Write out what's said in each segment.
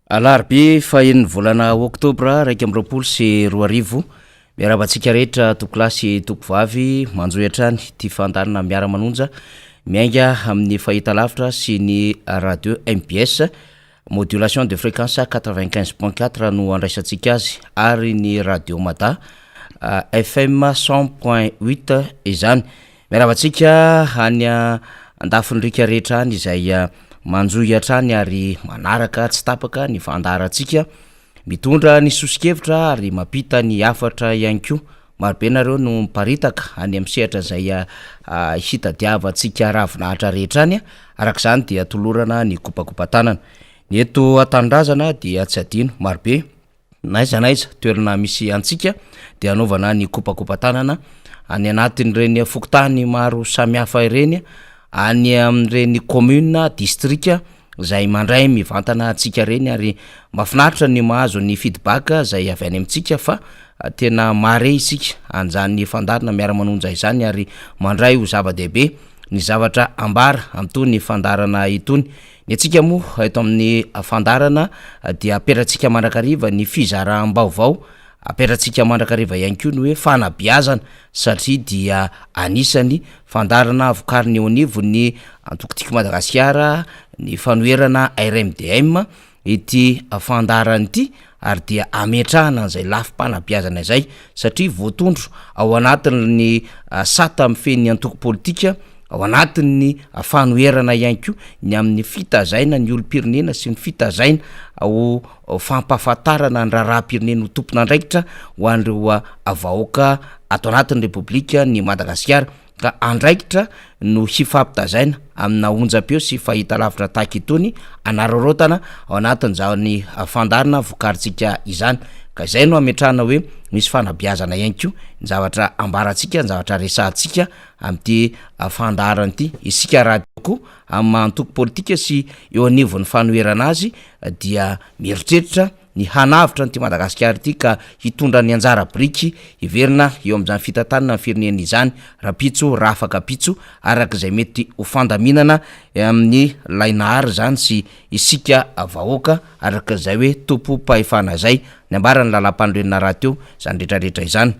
Alarobia fahen'ny volana Oktobra 2024 miarabantsika rehetra tokolasy tokovavy manjoy hatrany ty fandarana Miara Manonja miainga amin'ny fahita lavitra sy ny radio MBS modulation de fréquence 95.4 no andraisantsika azy ary ny radio Mada FM 100.8 izany miarabantsika any andafin'rika rehetra any izay manjoy hatrany ary manaraka tsy tapaka ny fandarantsika mitondra ny sosikevitra ary mapita ny afatra ihany koa marobe nareo no miparitaka any amin'ny sehatra izay hitadiavantsika ravinahitra rehetra any arak'izany dia tolorana ny kopakopatanana ny eto atandrazana dia tsy adino marobe naiza toerana misy antsika dia anaovana ny kopakopatanana any anatin'ireny fokotany maro samihafa ireny any amin'ireny commune district izay mandray mivantana antsika reny ary mahafinaritra ny mahazo ny feedback izay avy any amintsika fa tena mare isika anjany fandarana Miara Manonja izany ary mandray ho zava-dehibe ny zavatra ambara amin'itony fandarana itony ny antsika moa eto amin'ny fandarana dia aperantsika mandrakariva ny fizaraham-baovao aperantsika mandrakariva ihany koa ny hoe fanabiazana satria dia anisany fandarana vokariny eo anivo ny antokotiko Madagasikara ny fanoherana RMDM ity fandarana ity ary dia ametrahana an'izay lafim-panabiazana izay satria voatondro ao anatin'ny sata amin'ny feny antoko politika ao anatin'ny fanoherana ihany koa ny amin'ny fitazaina ny olom-pirenena sy ny fitazaina ao fampahafantarana ny raharaha-pirenena ho tompona andraikitra ho an'ireo vahoaka ato anatin'ny repoblika ny Madagasikara ka andraikitra no hifampitazaina amina onjam-peo sy fahita lavitra tahaka itony anararaotana ao anatin'izany fandarana vokaritsika izany ka izay no ametrahana hoe misy fanabiazana ihany koa ny zavatra ambarantsika ny zavatra resahantsika amin'ity fandarana ity isika radioko amin'ny antoko politika sy eo anivon'ny fanoherana azy dia mieritreritra ny hanavitra n'ity Madagasikara ity ka hitondra ny anjara biriky hiverina eo amin'izany fitantanana ny firenena izany rapitso raha afaka pitso arak'izay mety ho fandaminana amin'ny lainahary zany sy isika vahoaka arak'izay hoe tompo pahefana zay ny ambarany lalam-panorenana raha teo zany rehetrarehetra izany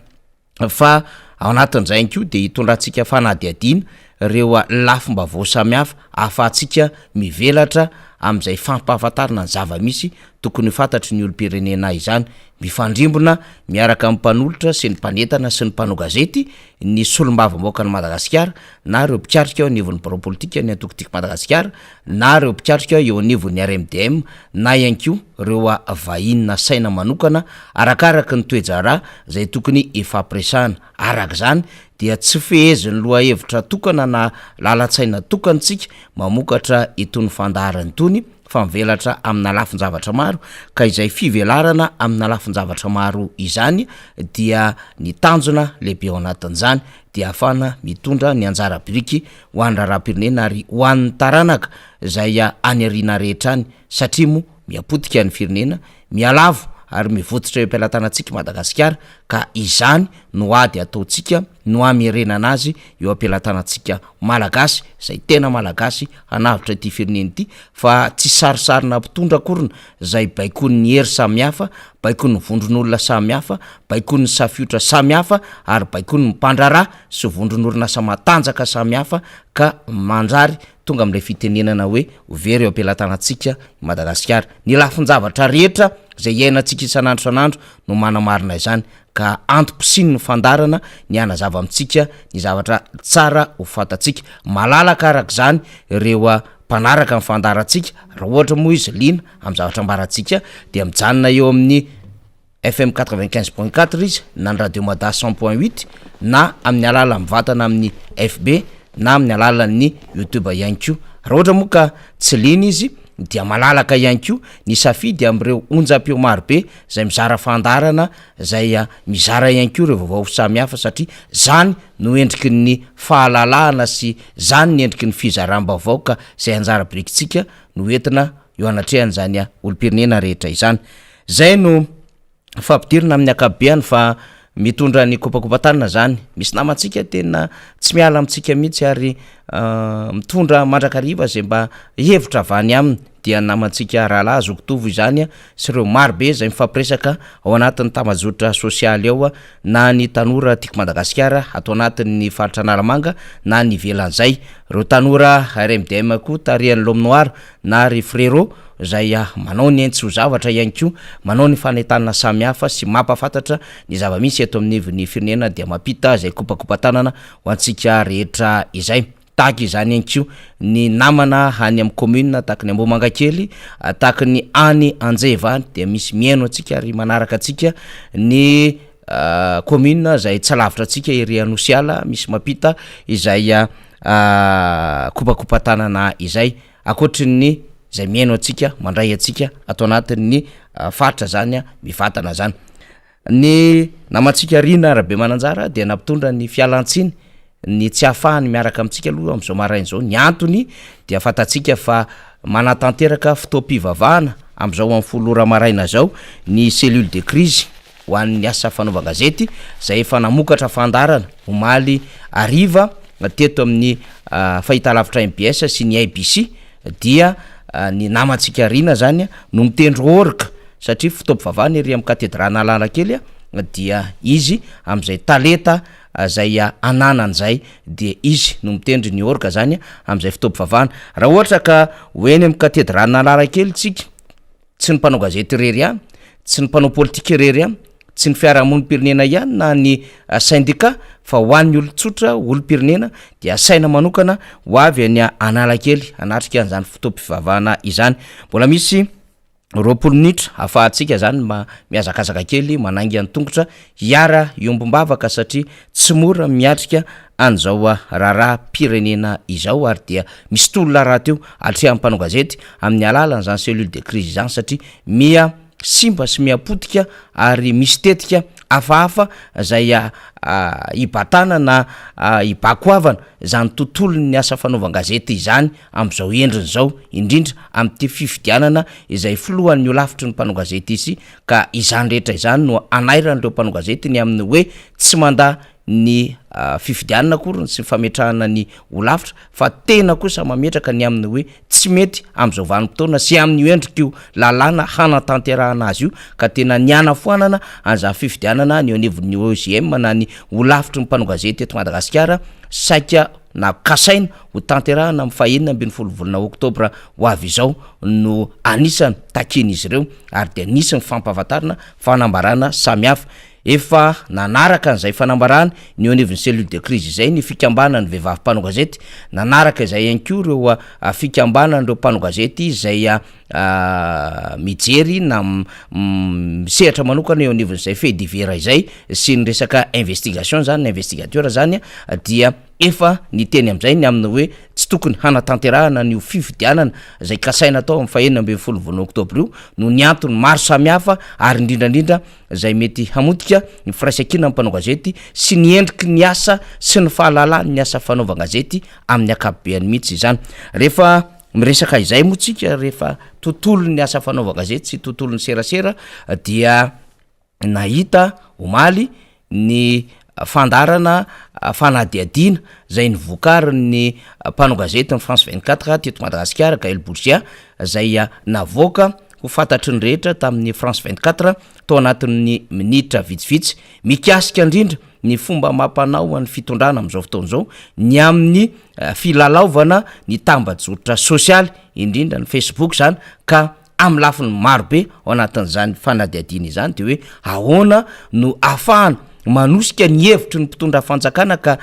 fa ao anatin'izay ihany koa dia hitondrantsika fanadiadiana ireo lafim-baovao samihafa ahafahantsika mivelatra amin'izay fampahafantarana ny zava-misy tokony fantatry ny olom-pirenena izany mifandrimbona miaraka amin'ny mpanolotra sy ny mpanentana sy ny mpanao gazety ny solombavamboaka ny Madagasikara na ireo mpikatrika eo anivon'ny biro politika ny antokotiko Madagasikara na ireo mpikatrika eo anivon'ny RMDM na ihany koa ireo vahinina saina manokana arakaraka ny toejara izay tokony ifampiresahana arak'izany dia tsy fehezin'ny loha hevitra tokana na lalan-tsaina tokantsika mamokatra itony fandarana itony fa mivelatra amina lafin-javatra maro ka izay fivelarana amina lafin-javatra maro izany dia ny tanjona lehibe ao anatin'izany dia ahafana mitondra ny anjara biriky ho an'ny raharaha-pirenena ary ho an'ny taranaka izay any ariana rehetra any satria moa miapotika ny firenena mialavo ary mivototra eo am-pialatanantsika Madagasikara ka izany no ady ataontsika no amerenana azy eo am-pialatanantsika malagasy izay tena malagasy hanavitra ity firenena ity fa tsy sarisarina mpitondra korona izay baikony hery samihafa baikony vondron'olona samihafa baikony safiotra samihafa ary baikony mpandrarà sy vondron'orinasa matanjaka samihafa ka manjary tonga amin'ilay fitenenana hoe very eo am-pialatanantsika Madagasikara ny lafin-javatra rehetra izay iainantsika isan'andro san'andro no manamarina izany ka antom-pisiny ny fandarana ny hanazava amintsika ny zavatra tsara ho fantatsika malalaka arak'izany ireo mpanaraka ny fandarantsika raha ohatra moa izy lina amin'ny zavatra ambarantsika dia mijanona eo amin'ny FM 95.4 izy na ny radio Mada 100.8 na amin'ny alala mivantana amin'ny FB na amin'ny alalan'ny YouTube ihany koa raha ohatra moa ka tsy lina izy dia malalaka ihany koa ny safidy amin'ireo onjam-peo marobe izay mizara fandarana izay mizara ihany koa ireo vaovao samihafa satria zany no endriky ny fahalalahana sy zany ny endriky ny fizaram-baovao ka izay anjara birikintsika no entina eo anatrehan'izany olom-pirenena rehetra izany zay no fampidirina amin'ny akabeany fa mitondra ny kopakopatanana zany misy namantsika tena tsy miala amitsika mihitsy ary mitondra mandrakariva zay mba hevitra avany aminy dia namantsika rahalahy azo okitovo izany sy ireo marobe zay mifampiresaka ao anatin'ny tambazotra sosialy ao na ny tanora tiako Madagasikara atao anatin'ny faritra Analamanga na ny velan'izay reo tanora RMDM ko tarian'ny L'Homme Noir na ry frérot zay manao ny entsy ho zavatra ihany ko manao ny fanentanana samihafa sy mampafantatra ny zava-misy eto amin'ny firenena dia mampita zay kopakopatanana ho antsika rehetra izay taky izany ihany ko ny namana any amin'ny commune taky ny Ambomangakely taky ny any Anjeva dia misy miaino atsika ary manaraka atsika ny commune zay tsy lavitra atsika ery Anosiala misy mampita izay kopakopatanana izay akoatrin'ny zay miaino atsika mandray atsika atao anatin'ny faritra zany mivatana zany ny namantsika rina Rabe Mananjara dia nampitondra ny fialantsiny ny tsy afahany miaraka amitsika aloha am'izao marain'izao ny antony dia fatatsika fa manatanteraka fotoam-pivavahana am'izao amin'ny folora maraina zao ny cellule de crise ho an'ny asa fanaova-gazety zay efa namokatra fandarana omaly ariva teto amin'ny fahitalavitra MBS sy ny IBC dia ny namantsika rina zany no mitendry orika satria fotoam-pivavahana ery amin'ny katedrana Analakely dia izy am'izay taleta zay ananan'zay dia izy no mitendry ny orika zany am'izay fotoam-pivavahana raha ohatra ka hoeny amin'ny katedrana Analakely tsika tsy ny mpanao gazety rery ihany tsy ny mpanao politika rery ihany tsy ny fiarahamonim-pirenena ihany na ny syndicat fa ho an'ny olon-tsotra olom-pirenena dia saina manokana ho avy any Analakely anatrika an'izany fotoam-pivavahana izany mbola misy 20 minitra afahantsika zany miazakazaka kely manangy any tongotra hiara iombom-bavaka satria tsy mora miatrika an'izao raharam-pirenena izao ary dia misy tolona raha teo atrehan'ny mpanao gazety amin'ny alalan'izany cellule de crise izany satria mia simba sy miapotika ary misy tetika hafahafa zay hibatana na hibakoavana zany tontolony ny asa fanaovan-gazety izany am'izao endriny zao indrindra am'ty fifidianana izay filohan'ny olafitry ny mpanao gazety izy ka izany rehetra izany no anairan'ireo mpanao gazety ny amin'ny hoe tsy manda ny fifidianana kory sy fametrahana ny olavitra fa tena kosa mametraka ny amin'ny hoe tsy mety am'izao vanim-potoana sy amin'ny endrik'io lalàna hanatanterahana azy io ka tena niana foanana an'za fifidianana ny anivon'ny OGM na ny olavitry ny mpanao gazety eto Madagasikara saika na kasaina ho tanterahana amin'ny fahenina ambin'ny folo volana Oktobra ho avy izao no anisany taken'izy ireo ary dia anisany fampahafantarana fanambarana samihafa efa nanaraka an'izay fanambarana ny anivon'ny cellule de crise izay ny fikambanany vehivavy mpanao gazety nanaraka izay ihany koa ireo fikambanan'ireo mpanao gazety izay mijery na misehatra manokana eo anivon'izay fait divers izay sy ny resaka investigation zany ny investigateur zany dia efa ny teny am'izay ny amin'ny hoe tsy tokony hanatanterahana ny fifidianana zay kasaina atao amin'ny fahenina ambin'ny folo volana Oktobra io no ny antony maro samihafa ary indrindrandrindra zay mety hamotika ny firaisankina mpanao gazety sy ny endriky ny asa sy ny fahalalany ny asa fanaovan-gazety amin'ny akapobeany mihitsy izany rehefa miresaka izay motsika rehefa tontolo ny asa fanaovan-gazety sy tontolo ny serasera dia nahita omaly ny fandarana fanadiadina zay nivokarin'ny mpanao gazety ny France 24 teto Madagasikara Gaël Bourgia zay navoaka ho fantatry ny rehetra tamin'ny France 24 tao anatin'ny minitra vitsivitsy mikasika indrindra ny fomba mampanao ny fitondrana am'izao fotoan'izao ny amin'ny filalaovana ny tambajotra sosialy indrindra ny Facebook zany ka amin'ny lafiny marobe ao anatin'izany fanadiadiana izany de hoe ahoana no afahana manosika ny hevitry ny mpitondra fanjakana ka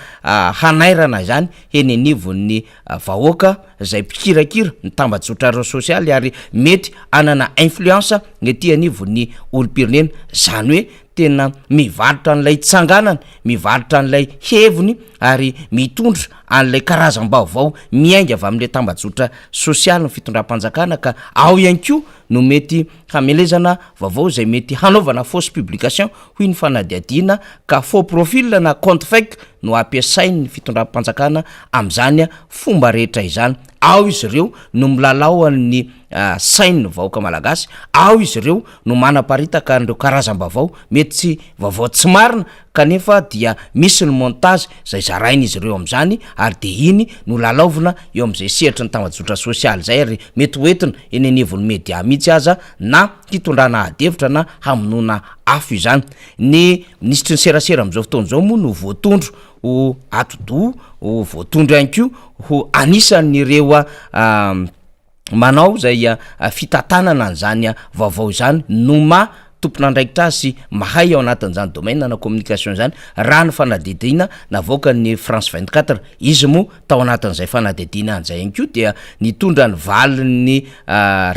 hanairana izany eny anivon'ny vahoaka zay mpikirakira ny tambajotra sosialy ary mety anana influence ny ety anivon'ny olom-pirenena zany hoe tena mivalitra an'ilay tsanganana mivalitra an'ilay heviny ary mitondra an'ilay karazam-baovao miainga avy amin'ilay tambajotra sosialy ny fitondram-panjakana ka ao ihany koa no mety hamelezana vaovao zay mety hanaovana fausse publication hoy ny fanadiadiana ka faux profil na compte fake no ampiasainy ny fitondram-panjakana am'izany fomba rehetra izany ao izy ireo no milalao amin'ny sainy vahoaka malagasy ao izy ireo no manaparitaka an'ireo karazam-baovao mety tsy vaovao tsy marina kanefa dia misy ny montage zay zarainy izy ireo am'zany ary de iny no lalaovina eo am'izay sehatry ny tambazotra sosialy zay ary mety hoentina eny anivon'ny media mihitsy aza na hitondrana adevitra na hamonona afo izany. Ny ministry ny serasera am'izao fotoana zao moa no voatondro ho atodo ho voatondro ihany ko ho anisan'ireo manao zay fitantanana an'izany vaovao izany noma tompona andraikitra sy mahay ao anatin'izany domaine na communication zany raha ny fanadidina navoaka ny France 24 izy moa tao anatin'izay fanadidina an'izay ihany ko dia nitondra ny valiny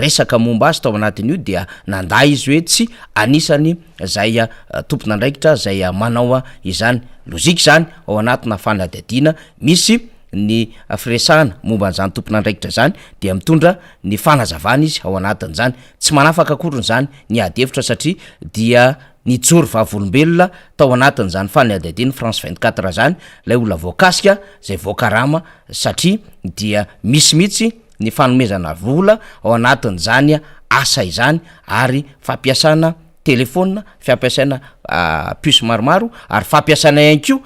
resaka momba azy tao anatin'io dia nanday izy hoe tsy anisany zay tompona andraikitra zay manao izany logika zany ao anatina fanadidina misy ny firesahana momba an'izany tompona andraikitra zany dia mitondra ny fanazavana izy ao anatin'izany tsy manafaka akoriny zany ny adevitra satria dia nijoro vavolombelona tao anatin'izany fanadidina France 24 zany lay olona voakasika zay voakarama satria dia misy mihitsy ny fanomezana vola ao anatin'izany asa izany ary fampiasana telefona fampiasana puce maromaro ary fampiasana ihany ko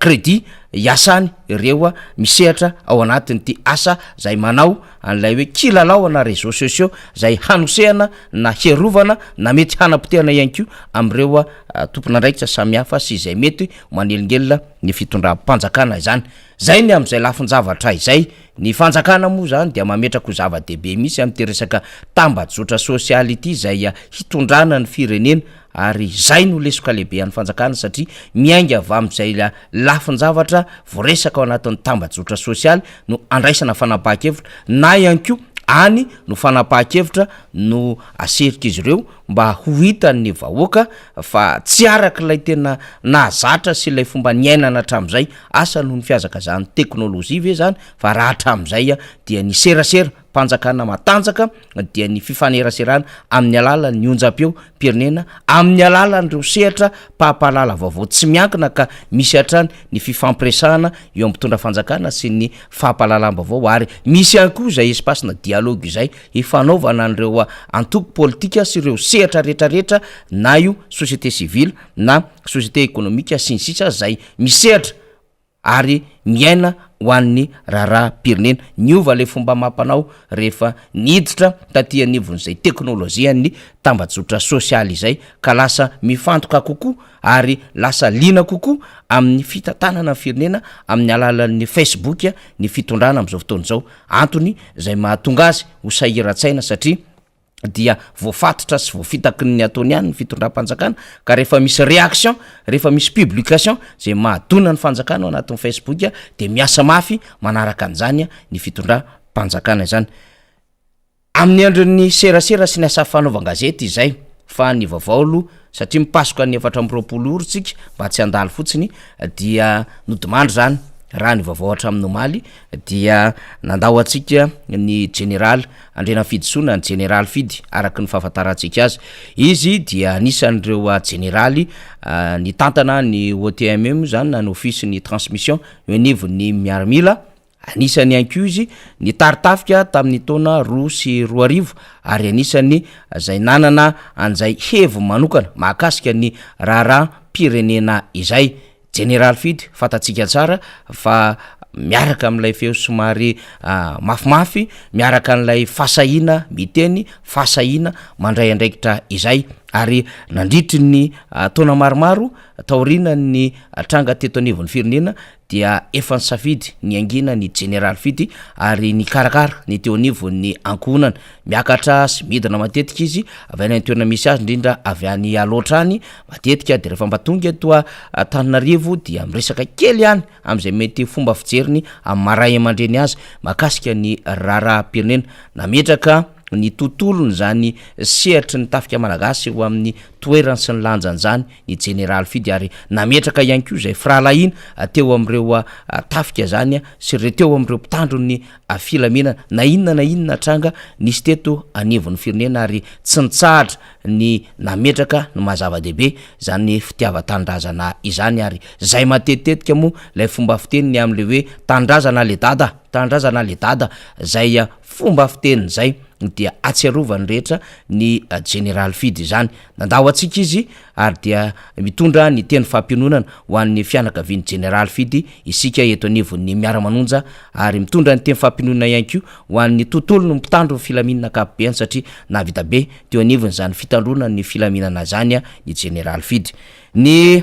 crédit iasany ireo misehatra ao anatin'ity asa zay manao an'ilay hoe kilalao na réseaux sociaux zay hanosehana na herovana na mety hanapotehana ihany ko am'ireo tompona andraikitra samihafa sy izay mety manelingelina ny fitondram-panjakana izany. Zay ny am'izay lafin-javatra izay ny fanjakana moa zany dia mametraka ho zava-dehibe misy am'ty resaka tambazotra sosialy ity zay hitondrana ny firenena ary zay no lesoka lehibe an'ny fanjakana satria miainga avy am'izay lafin-javatra voaresaka ao anatin'ny tambazotra sosialy no andraisana fanapahan-kevitra na ihany ko any no fanapahan-kevitra no aserika izy ireo mba ho hitan'ny vahoaka fa tsy arak'ilay tena nahazatra sy ilay fomba niainana hatramin'izay asa noho ny fiazaka zany teknôlôzia ve zany fa raha hatramin'izay dia ny serasera mpanjakana matanjaka dia ny fifaneraserana amin'ny alalan'ny onjam-peo pirenena amin'ny alalan'ireo sehatra pahampalala vaovao tsy miankina ka misy hatrany ny fifampiresahana eo ampitondra fanjakana sy ny fahampalalam-baovao ary misy ihany koa zay espasina dialogue izay ifanaovana an'ireo antoko politika sy ireo sehatra rehetrarehetra na io société civile na société économique sy ny sisa zay misehatra ary miaina ho an'ny raharam-pirenena niova le fomba mampanao rehefa niditra taty anivon'izay teknôlôzia ny tambazotra sosialy izay ka lasa mifantoka kokoa ary lasa lina kokoa amin'ny fitantanana ny firenena amin'ny alalan'ny Facebook ny fitondrana am'izao fotoana izao antony zay mahatonga azy ho sahiran-tsaina satria dia voafatotra sy voafitaky ny ataony ihany ny fitondram-panjakana ka rehefa misy réaction rehefa misy publication zay mahadona ny fanjakana ao anatin'ny Facebook de miasa mafy manaraka an'izany ny fitondram-panjakana izany amin'ny andron'ny serasera sy ny asa fanaovan-gazety izay fa ny vaovao satria mipasoka ny 420 ora tsika mba tsy andalo fotsiny dia nodimandry zany raha ny vaovao hatramin'ny omaly dia nandao atsika ny général andrena fidisoana ny général fidy araky ny fahafantarantsika azy izy dia anisan'ireo généraly ny tantana ny OTMM zany na ny office ny transmission anivon'ny miaramila anisany ihany ko izy ny taritafika tamin'ny taona 2022 ary anisany zay nanana an'izay hevo manokana mahakasika ny raharam-pirenena izay General Fidy fatatsika tsara fa miaraka amin'ilay feo somary mafimafy miaraka an'ilay fasahina miteny fasahina mandray andraikitra izay ary nandritry ny taona maromaro taorina ny tranga teto anivon'ny firenena dia efa nisafidy ny angina ny General Fidy ary ny karakara ny teo anivon'ny ankonana miakatra sy midina matetika izy avy any toerana misy azy indrindra avy any aloatrany matetika de rehefa mba tonga eto Antananarivo dia miresaka kely ihany am'izay mety fomba fijeriny amin'ny maray aman-dreny azy makasika ny raharam-pirenena nametraka ny tontolony zany sehatry ny tafika malagasy ho amin'ny toerany sy ny lanjany zany ny General Fidy ary nametraka ihany koa zay firalahina teo am'ireo tafika zany sy teo am'ireo mpitandrony filaminana na inona tranga nisy teto anivon'ny firenena ary tsy nitsahatra ny nametraka ny mazava-dehibe zany fitiava-tandrazana izany ary zay matetetika moa lay fomba fiteniny am'le hoe tandrazana le dada zay fomba fiteniny zay dia atsiarovany rehetra ny General Fidy zany. Nandao atsika izy ary dia mitondra ny teny fampiononana ho an'ny fianakaviany General Fidy isika eto anivon'ny Miara Manonja, ary mitondra ny teny fampiononana ihany koa ho an'ny tontolo no mitandro filaminana ankapobeny satria navita be teo anivony zany fitandrona ny filaminana zany ny General Fidy. Ny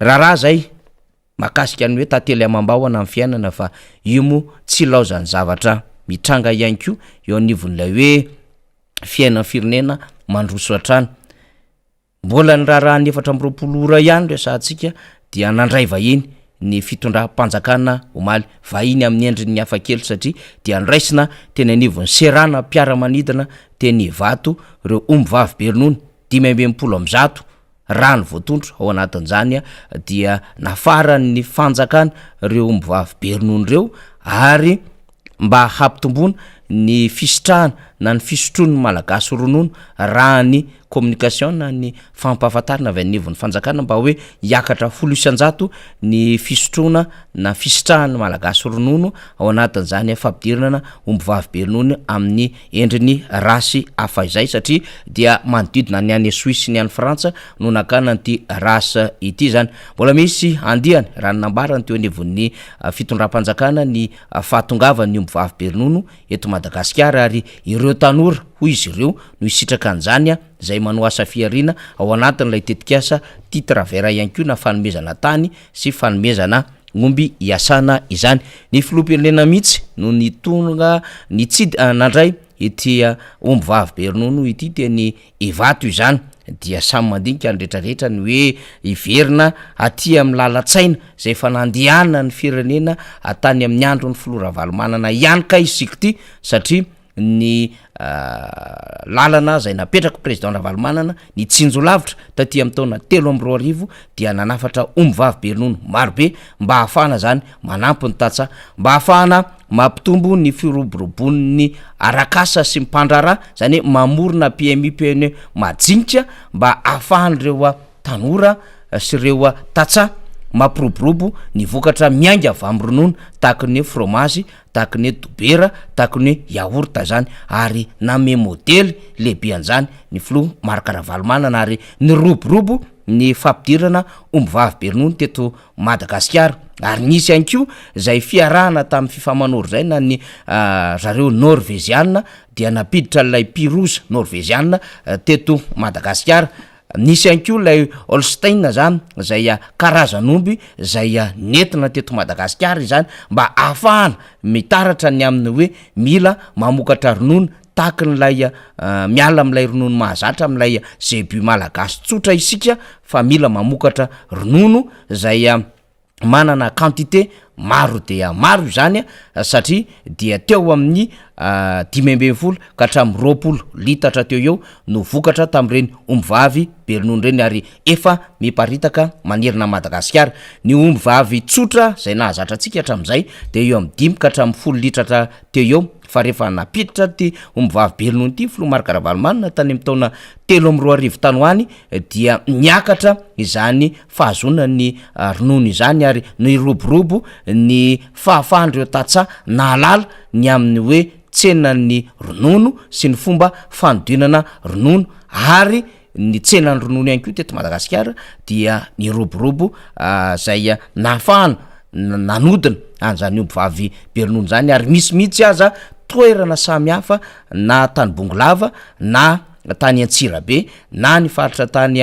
raharaha zay makasika ny hoe tantely amam-bahona amin'ny fiainana fa io mo tsy laozany zavatra mitranga ihany koa eo anivon'ilay hoe fiainana firenena mandroso hatrany. Mbola ny raharaha ny 420 ora ihany resahantsika dia nandray vahiny ny fitondram-panjakana omaly vahiny amin'ny endriny hafa kely satria dia ndraisina teny anivon'ny serana mpiara-manidina teny Vato reo omby vavy be ronono 520 rano voatondro ao anatin'izany dia nafara ny fanjakana reo omby vavy be ronono reo, ary mba hampitombona ny fisitrahana na ny fisotroany malagasy ronono raha ny communication na ny fampahafantarana avy anivon'ny fanjakana mba hoe hiakatra 100 ny fisotrona na fisitrahana malagasy ronono ao anatin'izany fampidirana omby vavy be ronono amin'ny endriny rasy hafa izay, satria dia manodidina ny any Suisse ny any Frantsa no nakana an'ity rasy ity zany. Mbola misy andihany raha nambarany teo anivon'ny fitondram-panjakana ny fahatongavany omby vavy be ronono eto Madagasikara, ary ireo tanora hoy izy ireo no isitraka an'izany zay manao asa fiarina ao anatin'ilay tetikasa tia travera ihany koa na fanomezana tany sy fanomezana omby iasana izany. Ny filoham-pirenena mihitsy no ny tonga ny tsid nandray ity omby vavy be ronono ity teny Vato izany, dia samy mandinika ny rehetrarehetra ny hoe iverina aty amin'ny lalatsaina zay fanandihana ny firenena atany amin'ny andro ny filora valomanana ihany ka isika ity, satria ny lalana zay napetraka président Ravalomanana ny tsinjolavitra taty amin'ny taona 2013 dia nanafatra omby vavy be ronono marobe mba hahafahana zany manampy ny tatsa, mba hahafahana mampitombo ny firoborobon'ny arakasa sy mpandrara, zany hoe mamorona PME majinika mba hahafahan'ireo tanora sy ireo tatsa mampiroborobo ny vokatra miainga avy amin'ny ronono tahaka ny fromage, tahaka ny dobera, tahaka ny yaourt zany, ary name modely lehibe an'izany ny filoha Marc Ravalomanana, ary ny roborobo ny fampidirana omby vavy be ronono teto Madagasikara. Ary nisy ihany koa zay fiarahana tamin'ny fifamanoro zay na ny zareo Norvégianina dia napiditra ilay pirouse Norvégianina teto Madagasikara. Nisy ihany koa lay Holstein zany zay karazan'omby zay nentina teto Madagasikara zany mba ahafahana mitaratra ny amin'ny hoe mila mamokatra ronono tahaka n'ilay miala amin'ilay ronono mahazatra amin'ilay zebu malagasy tsotra isika, fa mila mamokatra ronono zay manana quantité maro dia maro zany satria dia teo amin'ny 520 ka hatramin'ny 20 litatra teo eo no vokatra tamin'ireny omby vavy be ronono reny, ary efa miparitaka manerina Madagasikara. Ny omby vavy tsotra zay nahazatra antsika hatramin'izay dia eo amin'ny 5 ka hatramin'ny 10 litatra teo eo, fa rehefa napiditra ty omby vavy be ronono ty filoha Marc Ravalomanana tany amin'ny taona 2013 tany hoany dia niakatra izany fahazonany ronono izany, ary ny roborobo ny fahafahan'ireo tatsa nahalala ny amin'ny hoe tsenan'ny ronono sy ny fomba fanodinana ronono, ary ny tsenan'ny ronono ihany koa teto Madagasikara dia ny roborobo zay nahafahana nanodina an'izany omby vavy be ronono zany, ary misy mihitsy aza toerana samihafa na tany Bongolava na tany Antsirabe na ny faritra tany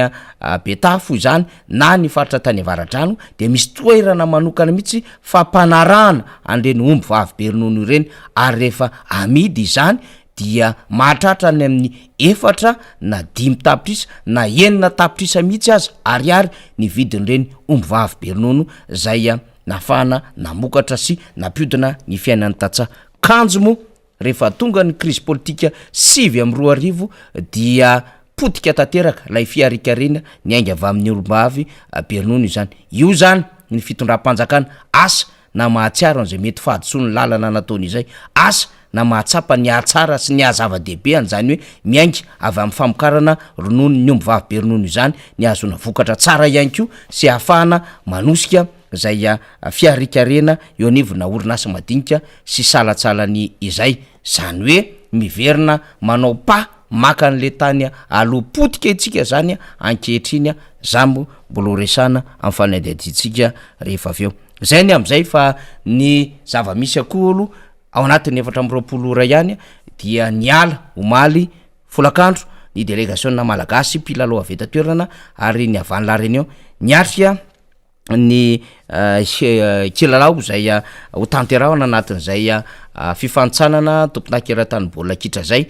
Betafo izany na ny faritra tany Avaradrano dia misy toerana manokana mihitsy fampanarahana an'ireny omby vavy be ronono ireny, ary rehefa amidy izany dia mahatratra ny amin'ny 4 na 5 tapitrisa na 9 tapitrisa mihitsy aza ariary ny vidin'ireny omby vavy be ronono zay nafana namokatra sy nampiodina ny fiainan'ny tatsa kanjo mo. Rehefa tonga ny crise politika 2012 dia potika tanteraka lay fiarikarena ny ainga avy amin'ny omby vavy be ronono izany. Io zany ny fitondram-panjakana asa na mahatsiaro an'izay mety fahadisoany lalana nataony izay, asa na mahatsapa ny ahatsara sy ny ahazava-dehibe an'izany hoe miainga avy amin'ny famokarana ronono ny omby vavy be ronono izany, ny azona vokatra tsara ihany koa sy ahafahana manosika zay fiarikarena eo anivona orinasa madinika sy salatsalany izay, zany hoe miverina manao maka an'le tany alopotika itsika zany ankehitriny zambo mbola resana amin'ny fanadiditsika rehefa aveo zay ny am'izay fa ny zava-misy akoho olo ao anatin'ny 420 ora ihany dia niala omaly folakandro ny délégation malagasy mpilalao avy eto toerana ary ny avan'la réunion niatrika ny kilalao zay ho tanterahana anatin'izay fifantsanana tomponakera-tany baolina kitra zay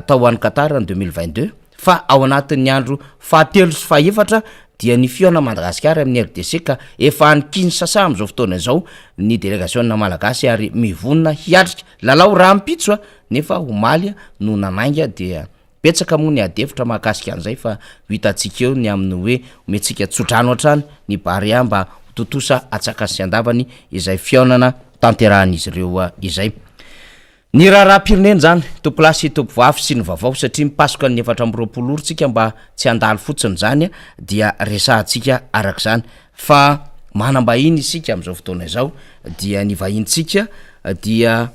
tao an'ny Qatar en 2022 fa ao anatin'ny andro fahatelo sy fahaefatra dia ny fiona Madagasikara amin'ny RDC ka efa any Kinshasa am'izao fotoana izao ny délégation malagasy ary mivonina hiatrika lalao raha mpitso nefa omaly no nanainga dia betsaka moa ny adevitra mahakasika an'izay fa hitatsika eo ny amin'ny hoe ometsika tsodrano hatrany ny barea mba totosa atsaka sy andavany izay fionana tanterahan'izy ireo izay ny raharaham-pirenena zany topolasy topovavy sy ny vaovao satria mipasoka ny 420 ora tsika mba tsy handalo fotsiny zany dia resahantsika arak'izany fa manambahiny isika am'izao fotoana izao dia ny vahintsika dia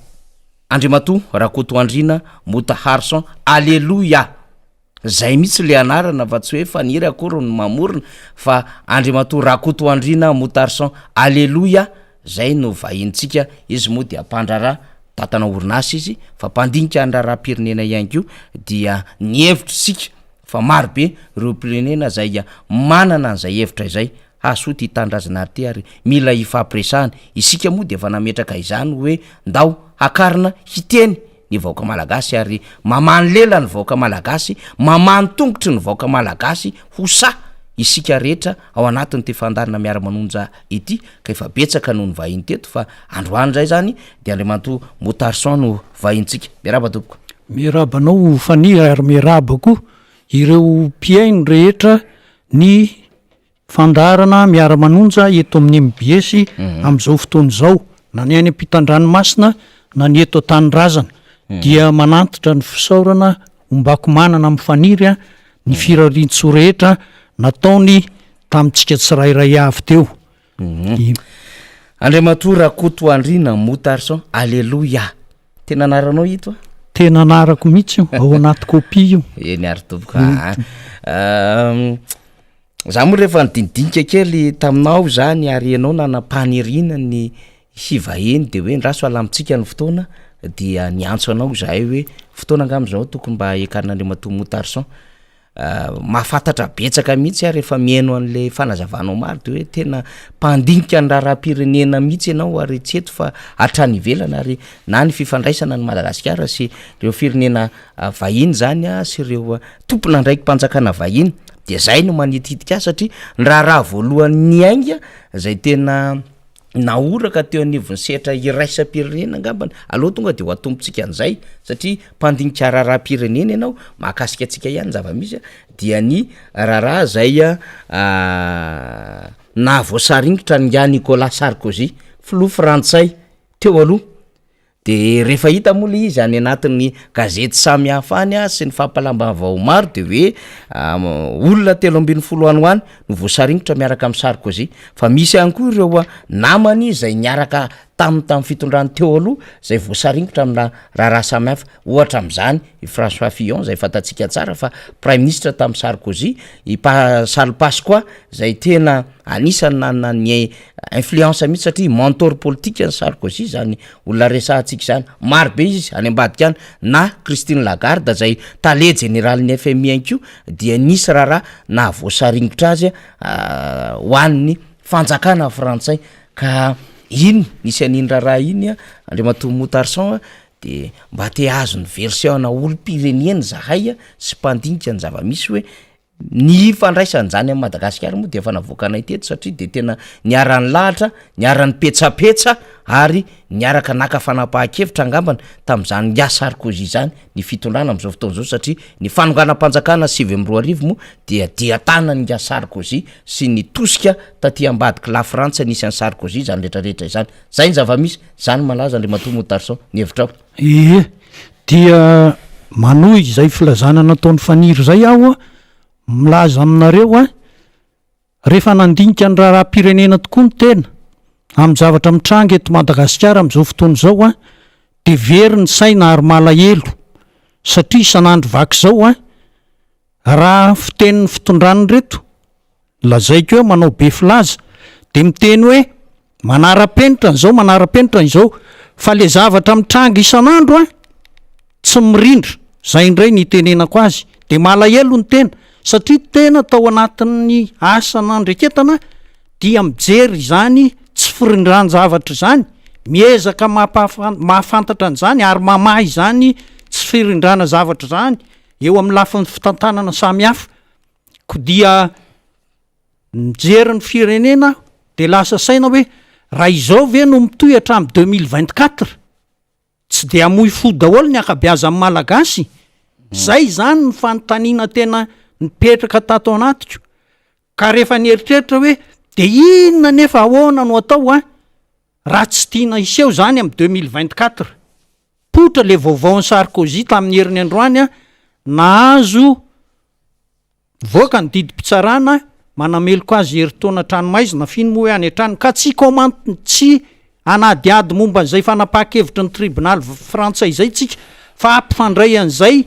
Andriamato Rakoto Andrina Mota Harson Alleluia zay mitsy le anarana fa tsy hoe faniry akory ny mamorona fa Andriamato Rakoto Andrina Mota Harson Alleluia zay no vahintsika izy moa dia mpandrara tatana orinasa izy fa mpandinika andrara-pirenena ihany koa dia ny hevitra sika fa marobe ireo pirenena zay manana an'izay hevitra izay hasoty hitandrazana ty ary mila ifampiresahana isika moa de efa nametraka izany hoe ndao hakarina hiteny ny vahoaka malagasy ary mamany lela ny vahoaka malagasy mamany tongotry ny vahoaka malagasy hosa isika rehetra ao anatiny ty fandarina Miara Manonja ity ka efa betsaka noho ny vahiny teto fa androany zay zany de Andriamato Mota Harson no vahintsika miaraba tompoko miarabanao faniry ary miarabako ireo mpiaino rehetra ny fandarana Miara Manonja eto amin'ny MBS am'izao fotoana izao na ny any ampitan-dranomasina na ny eto tany-drazana dia manantitra ny fisaorana ombako manana amin'ny faniry ny firarintso rehetra nataony tamintsika tsirairay avy teo. Andriamato Rakoto Andrina Mota Harson Alleluia tena anaranao ito tena anarako mihitsy ao anaty kopia io eny ary tompoko za moa rehefa nidinidinika kely taminao zany ary ianao nanam-paniriana ny hivaheny de hoe ndraso alamitsika ny fotoana dia niantso anao zahay hoe fotoana angam'izao tokony mba ekarin'Andriamato Mota Harson mahafantatra betsaka mihitsy ary rehefa miaino an'le fanazavanao maro de hoe tena mpandinika ny raharaham-pirenena mihitsy ianao ary tsy eto fa hatrany ivelana ary na ny fifandraisana ny Madagasikara sy ireo firenena vahiny zany sy ireo tompona ndraiky mpanjakana vahiny de zay no manititika satria ny raha voalohany ainga zay tena naoraka teo anivony sehatra iraisa-pirenena angambany aloha tonga de ho atombotsika an'izay satria mpandinika raharaham-pirenena ianao mahakasika atsika ihany zava-misy dia ny raharaha zay na voasaringitra ny Nicolas Sarkozy filoha frantsay teo aloha de rehefa hita moa le izy any anatin'ny gazety samy hafa any sy ny fampalambavao maro de hoe olona 13 any no voasaringitra miaraka amin'ny Sarkozy fa misy ihany koa ireo namany zay niaraka tamin'ny fitondrany teo aloha zay voasaringitra amina raharaha samy hafa ohatra am'izany i François Fillon zay fatatsika tsara fa prime ministre tamin'ny Sarkozy i Sall Pasqua zay tena anisany nanana ny influence mihitsy satria mentor politique ny Sarkozy zany olona resahantsika zany maro be izy any ambadika any na Christine Lagarde zay tale général-ny FMI ihany koa dia nisy raharaha na voasaringitra azy ho an'ny fanjakana frantsay ka iny nisy an'iny raharaha iny Andriamato Mota Harson de mba te azo ny version na olo-pirenena zahay sy mpandinika ny zava-misy hoe ny fandraisany zany amin'ny Madagasikara moa de efa navoaka anay teto satria de tena niarany lahatra niarany petsapetsa ary niaraka naka fanapahan-kevitra angambany tamin'izany ya Sarkozy zany ny fitondrana am'izao fotoana zao satria ny fanonganam-panjakana 2022 moa dia diatana ny ya Sarkozy sy ny tosika taty ambadika la Frantsa nisy any Sarkozy zany rehetrarehetra izany zay ny zava-misy zany malaza Andriamato Mota Harson ny hevitrao dia manohy zay filazana nataony faniry zay aho milaza aminareo rehefa nandinika ny raharaham-pirenena tokoa ny tena amin'ny zavatra mitranga eto Madagasikara amin'izao fotoana izao de very ny saina ary malahelo satria isan'andro vaky zao raha fitenin'ny fitondrany reto lazaiko hoe manao be filaza de miteny hoe manara-penitra n'izao manara-penitra n'izao fa le zavatra mitranga isan'andro tsy mirindra zay indray ny tenenako azy de malahelo ny tena satria tena tao anatin'ny asan'andreketana dia mijery izany tsy firindran-javatra zany miezaka mahafantatra an'izany ary mamahy izany tsy firindrana zavatra zany eo amin'ny lafin'ny fitantanana samihafa ko dia mijery ny firenena de lasa saina hoe raha izao ve no mitoy hatramin'ny 2024 tsy de amoy fo daholo ny akabiaza amin'ny malagasy zay zany ny fanontaniana tena nipetraka tato anatiko ka rehefa nieritreritra hoe de inona nefa ahoana no atao raha tsy tiana iseho zany amin'ny 2024 potra le vaovaon'ny Sarkozy tamin'ny herin'ny androany nahazo voaka ny didim-pitsarana manameloko azy herintaona tranomaizina fino moa hoe any an-trano ka tsy tsy anadiady momba an'izay fanapaha-kevitra ny tribunal frantsay zay tsika fa ampifandray an'izay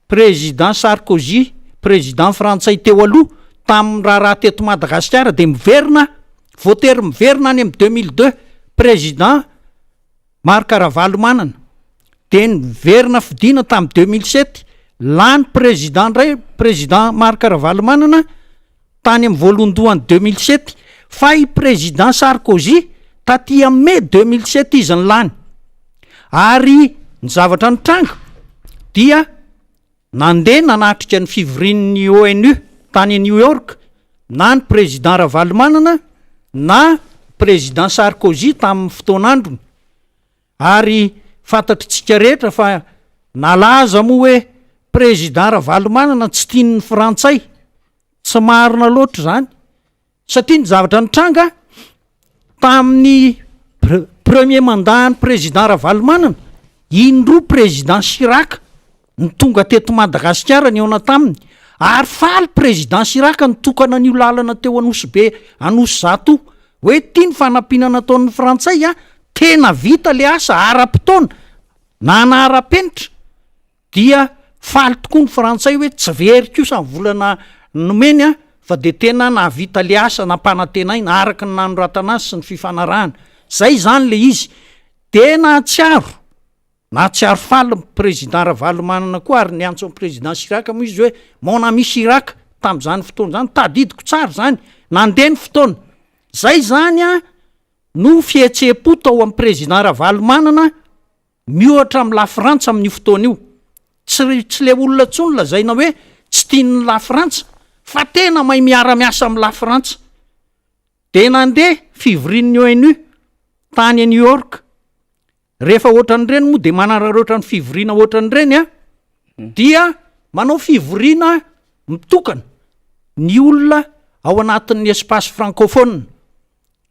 président Sarkozy président frantsay teo aloha tamin'ny raha teto Madagasikara de miverina voatery miverina any amin'ny 2002 président Marc Ravalomanana de niverina fidina tamin'ny 2007 lany président Marc Ravalomanana tany amin'ny voalondohany 2007 fa i président Sarkozy taty amin'ny mai 2007 izy ny lany ary ny zavatra nitranga dia nandeha nanatrika ny fivorian'ny ONU tany New York na ny président Ravalomanana na président Sarkozy tamin'ny fotoanandrony ary fantatritsika rehetra fa nalaza moa hoe président Ravalomanana tsy tian'ny frantsay tsy marina loatra zany satria ny zavatra nitranga tamin'ny premier mandat ny président Ravalomanana indroa président Chirac ny tonga teto Madagasikara ny eona taminy ary faly président Chirac nitokana n'io lalana teo Anosy zato hoe tia ny fanampinana ataon'ny frantsay tena vita le asa ara-potoana na anara-penitra dia faly tokoa ny frantsay hoe tsy very kosa ny volana nomeny fa de tena nahavita le asa nampanantenaina araka ny nanoratana azy sy ny fifanarahana zay zany le izy de nahatsiaro faly président Ravalomanana koa ary niantso amin'ny président Chirac moa izy hoe mon ami Chirac tamin'izany fotoana zany tadidiko tsara zany nandeha ny fotoana zay zany no fihetsepo tao amin'ny président Ravalomanana miohatra amin'ny la Frantsa amin'io fotoana io tsy le olona tsony lazaina hoe tsy tian'ny la Frantsa fa tena mahay miara-miasa amin'ny la Frantsa de nandeha fivorian'ny ONU tany a New York rehefa ohatran'ireny moa de manarara ohatran'ny fivoriana ohatran'ireny dia manao fivoriana mitokana ny olona ao anatin'ny espace francophone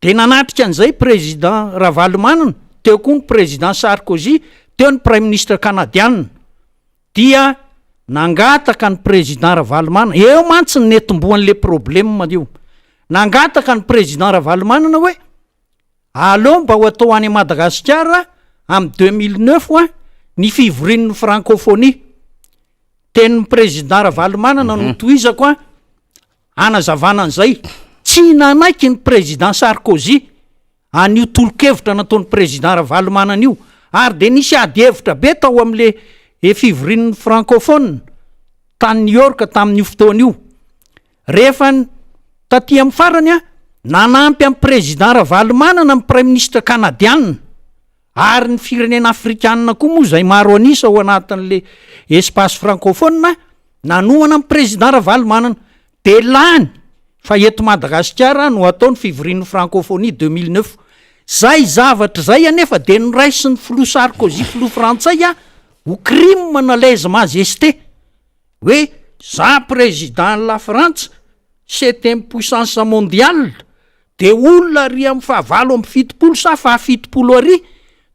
de nanatrika an'izay président Ravalomanana teo koa ny président Sarkozy teo ny prime ministre canadiana dia nangataka ny président Ravalomanana eo mantsy ny netomboan'le problème io nangataka ny président Ravalomanana hoe aleo mba ho atao any Madagasikara amin'ny 2009 ny fivorian'ny francophonie tenin'ny président Ravalomanana no toizako anazavana an'izay tsy nanaiky ny président Sarkozy an'io tolo-kevitra nataon'ny président Ravalomanana io ary de nisy ady hevitra be tao amin'le fivorian'ny francophone tany New York tamin'io fotoana io rehefa taty amin'ny farany nanampy amin'ny président Ravalomanana amin'ny prime ministre canadiana ary ny firenena afrikanina koa moa zay maro anisa ao anatin'le espace francophone nanohana amin'ny président Ravalomanana de lany fa eto Madagasikara no ataony fivorian'ny francophonie 2009 zay zavatra zay anefa de niraisy ny filoha Sarkozy filoha frantsay ho crime na lèse majesté hoe za président la France septième puissance mondiale de olona ary amin'ny fahavalo amin'ny fitopolo sa fahafitopolo ary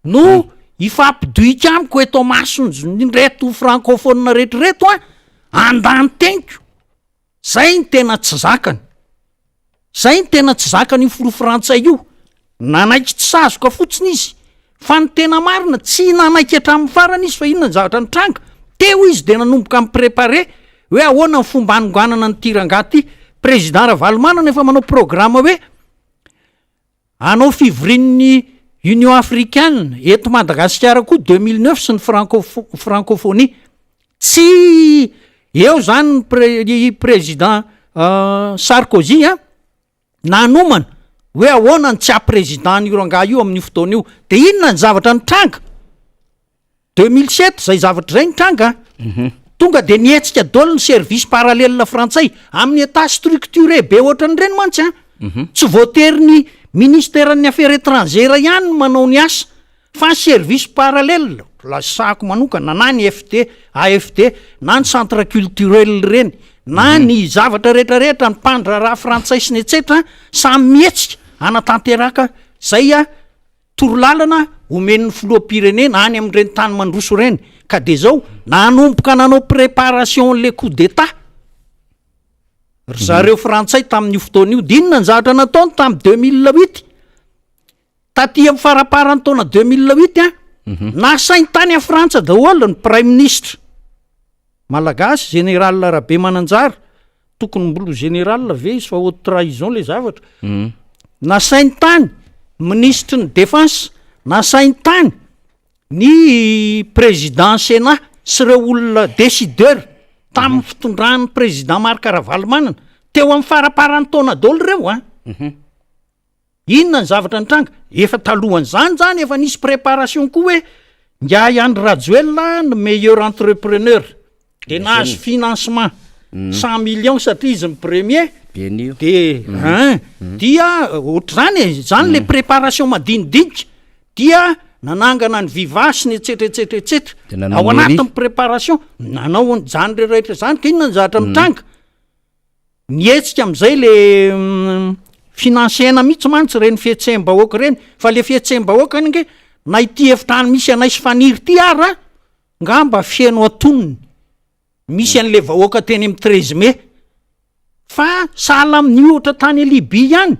no ifampidoika amiko eto masony reto francophone retroreto andany teniko zay ny tena tsy zakany io filoha frantsay io nanaiky tsy sazoka fotsiny izy fa ny tena marina tsy nanaiky hatramin'ny farany izy fa inona ny zavatra nitranga teo izy de nanomboka miprépare hoe ahoana ny fomba anonganana ny tirangaty président Ravalomanana efa manao programme hoe anao fivorian'ny Union africaine eto Madagasikara koa 2009 sy ny francophonie tsy eo zany président Sarkozy nanomana hoe ahoana ny tsy président io ranga io amin'ny fotoana io de inona ny zavatra nitranga 2007 zay zavatra zay nitranga tonga de nietsika daholo ny service parallèle frantsay amin'ny état structuré be ohatran'ireny mantsy tsy voatery ny ministèren'ny affaires étrangères ihany manao ny asa fa service parallèle lasako manokana na ny FD AFD na ny centre culturel reny na ny zavatra rehetrarehetra ny mpandraraha frantsay sy ny etsetra samy mietsika anatanteraka zay torolalana omen'ny filoham-pirenena any amin'ireny tany mandroso reny ka de zao nanomboka nanao préparation le coup d'état zareo frantsay tamin'io fotoana io dinona ny zavatra nataony tamin'ny 2008 taty amin'ny faraparany taona 2008 nasainy tany a Frantsa daholo ny prime ministre malagasy général Rabe Mananjara tokony mbolo général ve izy fa haute trahison le zavatra nasainy tany ministre ny défense nasainy tany ny président sénat sy ireo olona décideur tamin'ny fitondrany président Marc Ravalomanana teo amin'ny faraparany taona daholo reo inona ny zavatra nitranga efa talohan'izany zany efa nisy préparation koa hoe Ndiaye Andry Rajoelina ny meilleur entrepreneur de nahazo financement 100 millions satria izy ny premier de dia ohatr'izany zany le préparation madinidinika dia nanangana ny vivasy ny etsetretsetretsetra ao anatin'ny préparation nanao zany rehetra zany ka inona ny zavatra mitranga nietsika am'izay le finansiena mihitsy mantsy reny fietsem-bahoaka reny fa le fietsem-bahoaka nge na ity efitrano misy anaisy faniry ty ara ngamba fieno atonony misy an'le vahoaka teny amin'ny 13 mai fa sahala amin'ny ohatra tany Libye ihany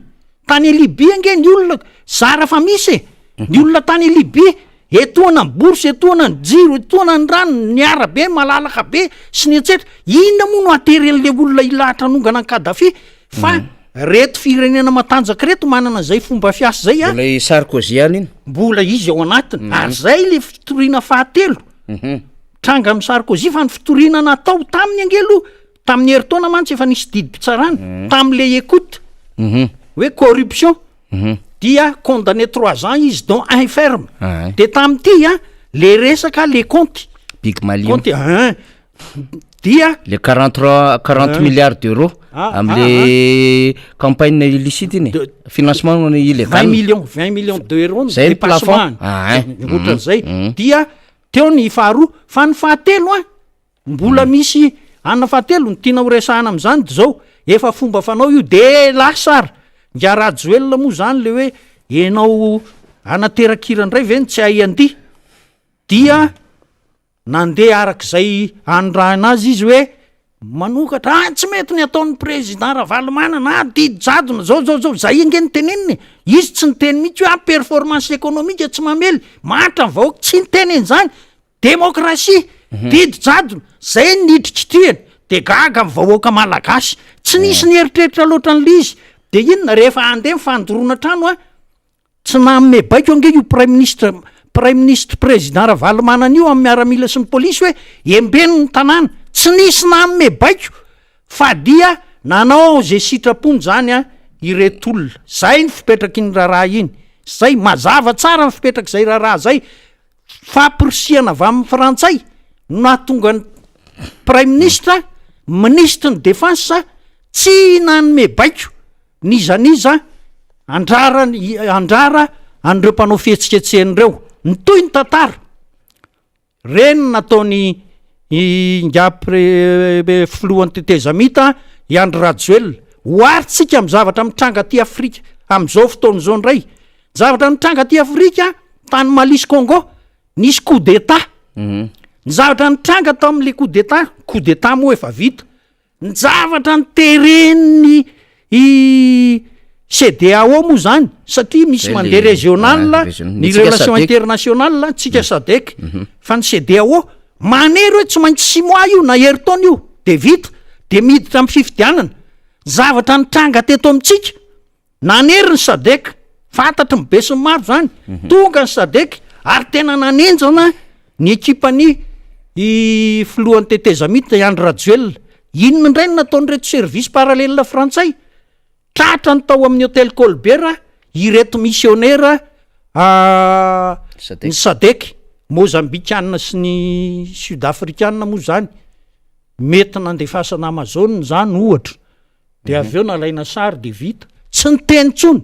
tany Libye nge ny olona zara fa misy ny olona tany Libye etoana ny bourse etoana ny jiro etoana ny rano ny arabe malalaka be sy ny etsetra inona moa no ateren'le olona ilahatra nongana ny Kadhafi fa reto firenena matanjaka reto manana zay fomba fiasa zay mbola Sarkozy ihany iny mbola izy ao anatiny ary zay le fitoriana fahatelo tranga amin'ny Sarkozy fa ny fitoriana natao tamin'ny angelo tamin'ny heritaona mantsy efa nisy didim-pitsarana tamin'le écoute hoe corruption dia condamné 3 ans izy dont un ferme de tamin'ity le resaka le compte big million dia le 40 milliards d'euros am'le campagne illicite iny financement illégal 20 millions d'euros zay plafond ohatran'izay dia teo ny faharoa fa ny fahatelo mbola misy anna fahatelo ny tiana horesahana am'izany de zao efa fomba fanao io de lasara ngia Rajoelina moa zany le hoe enao anaterakirandray ve ny tsy ahiandy dia nandeha arak'izay andrahana azy izy hoe manokatra tsy mety ny ataon'ny président Ravalomanana didy jadona zao zay inge ny teneniny izy tsy niteny mihitsy hoe performance économique tsy mamely matra ny vahoaka tsy niteneny zany démocratie didy jadona zay niditry tiany de gaga amin'ny vahoaka malagasy tsy nisy ny eritreritra loatra n'le izy de inona rehefa andeha mifandorona trano tsy namme baiko ange io prime ministre président Ravalomanana io amin'ny miaramila sy ny polisy hoe embeno ny tanàna tsy nisy namme baiko fa dia nanao zay sitrapony zany ireto olona zay ny fipetraky ny raharaha iny zay mazava tsara ny fipetraky zay raharaha zay fampirisiana avy amin'ny frantsay nahatonga ny prime ministre ministre ny défense tsy nanome baiko nizaniza andrara an'ireo mpanao fihetsiketsehan'ireo nitoy ny tantara reny nataony filohan'ny tetezamita Andry Rajoelina hoaritsika amin'ny zavatra mitranga ty Afrika amin'izao fotoan'izao ndray zavatra mitranga ty Afrika tany Malisy Congo nisy coup d'état ny zavatra nitranga tao amin'le coup d'état moa efa vita ny zavatra nitereny CEDEAO moa zany satria misy mandeha régional ny relation international tsika SADC fa ny CEDEAO manery hoe tsy maintsy simoa io na heritaona io de vita de miditra amin'ny fifidianana zavatra nitranga teto amintsika nanery ny sadek fantatry ny be sy ny maro zany tonga ny sadek ary tena nanenjana ny ekipany filohan'ny tetezamita Andry Rajoelina inona indray no nataony reto service parallèle frantsay tratra ny tao amin'ny hôtel Colbert ireto missionnaire ny sadek mozambikanina sy ny sud-afrikanina moa zany mety nandefasana Amazone zany ohatra de avy eo nalaina sary de vita tsy niteny tsony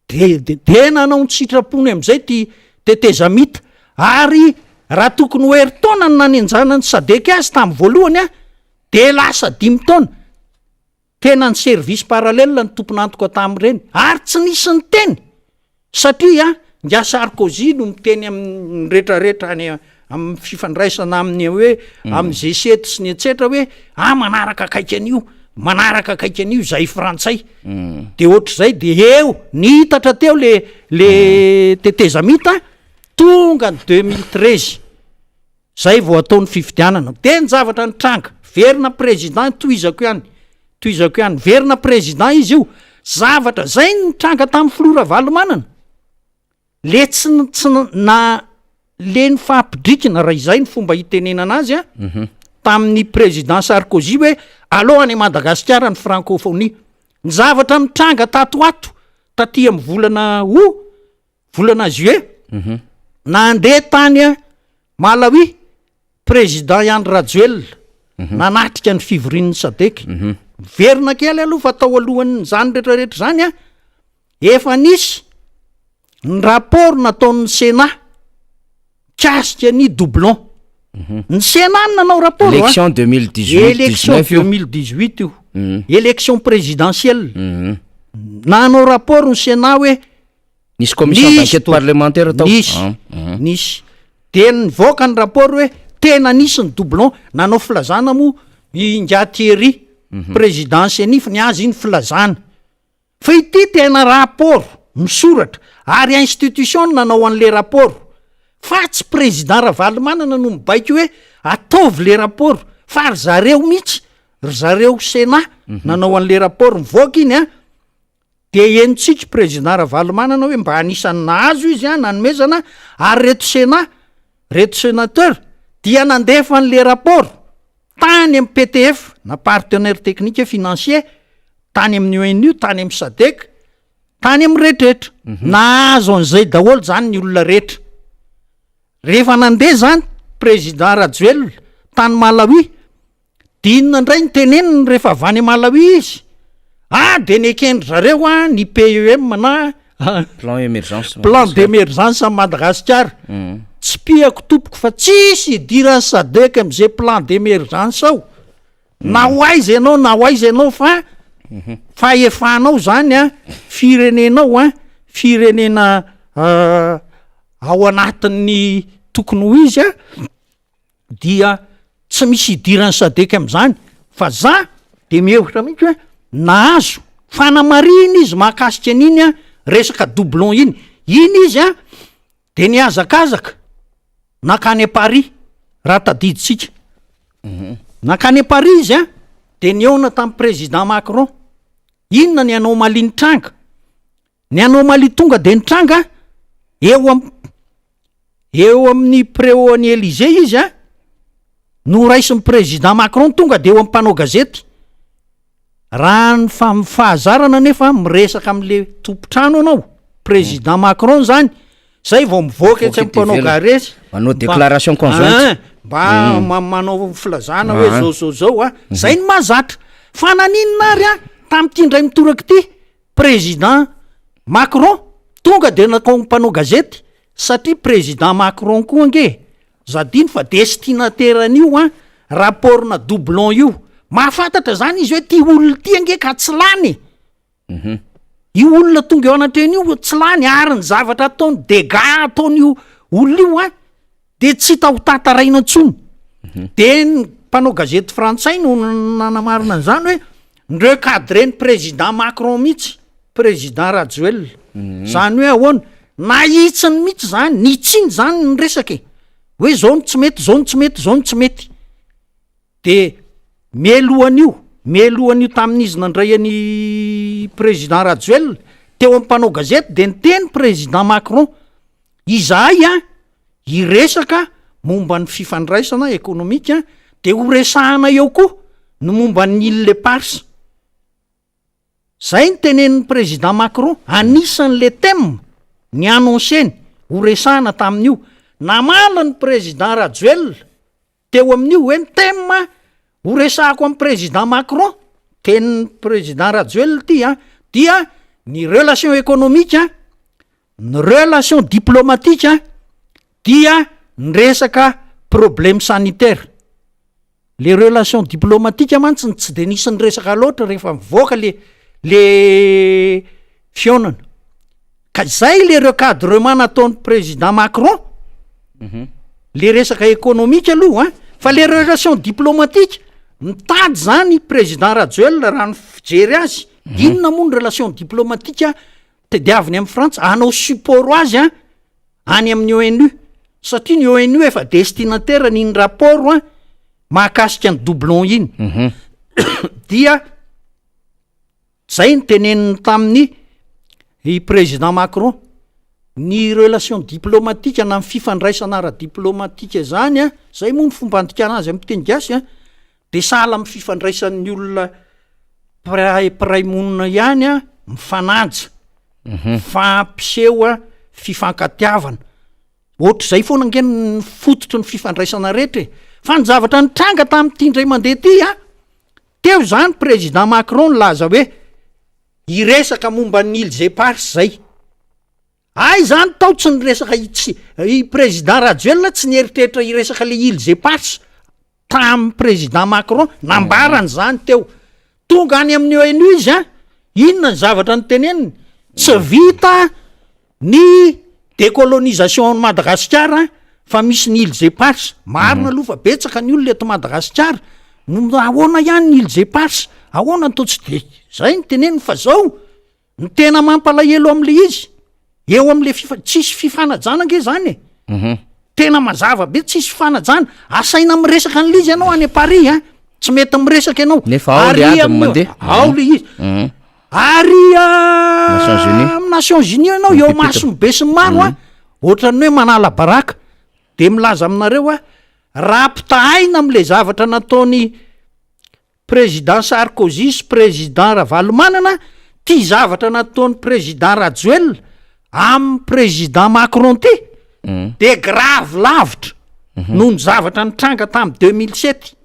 de nanao ny sitrapony am'izay ty tetezamita ary raha tokony ho heritaona ny nanenjana ny sadek azy tamin'ny voalohany de lasa 5 taona tena ny service parallèle ny tomponantoko tamin'ireny ary tsy nisy ny teny satria nga Sarkozy no miteny amin'ny rehetrarehetra any amin'ny fifandraisana amin'ny hoe amin'ny G7 sy ny etsetra hoe manaraka akaiky an'io zay frantsay de ohatr'izay de eo nihitatra teo le tetezamita tonga ny 2013 zay vao ataon'ny fifidianana de ny zavatra nitranga verina président toizako ihany verina président izy io zavatra zay nitranga tamin'ny flora valomanana le tsy na le ny fampidrikina raha izay ny fomba hitenenana azy tamin'ny président Sarkozy hoe alohany a Madagasikara ny francophonie ny zavatra nitranga tatoato taty amin'ny volana juillet nandeha tany Malawi président Andry Rajoelina nanatrika ny fivorian'ny sadek verina kely aloha fa tao alohan'ny zany rehetrarehetra zany efa nisy ny rapport nataon'ny Sénat kasika ny doublon ny Sénat nanao rapport élection 2018 io élection présidentielle nanao rapport ny Sénat hoe nisy commission d'enquête parlementaire tao nisy de nivoaka ny rapport hoe tena nisy ny doublon nanao filazana moa Ingathiery président senif ny azy iny filazana fa ity tena rapport misoratra ary institution nanao an'le rapport fa tsy président Ravalomanana no mibaiko hoe ataovy le rapport fa ry zareo mihitsy ry zareo Sénat nanao an'le rapport mivoaka iny de enitsika président Ravalomanana hoe mba anisany nahazo izy nanomezana ary reto sénateur dia nandefa an'le rapport tany amin'ny PTF na partenaire technique et financier tany amin'ny ONU tany amin'ny SADC tany amin'ny rehetrarehetra nahazo an'izay daholo zany ny olona rehetra rehefa nandeha zany président Rajoelina tany Malawi dinina indray ny teneniny rehefa avany Malawi izy de nekendry zareo ny PEM na plan d'émergence à Madagascar tsy piako tompoko fa tsisy idiran'ny SADC am'izay plan d'émergence ao na hoaiza ianao fa efanao zany firenenao firenena ao anatin'ny tokony ho izy dia tsy misy idiran'ny SADC am'izany fa za de mihevitra mihitsy hoe nahazo fanamarina izy mahakasika an'iny resaka doublon iny izy de niazakazaka nakany a Paris raha tadiditsika nakany a Paris izy de niona tamin'ny président Macron inona ny anomalie nitranga ny anomalie tonga de nitranga eo amin'ny préau-ny Élysée izy no raisin'ny président Macron tonga de eo amin'ny mpanao gazety raha ny fahazarana nefa miresaka am'le tompotrano anao président Macron zany zay vao mivoaka etsy am'mpanao gazety manao déclaration conjointe mba manao filazana hoe zao zay ny mahazatra fa naninona ary tamin'ity indray mitoraka ity président Macron tonga de nakao mpanao gazety satria président Macron koa ange zadiny fa destinataire-n'io rapportna doublon io mahafantatra zany izy hoe ty olona ty ange ka tsy lany io olona tonga eo anatren'io tsy lany ary ny zavatra ataony dega ataon'io olona io de tsy tao tataraina ntsony de ny mpanao gazety frantsay no nanamarina an'izany hoe recadreny président Macron mihitsy président Rajoelina zany hoe ahoana nahitsiny mihitsy zany nitsiny zany ny resaka hoe zao no tsy mety, zao no tsy mety, zao no tsy mety. De mialohan'io tamin'izy nandray any président Rajoelina teo amin'ny mpanao gazety de niteny président Macron izahay iresaka momba ny fifandraisana ekonomika de ho resahana eo koa no momba ny île Eparses. Zay ny tenenin'ny président Macron, anisan'le thème ny annonceny ho resahana tamin'io. Namala ny président Rajoelina teo amin'io hoe ny thème ho resahako amin'ny président Macron, tenin'ny président Rajoelina dia ny relation économique, ny relation diplomatique dia ny resaka problème sanitaire. Le relation diplomatique mantsy tsy de nisy ny resaka loatra rehefa mivoaka le fionana. Ka zay le recadrement nataon'ny président Macron. Le resaka économique aloha, fa le relation diplomatique mitady zany président Rajoelina raha ny fijery azy. Inona moa ny relation diplomatique tediaviny amin'ny Frantsa, hanao support azy any amin'ny ONU, satria ny ONU efa destinataire n'iny rapport mahakasika ny doublon iny. Dia zay ny teneniny tamin'ny i président Macron, ny relation diplomatique na amin'ny fifandraisana ara-diplomatique zany zay moa ny fomba andikana azy amin'ny teny gasy de sahala amin'ny fifandraisan'ny olona piray monina ihany mifanaja, fampiseho fifankatiavana. Ohatr'izay foana angeny fototry ny fifandraisana rehetra. Fa ny zavatra nitranga tamin'ity indray mandeha ty teo zany président Macron laza hoe iresaka momba ny îles Eparses zay. Ay zany tao tsy niresaka i président Rajoelina tsy nieritreritra iresaka le îles Eparses tamin'ny président Macron, nambarany zany teo. Tonga any amin'ny ONU izy inona ny zavatra nyteneniny? Tsy vita ny décolonisation ny Madagasikara fa misy ny îles Eparses. Marina aloha fa betsaka ny olona eto Madagasikara no ahoana ihany ny îles Eparses, ahoana to tsy de zay ny teneniny. Fa zao ny tena mampalahelo am'le izy eo am'le tsisy fifanajana nge zany tena mazava be tsisy fifanajana. Asaina miresaka an'le izy ianao any Paris tsy mety miresaka ianao nefa ao le ady mandeha ao le izy ary Nations Unies ianao eo maso be sy maro ohatran'ny hoe manala baraka. De milaza aminareo raha pitahaina am'le zavatra nataony président Sarkozy sy président Ravalomanana, ty zavatra nataony président Rajoelina amin'ny président Macron ty de grave lavitra noho ny zavatra nitranga tamin'ny 2007.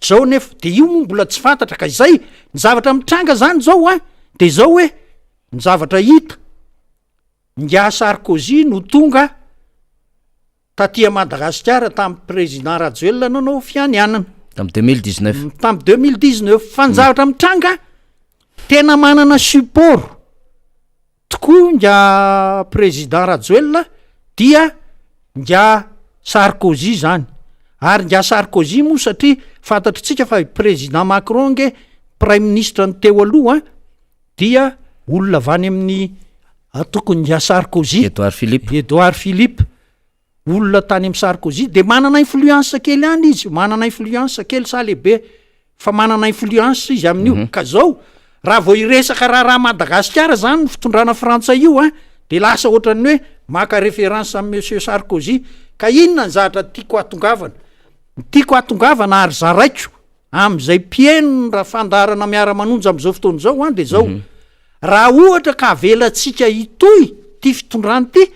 Zao nefa de io moa mbola tsy fantatra. Ka izay ny zavatra mitranga zany zao de zao hoe ny zavatra hita nga Sarkozy no tonga taty Madagasikara tamin'ny président Rajoelina nanao fianianana tamin'ny 2019. Tamin'ny 2019 fa ny zavatra mitranga tena manana support tokoa nga président Rajoelina dia nga Sarkozy zany. Ary nga Sarkozy moa satria fantatritsika fa président Macron nge prime ministre ny teo aloha dia olona avany amin'ny tokony nga Sarkozy, Edouard Philippe, olona tany amin'ny Sarkozy de manana influence kely any izy, manana influence kely sa lehibe fa manana influence izy amin'io. Ka zao raha vao iresaka raha Madagasikara zany fitondrana Frantsa io de lasa ohatran'ny hoe maka référence amin'ny monsieur Sarkozy. Ka inona ny zavatra tiako atongavana ary zaraiko am'izay pieno raha fandarana Miara Manonja am'izao fotoana zao de zao raha ohatra ka avelatsika itoy ty fitondrany ty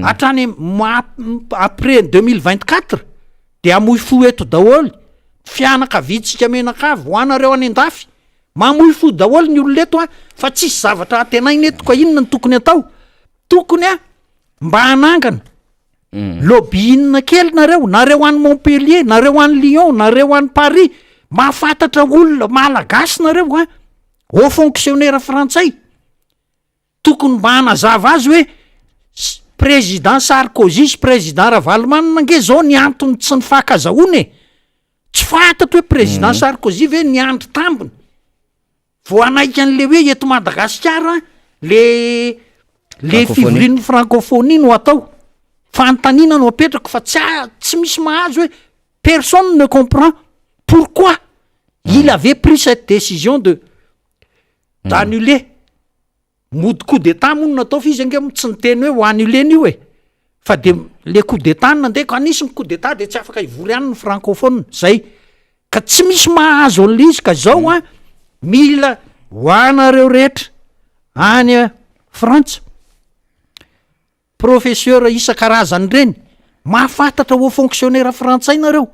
hatrany après 2024 de amoy fo eto daholo fianakaviantsika menakavy ho anareo any andafy mamoy fo daholo ny olona eto fa tsisy zavatra atenaina eto. Ka inona ny tokony atao? Tokony mba hanangana lobbyinina kely nareo any Montpellier, nareo any Lyon, nareo any Paris, mahafantatra olona malagasy nareo au fonctionnaire frantsay. Tokony mba hanazava azy hoe président Sarkozy sy président Ravalomanana nge zao ny antony tsy nifakazahoany. Tsy fantatro hoe président Sarkozy ve niandry tambiny vo anaika an'le hoe eto Madagasikara le fivorian'ny francophonie no atao. fanontaniana no apetrako fa tsy misy mahazo hoe personne ne comprend pourquoi il avait pris cette décision d'annuler mody coup d'état mono natao fa izy angemo tsy niteny hoe ho annulena io e fa de le coup d'état nandeko anisy ny coup d'état de tsy afaka ivory any ny francophone zay ka tsy misy mahazo an'le izy ka zao a mila hoanareo rehetra any frantsa professeur isan-karazany reny mahafantatra ho fonctionnaire frantsay nareo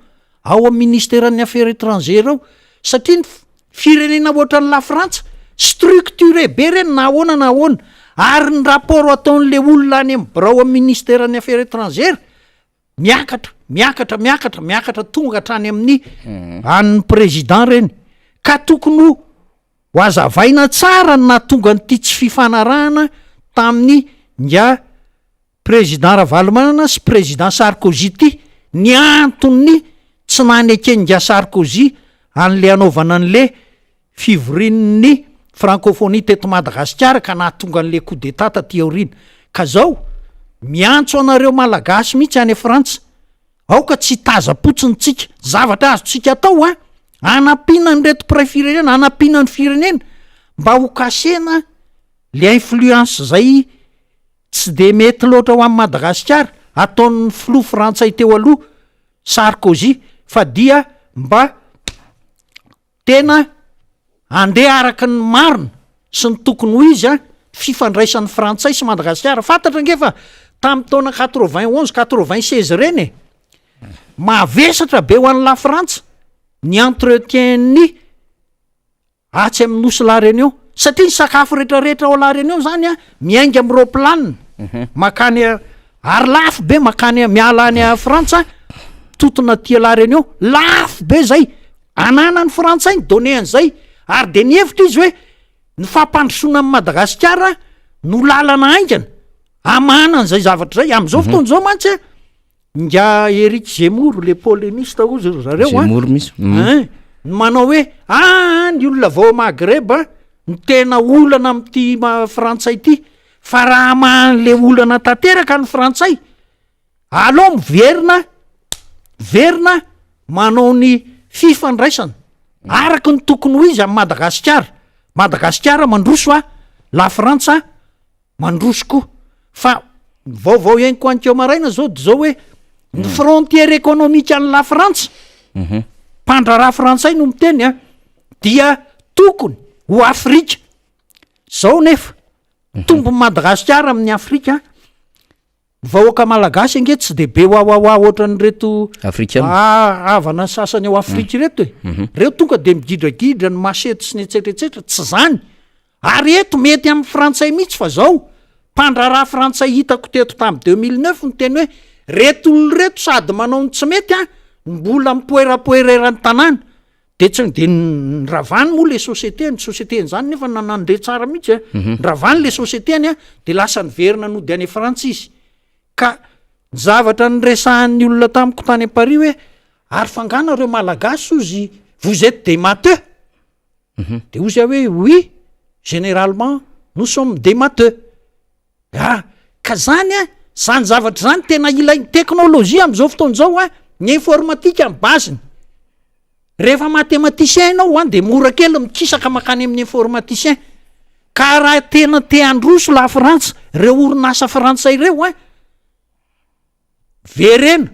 ao amin'ny ministèren'ny affaires étrangères ao satria ny firenena ohatran'ny la frantsa structuré be reny na ahoana ary ny rapport ataon'le olona any amin'ny birao amin'ny ministèren'ny affaires étrangères miakatra tonga hatrany amin'ny an'ny président reny ka tokony ho azavaina tsara na tonga nyity tsy fifanarahana tamin'ny nga président Ravalomanana sy président Sarkozy ty ny antony tsy nanekenga Sarkozy an'le anaovana an'le fivorin'ny francophonie teto Madagasikara ka nahatonga an'le coup d'état taty aorina ka zao miantso anareo malagasy mihitsy any Frantsa ao ka tsy taza-potsiny tsika zavatra azotsika atao anapina ny reto firenena anapina ny firenena mba ho kasena le influence zay tsy de mety loatra ho amin'ny Madagasikara ataon'ny filoha frantsay teo aloha Sarkozy fa dia mba tena andeha araky ny marina sy ny tokony ho izy fifandraisan'ny frantsay sy Madagasikara fantatra ngefa tamin'ny taona 91-96 reny mavesatra be ho an'ny la Frantsa ny entretien-ny atsy amin'ny nosy la Réunion satria ny sakafo rehetrarehetra ao la Réunion zany miainga amin'ny roplanina makany ary lafo be makany miala any Frantsa totona tia la Réunion lafo be zay ananany frantsay ny donné an'izay ary de nihevitra izy hoe ny fampandrosoana amin'ny Madagasikara no lalana aingana amana an'izay zavatra zay amin'izao fotoana zao mantsy nga Eric Zemmour le polémiste ozy zareo manao hoe ny olona vao Maghreb ny tena olana amin'ity frantsay ty fa raha man'le olana tanteraka ny frantsay alao miverina manao ny fifandraisana araky ny tokony ho izy amin'ny Madagasikara mandroso la Frantsa mandroso koa fa vaovao iainko ankeo maraina zao de zao hoe ny frontière économique any la Frantsa mpandraraha frantsay no miteny dia tokony ho Afrika zao nefa tombo Madagasikara amin'ny Afrika vahoaka malagasy ange tsy de be oaoaoa ohatran'reto avana sasany ao Afrika reto reo tonga de migidragidra ny masety sy ny etsetretsetra tsy zany ary eto mety amin'ny frantsay mihitsy fa zao mpandraraha frantsay hitako teto tamin'ny 2009 ny teny hoe reto olo reto sady manao ny tsy mety mbola mipoerapoererany tanàna de tsy de nravany moa le société ny sociétén'zany nefa nanandre tsara mihitsy nravany le sociétény de lasa niverina nody any Frantsa izy ka zavatra nyresahan'ny olona tamiko tany Paris hoe ary fanganareo malagasy ozy vous êtes des matheux de ozy hoe oui généralement nous sommes des matheux ka zany zany zavatra zany tena ilainy teknôlôjia am'izao fotoana zao ny informatika amin'ny baziny rehefa mathématicien ianao de mora kely mikisaka makany amin'ny informaticien ka raha tena te androso la Frantsa reo orinasa frantsay reo verena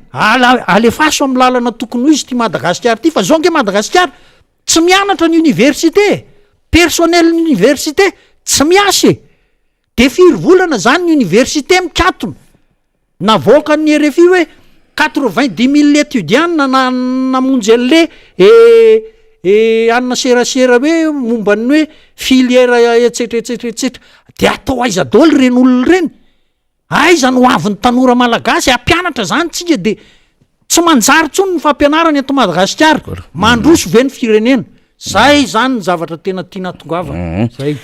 alefaso amin'ny lalana tokony ho izy ty Madagasikara ty fa zao nge Madagasikara tsy mianatra ny université personnel ny université tsy miasy de firy volana zany ny université mikatona navoaka ny RFI hoe 90,000 étudiants namonjy an'le anina serasera hoe momba ny hoe filière etsetretsetretsetra de atao aiza daholo reny olona reny aiza no avin'ny tanora malagasy ampianatra zany tsika de tsy manjary tsony ny fampianarany eto Madagasikara mandroso ve ny firenena zay zany ny zavatra tena tiana tongavana zay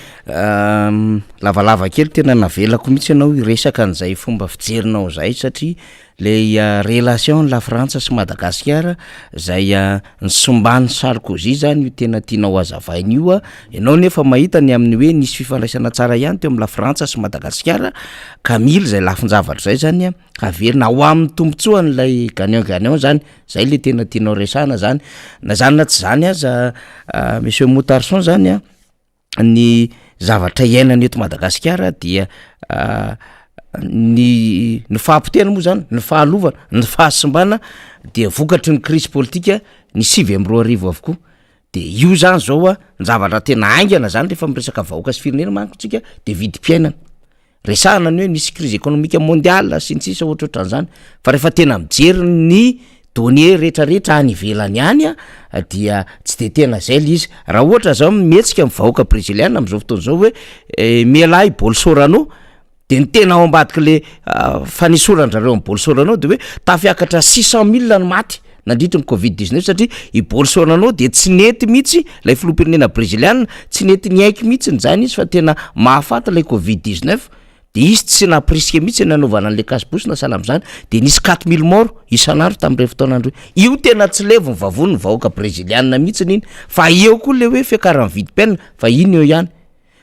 lavalava kely tena navelako mihitsy ianao iresaka an'izay fomba fijerinao zay satria le relation la Frantsa sy Madagasikara zay nysombany Sarkozy zany io tena tianao azavainy io ianao nefa mahita ny amin'ny hoe nisy fifandraisana tsara ihany teo amin'ny la Frantsa sy Madagasikara ka mily zay lafin-javatra zay zany averina ho amin'ny tombotsoa n'ilay gagnant zany zay le tena tianao resana zany na zany na tsy zany aza monsieur Moutarson zany ny zavatra iainana eto Madagasikara dia ny fahampitena moa zany ny fahalovana ny fahasimbana dia vokatry ny crise politika ny 2022 avokoa de io zany zao ny zavatra tena aingana zany rehefa miresaka vahoaka sy firenena mankotsika de vidim-piainana resahana ny hoe nisy crise économique mondiale sy ny sisa ohatrohatran'izany fa rehefa tena mijery ny données rehetrarehetra any ivelany any dia tsy de tena zay le izy raha ohatra zao mihetsika amin'ny vahoaka brésiliana amin'izao fotoana zao hoe Melay Bolsorano de ny tena ao ambadika le fanisorandrareo amin'ny Bolsorano de hoe tafiakatra 600,000 ny maty nandritra ny Covid-19 satria i Bolsorano de tsy nety mihitsy lay filoham-pirenena brésiliana tsy nety niaiky mihitsy zany izy fa tena mahafaty lay Covid-19 de izy tsy napriske mihitsy nanaovana an'le kasibosy na sahala am'zany de nisy 4,000 mort isan'andro tamin'ireo fotoanandro io tena tsy levo ny vavony ny vahoaka brésiliana mihitsy iny fa eo koa le hoe fiakaran'ny vidim-piainana fa iny eo ihany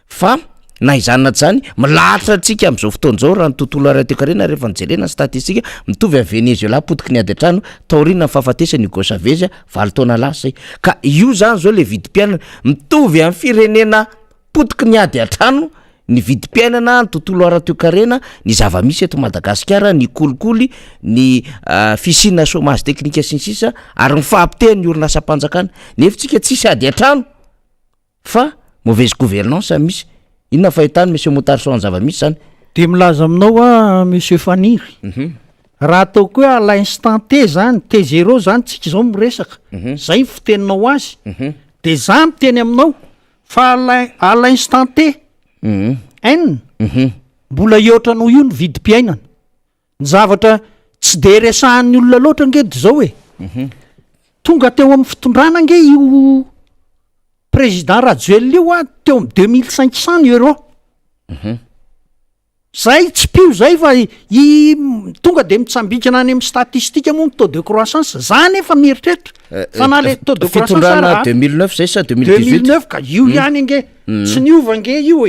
fa na izany na zany milahatra antsika am'izao fotoana zao raha ny tontolo ara-toe-karena rehefa nijerena statistika mitovy amin'ny Venezuela potiky ny ady an-trano taorina ny fahafatesany Hugo Chavez 20 taona lasa zay ka io zany zao le vidim-piainana mitovy amin'ny firenena potiky ny ady an-trano ny vidim-piainana ny tontolo ara-toe-karena ny zava-misy eto Madagasikara ny kolikoly ny fisina chômage teknika sy ny sisa ary ny fahampiteny ny orinasa-panjakana nefa tsika tsisy ady an-trano fa mauvaise gouvernance misy inona fahitany monsieur Moutarson ny zava-misy zany de milaza aminao monsieur Faniry raha ataoko hoe à l'instant T zany T0 zany tsika zao miresaka zay fiteninao azy de za miteny aminao fa à l'instant T mbola iotranao io ny vidim-piainana ny zavatra tsy de resahan'ny olona loatra ngedy zao tonga teo amin'ny fitondrana nge io président Rajoelina io teo amin'ny 2500 euro zay tsy pio zay fa tonga de mitsambikana any amin'ny statistika moa ny taux de croissance zany efa mieritreritra fa na le taux de croissance 2009 zay sa 2018 ka io ihany nge tsy niova nge io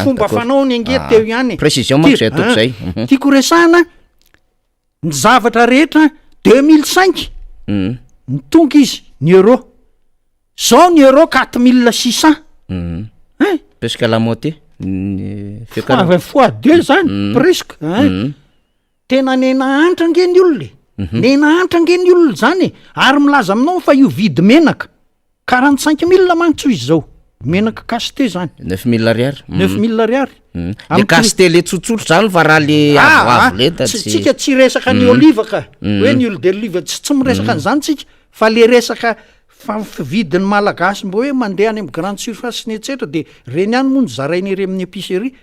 fomba fanaony nge teo ihany précision manko zay atoko zay tiako resahana ny zavatra rehetra 2005 ny tonga izy ny euro zao ny euro 4600 presque la moitié fois 2 zany presque tena nena antra nge ny olona nena antra nge ny olona zany ary milaza aminao fa io vidy menaka 45,000 manitso izy zao menaka kasté zany 9,000 ariary 9,000 ariary le kasté le tsotsotro zany fa raha le avoavo lenta tsika tsy resaka ny oliva ka hoe ny olo de oliva tsy miresaka an'izany tsika fa le resaka vidin'ny malagasy mbo hoe mandeha any amin'ny grande surface ny etsetra de reny any moa ny zarainy ery amin'ny épicerie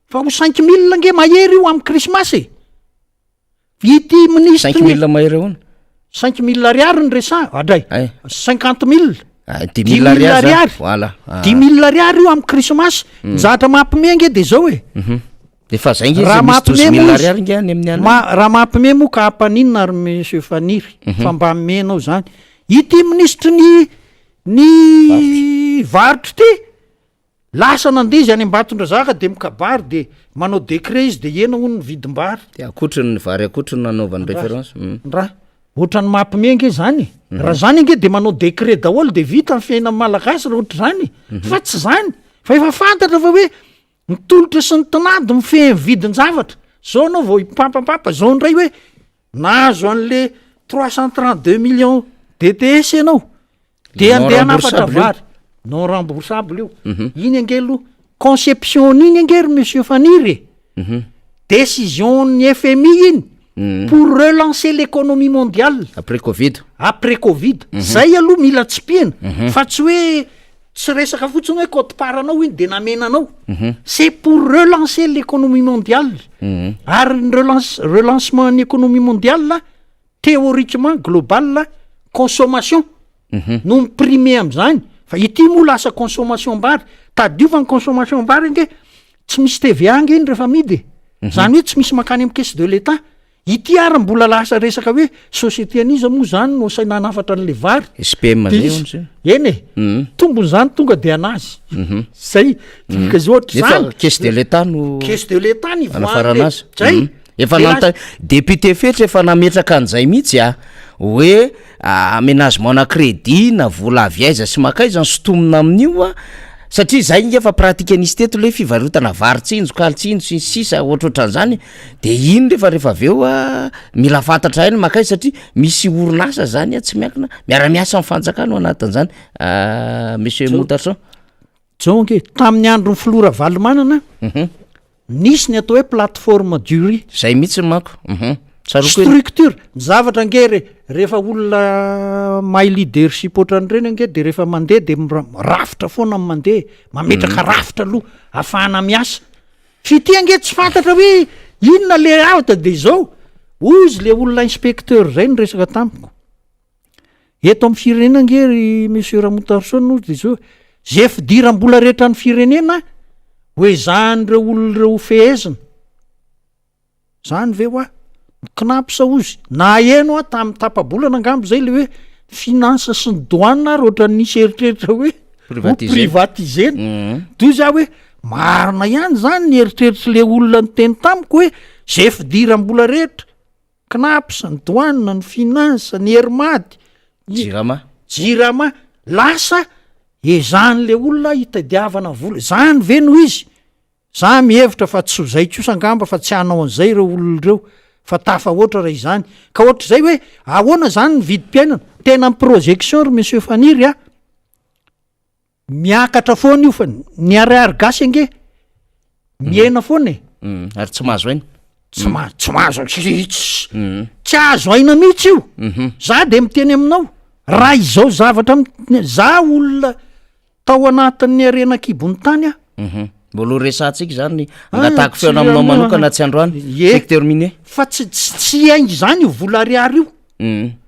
fa ho 5,000 nge mahery io amin'ny krismasy ity ministre 5,000 mahery eo 5,000 ariary ny resa adray 50,000 10,000 ariary voilà 10,000 ariary io amin'ny krismasy zatra mampime nge de zao efa zay nge misy 12,000 ariary nge any amin'ny raha mampime moa ka ampaninina ary monsieur Faniry fa mba menao zany ity ministre ny varotro ty lasa nandeha izy any Ambatondrazaka de mikabary de manao décret izy de ena ho ny vidim-bary de akotriny ny vary akotriny nanaovany référence raha ohatrany mampime nge zany raha zany nge de manao décret daholo de vita ny fiainany malagasy raha ohatra zany fa tsy zany fa efa fantatra fa hoe mitolotra sy ny tinady mifehy vidin-javatra zao anao vao ipampapapa zao ndray hoe nahazo an'le 332 millions DTS ianao de andeha anafatra vary non remboursable io iny angelo conception iny angery monsieur Faniry décision ny FMI iny pour relancer l'économie mondiale après Covid zay aloha mila tsipihana fa tsy hoe tsy resaka fotsiny hoe cote-paranao iny de namenanao c'est pour relancer l'économie mondiale ary ny relancement ny économie mondiale théoriquement global consommation no miprimé am'zany fa ity moa lasa consommation mbary tadiova ny consommation mbary nge tsy misy TVA nge iny rehefa midy zany hoe tsy misy makany amin'ny caisse de l'état ity ary mbola lasa resaka hoe société aniza moa zany no saina nafatra n'le vary SPM zay onzy eny tombony zany tonga de anazy zay ka zao ohatra zany caisse de l'état no caisse de l'état ny anafarana azy zay efa nanta député fetra efa nametraka an'izay mihitsy hoe aménagement na crédit na vola aviaiza sy makaiza ny sotomina amin'io satria zay efa pratika anisy teto le fivarotana varitsinjo kalitsinjo sy sisa ohatrohatran'izany de iny rehefa aveo mila fantatra eny makay satria misy orinasa zany tsy miankina miara-miasa amin'ny fanjakana ao anatin'izany monsieur Moutason jonge tamin'ny andro ny filora valomanana nisy ny atao hoe plateforme durie zay mihitsy manko structure ny zavatra nge rehefa olona my leadership ohatran'ireny ange de rehefa mandeha de rafitra foana mandeha mametraka rafitra aloha ahafahana miasa fity ange tsy fantatra hoe inona le avata de zao ozy le olona inspecteur zay ny resaka tamiko eto amin'ny firenena nge monsieur Ramotarson ozy de zao zay fidiram-bola rehetra ny firenena hoe zany reo olon'ireo fehezina zany ve hoa knapsa ozy na eno tamin'ny tapabolana angambo zay le hoe finance sy ny douane ary ohatra nisy eritreritra hoe privatisena toy za hoe marina ihany zany ny eritreritra le olona ny teny tamiko hoe zay fidiram-bola rehetra knapsa ny douane ny finance ny hermady jirama lasa zany le olona hitadiavana vola zany ve no izy za mihevitra fa tsy zay kosa angamba fa tsy hanao an'izay reo olon'ireo fa tafa oatra raha izany ka ohatra zay hoe ahoana zany ny vidim-piainana tena ny projection ry monsieur Faniry miakatra foana io fa ny ariary gasy ange miena foana ary tsy mahazo aina tsy mahazo tsy azo aina mihitsy io za de miteny aminao raha izao zavatra za olona tao anatin'ny arenakibony tany mbolo resantsika zany angatahako feona aminao manokana tsy androany secteur minier fa tsy aingy zany io vola ariary io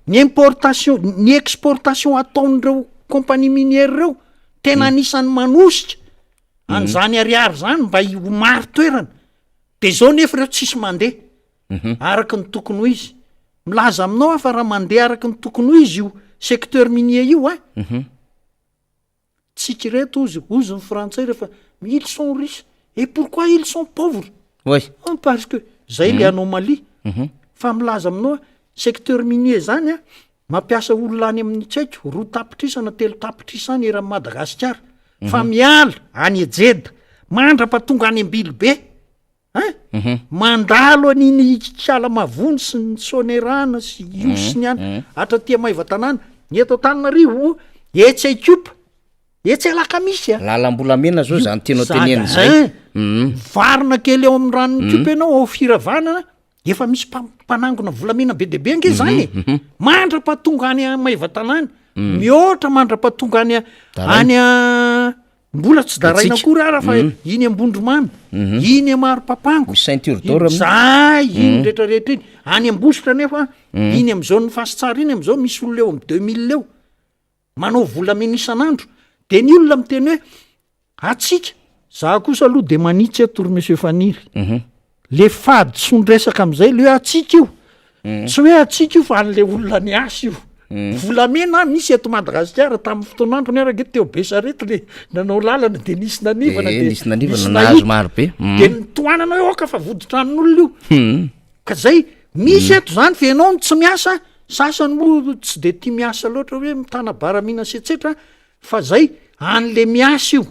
ny importation ny exportation ataon'ireo compagnie minière reo tena anisan'ny manositra an'izany ariary zany mba ho maro toerana de zao nefa reo tsisy mandeha araky ny tokony ho izy milaza aminao fa raha mandeha araky ny tokony ho izy io secteur minier io tsika reto ozy ny frantsay rehefa ils sont riches et pourquoi ils sont pauvres parce que zay le anomalie fa milaza aminao secteur minier zany mampiasa olona any amin'ny tsaiko 2 tapitrisana na 3 tapitrisana era Madagasikara fa miala any ejeda mandra-patonga any ambilobe mandalo aniny kiala mavony sy ny sonerana sy io sy ny any atratia maiva-tanàna ny eto Antananarivo Etsaikopa etsy alaka misy lalam-bolamena zao zany tianao tenena zay varina kely eo amin'ny ranony kopa ianao ao firavanana efa misy mpanangona volamena be deabe ange zany mandra-patonga any maiva-tanàna mihoatra mandra-patonga any mbola tsy daraina akory ara fa iny ambondromamy iny maro-papango ceinture d'or zay iny rehetrarehetra iny any ambositra nefa iny am'izao ny fasitsara iny am'izao misy olona eo am 2000 eo manao volamena isan'andro de ny olona miteny hoe atsika za kosa aloha de manitsy eto ry monsieur Faniry le fady sondresaka am'izay le hoe atsika io tsy hoe atsika io fa an'le olona ny asy io volamena misy eto Madagasikara tamin'ny fotoan'andro ny araka teo Besarety le nanao lalana de nisy nanivana nahazo maro be de nitoanana hoe oka fa voditran'olona io ka zay misy eto zany fa ianao ny tsy miasa sasany moa tsy de tia miasa loatra hoe mitana-baramina sy etsetra fa zay an'le miasa io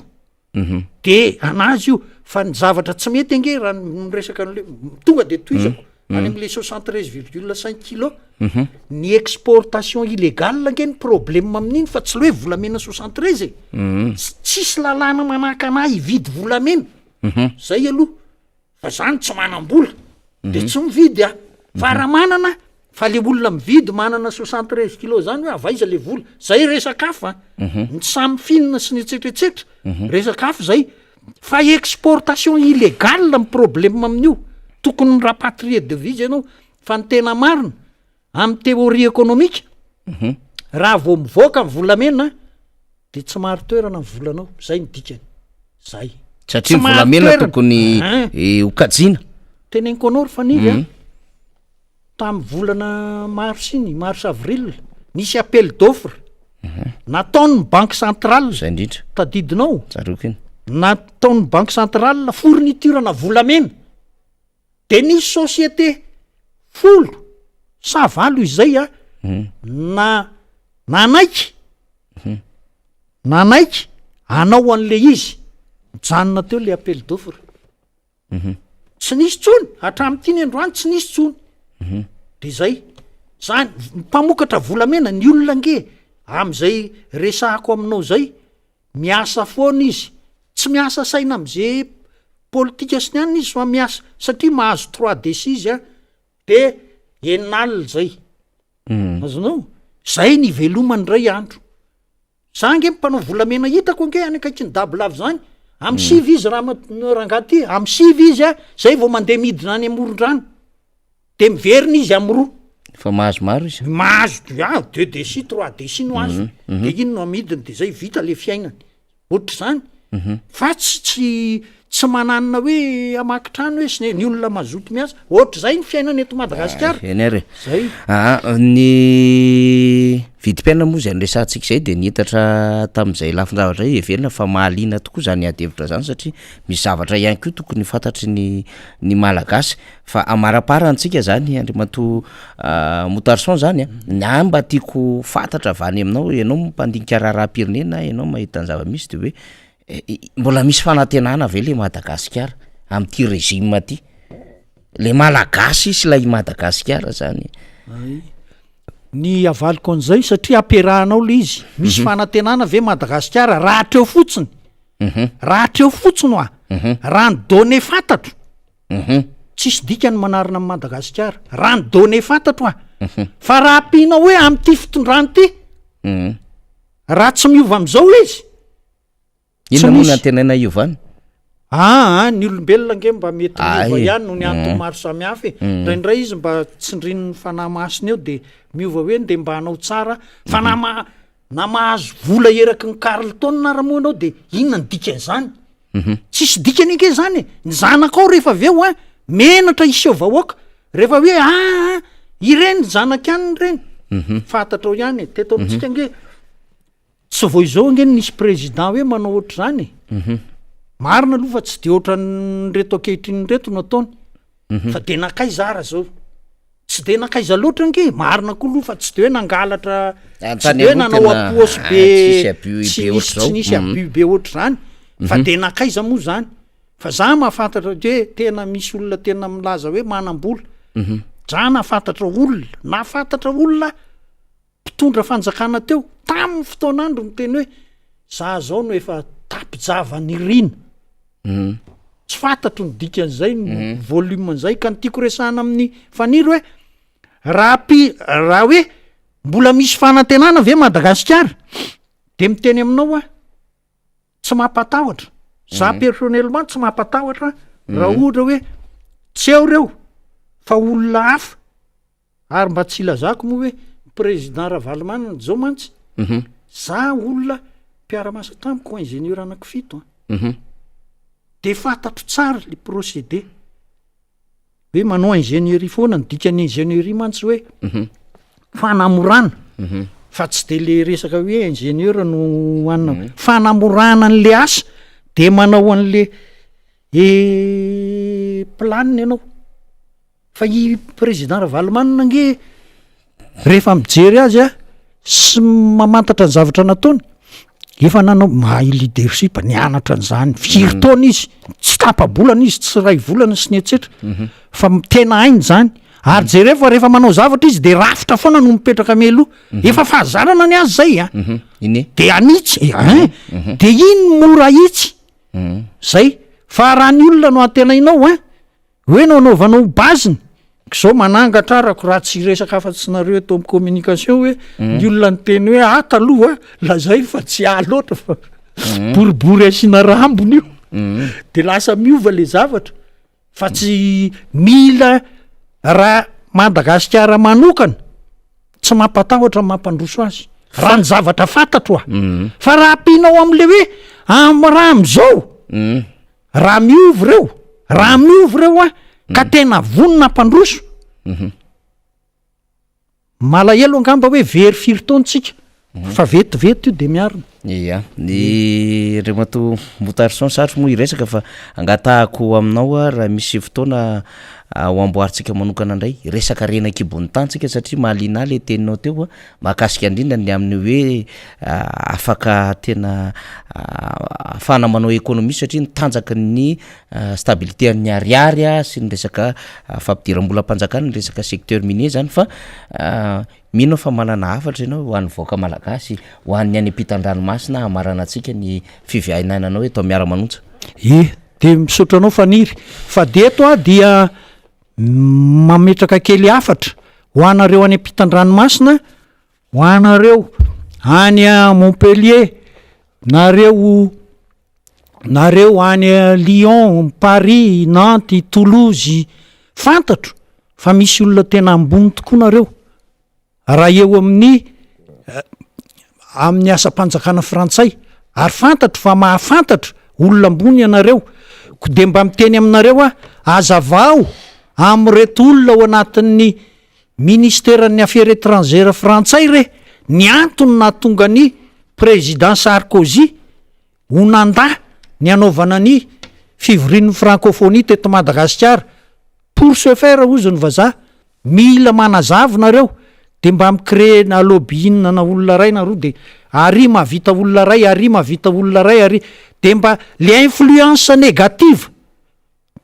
de anazy io fa ny zavatra tsy mety ange raha resaka an'le tonga de toizako any am'le 73,5 kilo ny exportation illégale ange ny problème amin'iny fa tsy le hoe volamena 73 tsisy lalàna manahaka anahy hividy volamena zay aloha fa zany tsy manam-bola de tsy mividy fa raha manana fa le olona mividy manana 73 kilo zany hoe avaiza le vola zay resakafo ny samy finina sy ny etsetretsetra resakafo zay fa exportation illégale my problème amin'io tokony ny rapatrier de vise ianao fa ny tena marina amin'ny théorie économique raha vao mivoaka ny volamena de tsy maro toerana ny volanao zay ny dikany zay satria volamena tokony hokajina teneniko anao ry Faniry tamin'ny volana mars iny mars avril nisy appel d'offre nataon'ny banque centrale zay indrindra tadidinao tsaroka iny nataon'ny banque centrale fourniturana volamena de nisy société folo savalo izay nanaiky anao an'le izy mijanona teo le appel d'offre tsy nisy tsony hatramin'tiny androany tsy nisy tsony de zay zany mpamokatra volamena ny olona nge am'izay resahako aminao zay miasa foana izy tsy miasa saina am'izay politika sy ny anina izy fa miasa satria mahazo 3D6 de enal zay azonao zay ny velomany ray andro za nge mpanao volamena hitako ange any akaiky ny dablavo zany amy sivy izy raharangaty amy sivy izy zay vao mandeha midina any amoron-drano de miverina izy amy roa fa mahazo maro izy mahazo 2D6 3D6 no azo de iny no amidiny de zay vita le fiainany ohatra zany fa tsy mananina hoe amakitrano hoe sy ny olona mazoto miasa ohatra zay ny fiainana eto Madagasikara enere zay ny vidim-piainana moa zay nyresantsika zay de nihitatra tamin'izay lafin-javatra everina fa mahaliana tokoa zany adevitra zany satria misy zavatra ihany koa tokony fantatry ny malagasy fa amaraparantsika zany Andriamato Motarson zany mba tiako fantatra avany aminao ianao mpandinika raharaha-pirenena ianao mahita ny zava-misy de hoe mbola misy fanantenana ve le Madagasikara am'ty régime ty le malagasy sy lay Madagasikara zany ny avaliko an'izay satria amperahanao le izy misy fanantenana ve Madagasikara raha hatreo fotsiny raha ny donné fantatro tsisy dikany manarina amin'ny Madagasikara raha ny donné fantatro fa raha ampianao hoe am'ty fitondrany ty raha tsy miova am'izao izy inona moa ny antenaina iovana ny olombelona nge mba mety miova ihany no ny antony maro samihafa indraindray izy mba tsindrin'ny fanahy masiny eo de miova hoe de mba hanao tsara fa na mahazo vola eraky ny Carlton na ramoanao de inona ny dikan'izany tsisy dikany ange zany ny zanakao rehefa aveo menatra iseho vahoaka rehefa hoe ireny zanak ihany reny fantatrao ihany teto amitsika nge tsy vo izao nge nisy président hoe manao ohatra zany marina aloha fa tsy de ohatra nyreto akehitriny reto no ataony fa de nakay zara zao tsy de nakaiza loatra nge marina koa aloha fa tsy de hoe nangalatra tsy de hoe nanao aposy be tsy nisy abus be ohatra zany fa de nakaiza moa zany fa za mahafantatra hoe tena misy olona tena milaza hoe manam-bola za nafantatra olona mpitondra fanjakana teo tamin'ny fotoanandro ny teny hoe za zao no efa tapijavany rina tsy fantatro ny dikan'izay ny volumen'izay ka nytiako resahana amin'ny faniry hoe raha hoe mbola misy fanantenana ve Madagasikara de miteny aminao tsy mampatahotra za personnellement tsy mampatahotra raha ohatra hoe tsy eo reo fa olona hafa ary mba tsy ilazako moa hoe président Ravalomanana zao mantsy za olona mpiara-masa tamiko ingénieur anankifito de fantatro tsara le procédé hoe manao ingénierie foana ny dikany ingénierie mantsy hoe fanamorana fa tsy de le resaka hoe ingénieur no anina fanamorana an'le asa de manao an'le planiny ianao fa i président Ravalomanana nge rehefa mijery azy sy mamantatra ny zavatra nataony efa nanao leadership nianatra an'izany firy taona izy tsy tapa-bolana izy tsy ray volana sy ny etsetra fa tena hainy zany ary jerefa rehefa manao zavatra izy de rafitra foana no mipetraka meloha efa fahazarana ny azy zay de anitsy de iny mora itsy zay fa raha ny olona no antenainao hoe naonaovanao baziny zao manangatra arako raha tsy resaka afa-tsinareo eto amin'ny communication hoe ny olona ny teny hoe taloha lazay fa tsy loatra fa boribory asiana rambony io de lasa miova le zavatra fa tsy mila raha Madagasikara manokana tsy mampatahotra mampandroso azy raha ny zavatra fantatro fa raha ampianao am'le hoe raha am'izao raha miovy reo ka tena vonina mpandroso malahelo angamba hoe very firy taontsika fa vetivety io de miarina ia ny remato motarison sarotry moa iresaka fa angatahako aminao a raha misy fotoana ho amboaritsika manokana indray resaka rena-kibony tantsika satria mahalina le teninao teo a mahakasika indrindra ny amin'ny hoe afaka tena afana manao ekonomia satria nitanjaka ny stabilité ny ariary a sy ny resaka fampidiram-bolam-panjakana ny resaka secteur minier zany fa mino fa manana hafatra ianao ho an'ny voaka malagasy ho an'ny any ampitan-dranomasina hamarana antsika ny fiviainananao eto Miara Manonja de misotranao faniry fa de eto a dia mametraka kely hafatra ho anareo any ampitan-dranomasina ho anareo any a Montpellier nareo any a Lyon, Paris, Nantes, Toulouse fantatro fa misy olona tena ambony tokoa nareo raha eo amin'ny asa-panjakana frantsay ary fantatro fa mahafantatra olona ambony ianareo de mba miteny aminareo a azavao am'reto olona ao anatin'ny ministeran'ny affaires étrangères frantsay re ny antony natonga ny président Sarkozy ho nanda ny anaovana ny fivorian'ny francophonie teto Madagasikara pour ce faire ozy ny vazaha mila manazavy nareo de mba micrée na lobby na olona ray nareo de ary mavita olona ray ary de mba le influence négative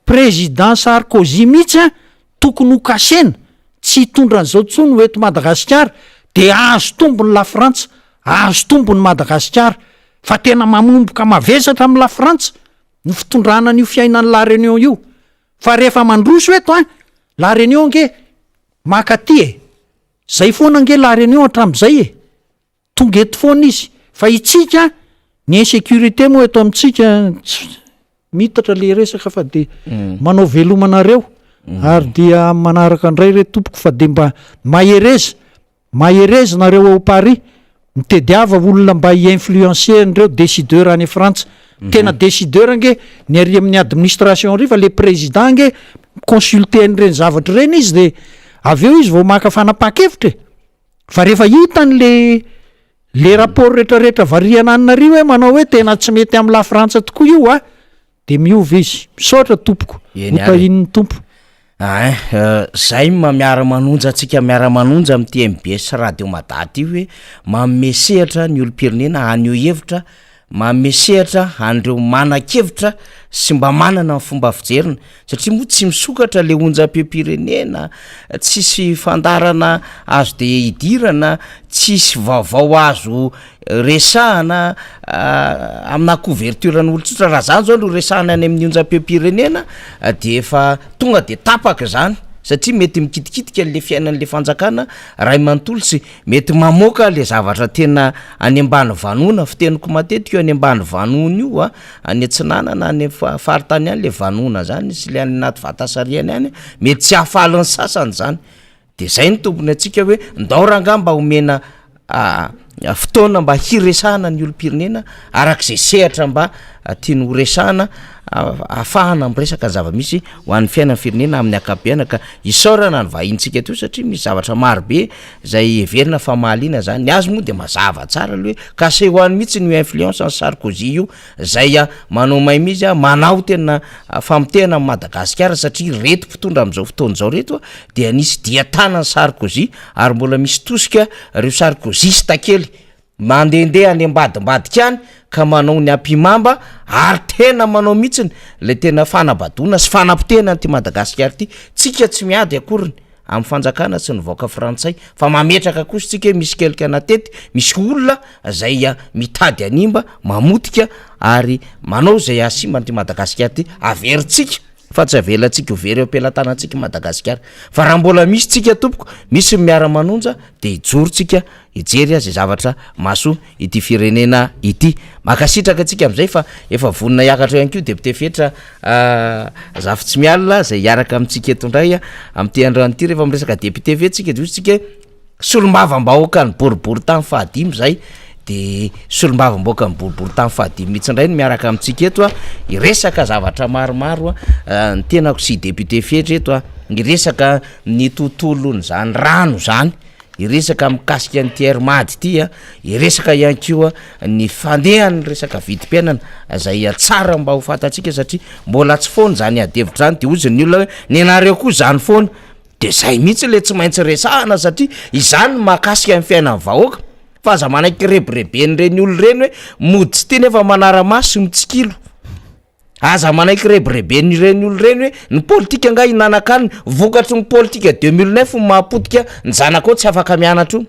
président Sarkozy mihitsy tokony ho kasena tsy hitondra an'izao tsony ho eto Madagasikara de azo tombony la Frantsa azo tombony Madagasikara fa tena manomboka mavesatra amin'ny la Frantsa ny fitondrana n'io fiainan'ny la Réunion io fa rehefa mandroso eto la Réunion nge makaty zay foana nge la Réunion hatram'izay tonga eto foana izy fa itsika ny insécurité moa eto amintsika mitatra le resaka fa de manao velomanareo ary dia manaraka indray re tompoko fa de mba mahereza nareo ao Paris mitediava olona mba i-influencer ndreo décideur any Frantsa tena décideur nge ny ary amin'ny administration ry fa le président nge consulter an'ireny zavatra reny izy de aveo izy vao maka fanapa-kevitra fa rehefa hitany le rapport rehetrarehetra variana anareo hoe manao hoe tena tsy mety amin'ny la Frantsa tokoa io de miova izy misaotra tompoko hotahin'ny tompo zay Miara Manonja atsika Miara Manonja amin'ty MBS radio madaty io hoe mamesehatra ny olo-pirenena anio hevitra mamesehatra andreo manan-kevitra sy mba manana fomba fijerina satria moa tsy misokatra le onjam-pirenena tsisy fandarana azo de hidirana tsisy vaovao azo resahana amina couverture n'olotsotra raha zany zao no resahana any amin'ny onjam-pirenena de efa tonga de tapaka zany satria mety mikitikitika le fiainan'le fanjakana ray manontolo sy mety mamoaka le zavatra tena any ambany vanona fiteniko matetika io any ambany vanona io any Atsinanana any faritany any le vanona zany sy le any anaty vatasariany any mety tsy hahafalan'ny sasany zany de zay ny tompony atsika hoe ndao rangamba omena fotoana mba hiresahana ny olo-pirenena arak'izay sehatra mba tiany ho resahana afahana miresaka zava-misy ho an'ny fiainan'ny firenena amin'ny akabeana ka isaorana ny vahintsika teo satria misy zavatra marobe zay everina fa mahaliana zany ny azy moa de mazava tsara le hoe kase ho any mihitsy ny influence ny Sarkozy io zay manao may mizy manao tena famotehana amin'ny Madagasikara satria reto mpitondra amin'izao fotoana zao reto de anisy diatanany Sarkozy ary mbola misy tosika reo sarkozista kely mandehandeha any ambadimbadika any ka manao ny ampimamba ary tena manao mihitsiny le tena fanabadona sy fanapitena ty Madagasikara ty tsika tsy miady akoriny amin'ny fanjakana sy nyvoaka frantsay fa mametraka kosa tsika misy kelika tety misy olona zay mitady animba mamotika ary manao zay asimba ty Madagasikara ty averitsika fa tsy avelatsika very ampelantanantsika Madagasikara fa raha mbola misy tsika tompoko misy Miara Manonja de ijorotsika ijery zay zavatra maso ity firenena ity makasitraka atsika am'izay fa efa vonina hiakatra ihany ko député fetra zafy tsy mialina zay hiaraka amintsika eto indray amin'ty androany ity rehefa miresaka député vetsika de ozytsika solombavambahoaka ny boribory tany fahadimy zay de solombavamboaka ny boribory tany fahadimy mihitsy indray no miaraka amintsika eto iresaka zavatra maromaro ny tenako sy député fetra eto ny resaka ny tontolony zany rano zany iresaka mikasika ny tiarmady ity iresaka ihany koa ny fandehany resaka vidim-piainana zay tsara mba ho fatatsika satria mbola tsy foana zany adevitra zany de oziny ny olona hoe ny anareo koa zany foana de zay mihitsy le tsy maintsy resahana satria izany mahakasika ny fiainan'ny vahoaka fa aza manaiky rebirebeny reny olo reny hoe mody tsy tia nefa manara-maso mitsikilo aza manaiky rebirebeny reny olo reny hoe ny politika nga inanakany vokatry ny politika 2009 mahapotika ny zanakao tsy afaka mianatra io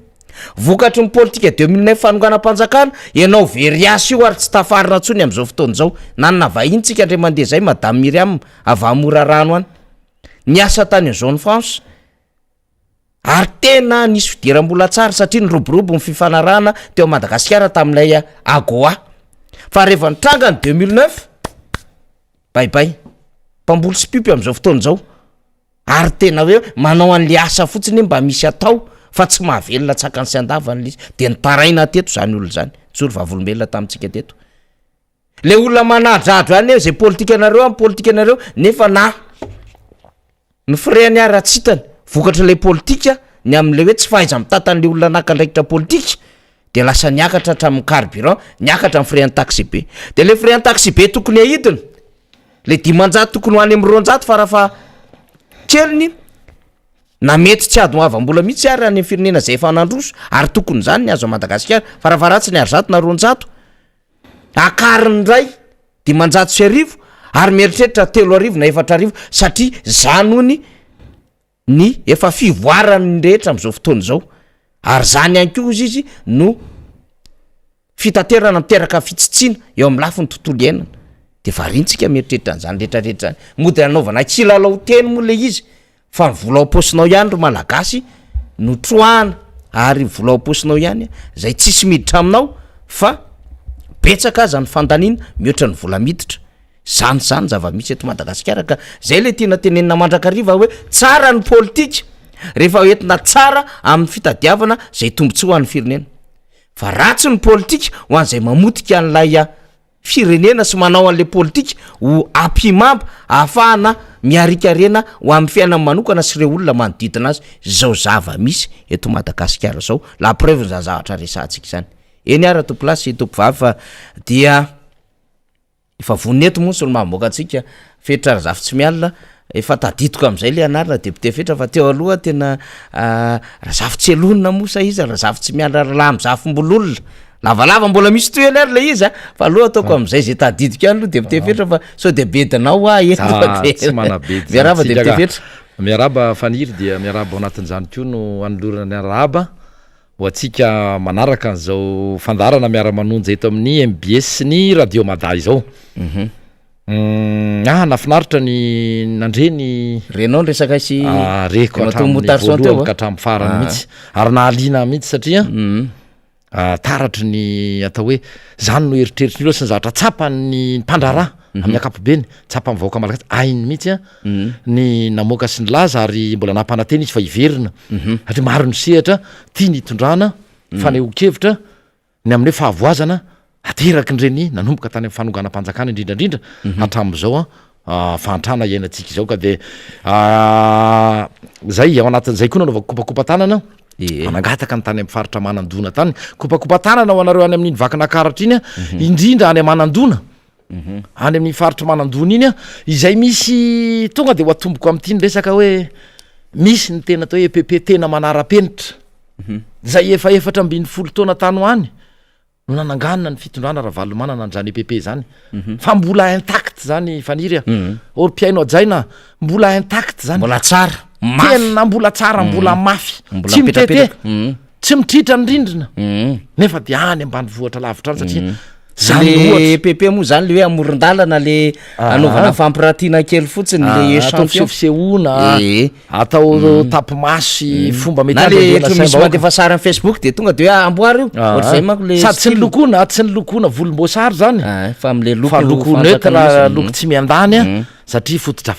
vokatry ny politika 2009 fanonganam-panjakana ianao veriasy io ary tsy tafarina ntsony am'izao fotoana zao nanna vahintsika andre mandeha zay madame Miriam avamora rano any niasa tany zone France ary tena nisy fidiram-bola tsara satria ny roborobo ny fifanarahana teo Madagasikara tamin'ilay agoa fa rehefa nitranga ny 2009 baibay mpamboly sy piopy am'izao fotoana zao ary tena hoe manao an'le asa fotsiny mba misy atao fa tsy mahavelona tsakany sy andavany izy de nitaraina teto zany olo zany tsory vavolombelona tamintsika teto le olona manadradro any zay politika anareo amin'ny politika anareo nefa na ny freany ary atsitany vokatra le politika ny am'le hoe tsy fahaiza mitantan'le olona nakandraikitra politika de lasa niakatra hatramin'ny carburant niakatra amin'ny freany taxi be de le freany taxi be tokony ahidina le 500 tokony ho any amin'ny 200 fa raha keliny na mety tsy ady moava-mbola mihitsy ary any firenena zay efa nandroso ary tokony zany ny azo Madagasikara fa raha ratsy ny ary 100 na 200 akariny ray 500 ary mieritreritra 3 na 4 satria zanony ny efa fivoarany rehetra am'izao fotoana zao ary zany ihany koa izy no fitaterana miteraka fitsitsina eo amin'ny lafiny tontolo iainana de varintsika mieritreritra an'izany rehetrarehetra zany mody anaovana kilalao teny moa le izy fa ny vola am-posinao ihany ro malagasy no troahana ary vola am-posinao ihany zay tsisy miditra aminao fa betsaka aza ny fandaniana mihoatra ny vola miditra zany zava-misy eto Madagasikara ka zay le tiana tenenina mandrakariva hoe tsara ny politika rehefa entina tsara amin'ny fitadiavana zay tombontsoa ho an'ny firenena fa ratsy ny politika ho an'izay mamotika an'ilay firenena sy manao an'le politika ho ampimamba ahafahana miarikarena ho amin'ny fiainany manokana sy ireo olona manodidina azy zao zava-misy eto Madagasikara zao la preuve zany zavatra resantsika zany eny ara toplasy topovavy fa dia efa voneto moa sy ny mamoaka antsika fetra razafy tsy mialina efa tadidiko am'izay le anarina député fetra fa teo aloha tena razafy tsy elonina mosa izy razafy tsy mialina raha am'zafim-bololona lavalava mbola misy toy ely ary le izy fa aloha ataoko am'izay zay tadidiko ihany aloha député fetra fa sao de bedinao tsy manabedy miaraba député fetra miaraba faniry dia miaraba ao anatin'izany koa no anolorana ny araba ho atsika manaraka an'izao fandarana Miara Manonja eto amin'ny MBS ny radio Maday zao nafinaritra ny nandreny renao ny resaka isy reko hatramin'ny hatramin'ny farany mihitsy ary nahaliana mihitsy satria taratry ny atao hoe zany no eritreritry ny loha sy ny zavatra tsapany mpandraraha amin'ny akapobeny tsapa mivahoaka malagasy ainy mihitsy ny namoaka sy ny laza ary mbola nampanantena izy fa iverina satria maro ny sehatra tia ny hitondrana fanehoan-kevitra ny amin'ny hoe fahavoazana ateraky nyreny nanomboka tany amin'ny fanonganam-panjakana indrindrandrindra hatramin'izao fantrana iainantsika izao ka de zay ao anatin'izay koa nanaovako kopakopa-tanana manangataka ny tany amin'ny faritra Manandona tany kopakopa-tanana ho anareo any amin'iny vakinakaratra iny indrindra any Manandona any amin'ny faritra Manandona iny izay misy tonga de ho atomboko amin'ity ny resaka hoe misy ny tena atao hoe EPP tena manara-penitra zay efa efatra ambin'ny 10 taona tany ho any no nananganina ny fitondrana raha valomanana an'izany EPP zany fa mbola intact zany faniry or mpiaino ajaina mbola intact zany mbola tsara tena mbola tsara mbola mafy tsy mitete tsy mitritra ny rindrina nefa de any ambanivohitra lavitra any satria zany EPP moa zany le hoe amoron-dalana le anaovana fampiratiana kely fotsiny le atao fisehoana atao tapimasy fomba misy mandefa sary amin'ny Facebook de tonga de hoe amboary io ohatr'izay manko le sady tsy ny lokoana volomboasary zany fa am'le fa loko neutre loko tsy miandany satria fototra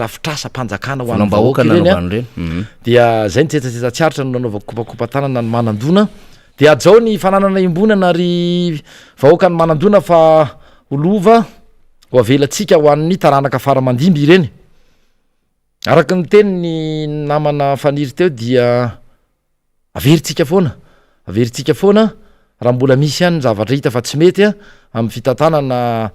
fitrasa-panjakana ho an'ny vahoaka reny dia zay nitsetsatetsatsiaritra no nanaovako kopakopa-tanana ny Manandona de ajao ny fananana imbonana ary vahoaka ny Manandona fa olova ho avelatsika ho an'ny taranaka faramandimby ireny araky ny teny ny namana faniry teo dia averintsika foana raha mbola misy ihany zavatra hita fa tsy mety amin'ny fitantanana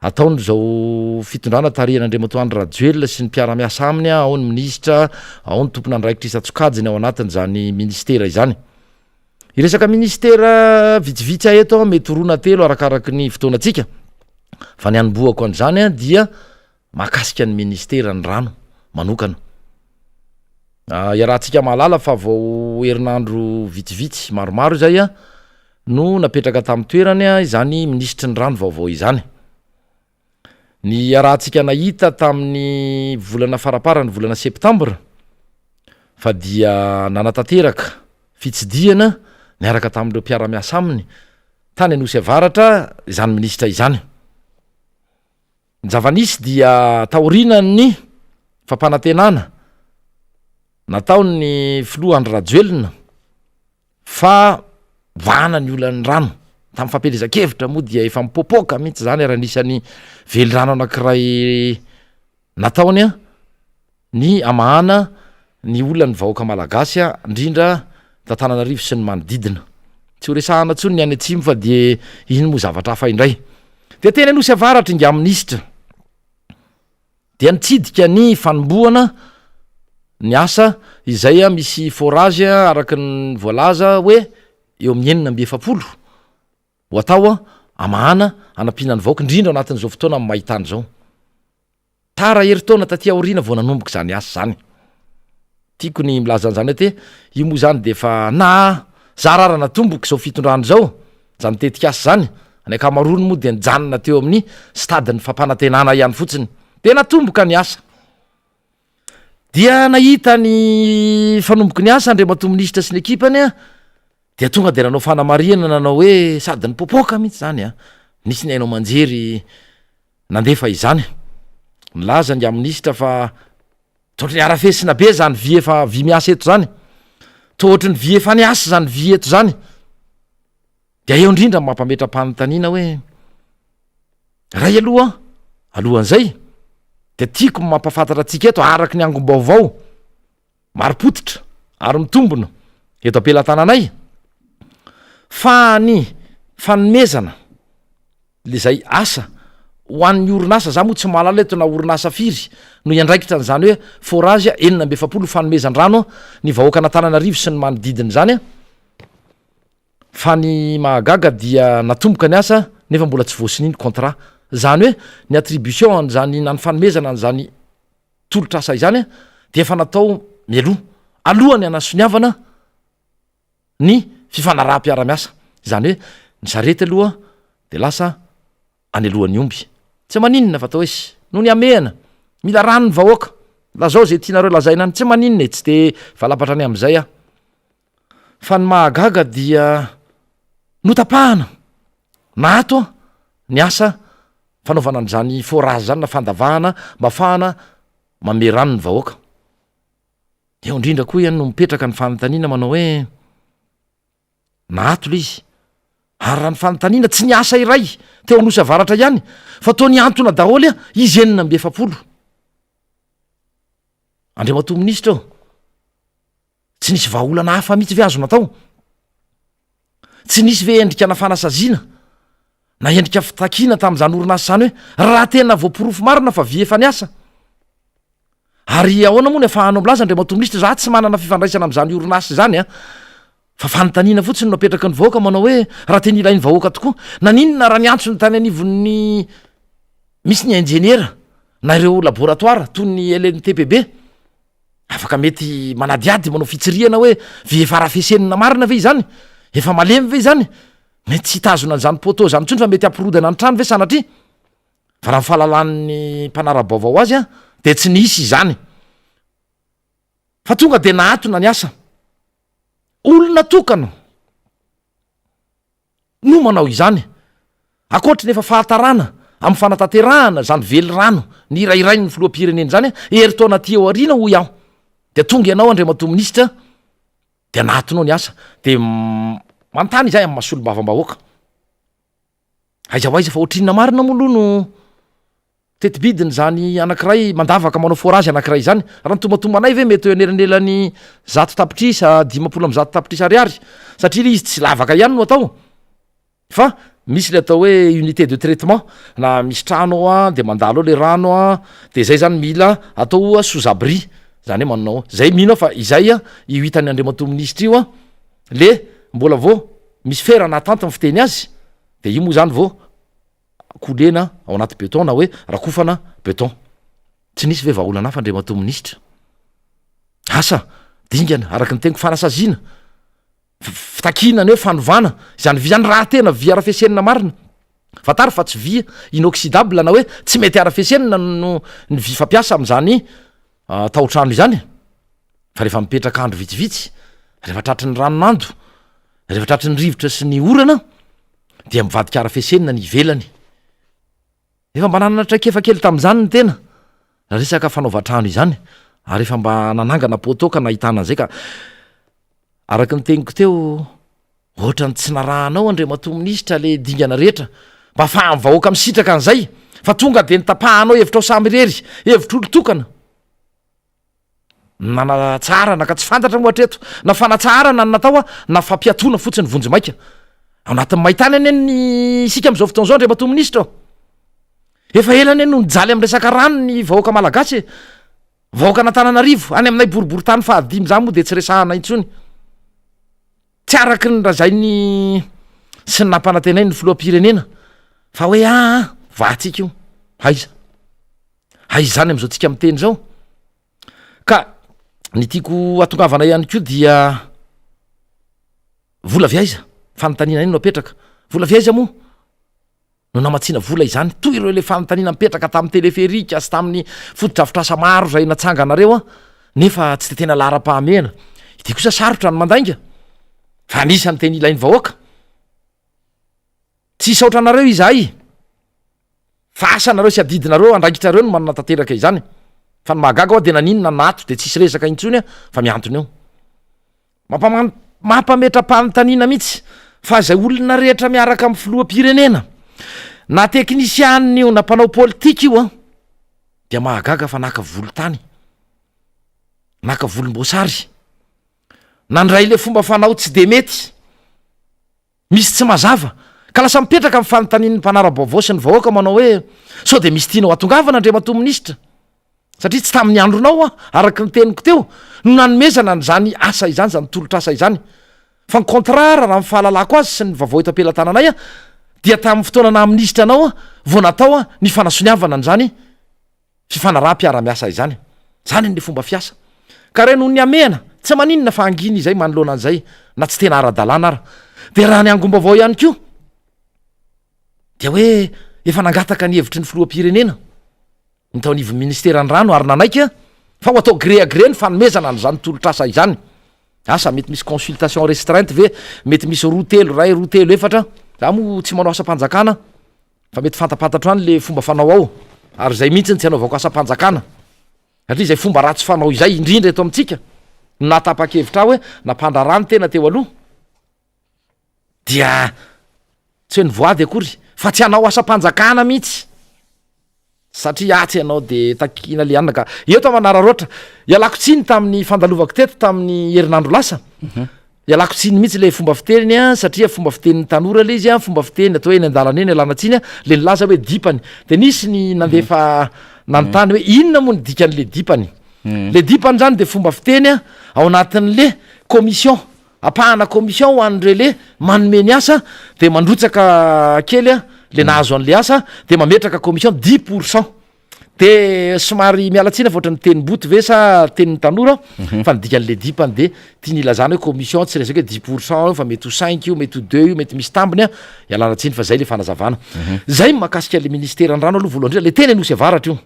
ataony zao fitondrana tarihan'Andriamatoandro Rajoelina sy ny mpiara-miasa aminy ao ny minisitra, ao ny tompona andraikitrisa-tsokajiny ao anatin'izany ministera izany. Iresaka ministera vitsivitsy eto mety 2 na 3 arakaraky ny fotoanantsika. Fa ny anombohako an'izany dia mahakasika ny ministera ny rano manokana. Iarahantsika mahalala fa vao herinandro vitsivitsy maromaro izay no napetraka tamin'ny toerany izany ministry ny rano vaovao izany. Ny iarahantsika nahita tamin'ny volana farapara ny volana septambra fa dia nanatanteraka fitsidihana niaraka tamin'ireo mpiara-miasa aminy tany Anosy Avaratra izany ministra izany. Ny zava-nisy dia taorinany fampanantenana nataony filoha Andry Rajoelina fa vahana ny olany rano tamin'ny fampelezan-kevitra moa dia efa mipopoka mihitsy zany raha nisany vely rano anankiray nataony ny amahana ny olany vahoaka malagasy indrindra Tantananarivo sy ny manodidina. Tsy ho resahana tsony ny any atsimo fa dia iny moa zavatra hafa indray. Dia teny Anosy Avaratra inga ministra dia nitsidika ny fanombohana ny asa izay misy forage araky ny voalaza hoe eo amin'ny 970 ho atao amahana anampiana ny vahoaka indrindra anatin'izao fotoana amin'ny mahitany zao. Tara heritaona taty aoriana vao nanomboka zany asa zany. Tiako ny milaza an'izany hoe io moa zany de efa na zarara natomboka izao fitondrano zao zany tetika asa zany ny akamarony moa dia nijanona teo amin'ny stadiny fampanantenana ihany fotsiny de natomboka ny asa. Dia nahita ny fanomboky ny asa Andriamatoa minisitra sy ny ekipany dia tonga de nanao fanamariana nanao hoe sady nipopoka mihitsy zany nisy ny ainao manjery nandefa izany. Nilaza ny ministra fa tohatry ny arafesina be zany vy efa vy miasa eto zany, tohatry ny vy efa ny asa zany vy eto zany. Dia eo indrindra mampametra-panontaniana hoe ray alohan'izay de tiako mampafantatra antsika eto araky ny angom-baovao maripotitra ary mitombona eto ampelantananay fa ny fanomezana le zay asa ho an'ny orinasa za moa tsy mahalala eto na orinasa firy no iandraikitra n'izany hoe forage 970 fanomezan-drano ny vahoaka Antananarivo sy ny manodidiny zany fa ny mahagaga dia natomboka ny asa nefa mbola tsy voasininy contrat zany hoe ny attribution an'izany na ny fanomezana an'izany tolotra asa izany dia efa natao mialoha alohany anasoniavana ny fifanaraha-mpiara-miasa zany hoe ny sarety aloha de lasa any alohan'ny omby tsy maninona fa tao hoe no ny amehana mila rano ny vahoaka lazao zay tianareo lazaina any tsy maninona tsy de valapatra any am'izay fa ny mahagaga dia notapahana nato ny asa fanaovana an'izany forage zany na fandavahana mafahana mame rano ny vahoaka. Eo indrindra koa ihany no mipetraka ny fanontaniana manao hoe nato le izy ary raha ny fanontaniana tsy ny asa iray teo Anosy Avaratra ihany fa toa ny antona daholy izy 970. Andriamatoa minisitra tsy nisy vahaolana hafa mihitsy ve azo natao, tsy nisy ve endrika nafanasazina na endrika fitakina tamin'izany orinasa zany hoe raha tena voaporofo marina fa vy efa ny asa ary ahoana moa ny afahanao milaza Andriamatoa minisitra za tsy manana fifandraisana amin'izany orinasa zany fa fanontaniana fotsiny no apetraka ny vahoaka manao hoe raha teny ilainy vahoaka tokoa naninona raha ny antso ny tany anivon'ny misy ny ingéniera na ireo laboratoire toy ny LNTPB afaka mety manadiady manao fitsiriana hoe vy efa arafesenina marina ve izany efa malemy ve izany mety tsy hitazona an'izany poto zany ntsony fa mety ampirodana ny trano ve sanatria fa raha ny fahalalan'ny mpanara-baovao azy de tsy nisy izany fa tonga de nahatona ny asa olona tokana no manao izany akoatra nefa fahatarana amin'ny fanatanterahana zany vely rano ny irairay ny filoam-pireneny zany heritaona ty eo ariana hoy aho de tonga ianao Andriamatoa minisitra de nahatonao ny asa de mantany izay amin'ny masolo-bava-bahoaka aiza ho aiza fa ohatrinona marina moa aloha no tetibidiny zany anankiray mandavaka manao forage anankiray zany raha nytomatomanay ve mety eneranelany 100 tapitrisa 50 amy 100 tapitrisa ariary satria le izy tsy lavaka ihany no atao fa misy le atao hoe unité de traitement na misy trano a de mandalo ao le rano a de zay zany mila atao sous-abri zany hoe manao zay mino fa izay a io hitany andriamato ministra io a le mbola vao misy fera anatanty my fiteny azy de io moa zany vao kolena ao anaty beton na hoe rakofana beton tsy nisy ve vaolana fa andriamato ministra asa dingana araky ny teniko fanasazina fitakinany hoe fanovana izany vy any raha tena vy ara-fiasenina marina fatary fa tsy vy inoxydable na hoe tsy mety ara-fiasenina no ny vy fampiasa am'zany taotrano izany fa rehefa mipetraka andro vitsivitsy rehefa tratry ny ranonando rehefa tratry ny rivotra sy ny orana dia mivadika ara-fiasenina ny ivelany efa mba nanana traikefa kely tam'izany ny tena raha resaka fanaovatrano izany ary efa mba nanangana potoka nahitana an'izay ka araky ny teniko teo ohatra ny tsy narahanao andriamato ministra le dingana rehetra mba fahamvahoaka misitraka an'izay fa tonga de nitapahanao hevitra ao samy rery hevitra olotokana nana tsarana ka tsy fantatra mohatreto na fanatsarana ny natao a na fampiatona fotsiny vonjy maika ao anatin'ny mahitany any ny isika am'izao fotoana zao andriamato ministra efa elany no nijaly am' resaka rano ny vahoaka malagasy vahoaka anatananarivo any aminay boribory tany fahadimy zany moa de tsy resahana intsony tsy araky ny razay ny sy ny nampanantenay ny filoam-pirenena fa hoe vatsika io aiza zany am'izao tsika miteny zao ka ny tiako atongavana ihany ko dia vola viaiza fanontanina iny no apetraka vola viaiza moa no namatsiana vola izany toy ireo le fanontanina mipetraka tamin'ny teleferika sy tamin'ny fotodrafitrasa maro zay natsanganareo a nefa tsy de tena lara-pahamehana ity kosa sarotra ny mandainga fa anisany teny ilainy vahoaka tsy saotra anareo izahay fa asanareo sy adidinareo andraikitrareo no manana tanteraka izany fa ny mahagaga ao de naninona nato de tsisy resaka intsony a fa miantony eo mampametra-panontaniana mihitsy fa zay olona rehetra miaraka amin'ny filoam-pirenena na teknisianina io na mpanao politika io a dia mahagaga fa naka volotany naka volom-boasary nandray le fomba fanao tsy de mety misy tsy mazava ka lasa mipetraka amin'ny fanontanian'ny mpanara-baovao sy ny vahoaka manao hoe sao de misy tianao atongavana andriamato ministra satria tsy tamin'ny andronao a araky ny teniko teo no nanomezana ny zany asa izany zany tolotra asa izany fa ny contrara raha mifahalalako azy sy ny vavao eto am-pelatananay a dia tamin'ny fotoanana ministra anao a vo natao a ny fanasoniavana ny zany fifanaraha-piara-miasa izany zany ny fomba fiasa ka re no ny amehana tsy maninona fa anginy izay manoloana an'izay na tsy tena ara-dalàna ara de raha ny angom-bavao ihany ko dia hoe efa nangataka ny hevitry ny filoam-pirenena ny tao anivo ministera ny rano ary nanaika fa ho atao gré-agré ny fanomezana n'zany tolotrasa izany asa mety misy consultation restreinte ve mety misy roatelo ray roatelo efatra za mo tsy manao asa-panjakana fa mety fantapantatro any le fomba fanao ao ary zay mihitsy ny tsy anaovako asa-panjakana satria zay fomba ratsy fanao izay indrindra eto amitsika natapa-kevitra hoe nampandrarano tena teo aloha dia tsy hoe ny voady akory fa tsy hanao asa-panjakana mihitsy satria atsy ianao de takina le anina ka eto manararoatra ialako tsiny tamin'ny fandalovako teto tamin'ny herinandro lasa ialako tsiny mihitsy le fomba fiteniny a satria fomba fitenin'ny tanora le izy a fomba fiteniny atao hoe ny andalana eny alanatsiny a le nilaza hoe dipany de nisy ny nandefa nanontany hoe inona moa ny dikan'le dipany le dipany zany de fomba fiteny a ao anatin'le commission apahana commission ho an'ire le manome ny asa de mandrotsaka kely a le nahazo an'le asa de mametraka commission 10% de somary mialatsina fa ohatra ny teny boty ve sa tenin'ny tanora fa nidikan'le dipany de tia nilazana hoe commission tsy resaka hoe 10% fa mety ho 5 io mety ho 2 io mety misy tambiny a ialanatsiny fa zay le fanazavana zay mahakasika le ministera ny rano aloha voalohany indrindra le teny anosy avaratra io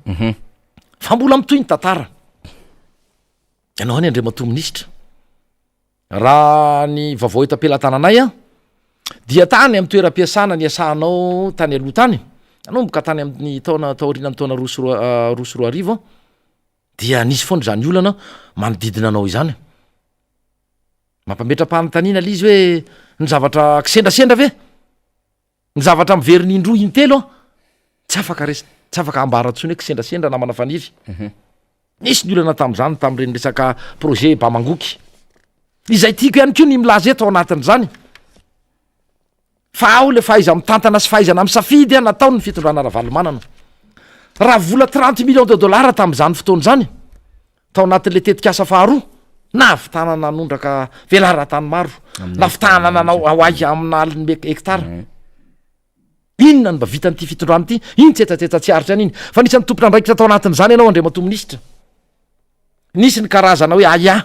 fa mbola mitoy ny tantara ianao any andriamato ministra raha ny vaovao eto am-pelatananay a dia tany amin'ny toeram-piasana ny asanao tany aloha tany anomboka tany amin'ny taona taorinany taona roso roa arivo dia nisy foana zany olana manodidina anao izany mampametra-panontaniana le izy hoe ny zavatra kisendrasendra ve ny zavatra miveriny indroa intelo a tsy afaka resina tsy afaka ambarantsony hoe kisendrasendra namana faniry nisy ny olana tam'izany tam'ireny resaka projet bamangoky izay tiako ihany ko ny milaza eto ao anatin'zany fa ao le fahaiza mitantana sy fahaizana amy safidy natao ny fitondrana ravalomanana raha vola 30 millions de dollars tam'izany fotoany zany tao anatin'le tetikasa faharoa na vitanana nondraka velara-tany maro na vitanana anao aoay amina aliny hektara inona ny mba vitan'ity fitondrany ity iny tsetsatetsa tsy aritra any iny fa nisy ny tompona ndraikitra tao anatin'izany ianao andre mato-minisitra nisy ny karazana hoe aya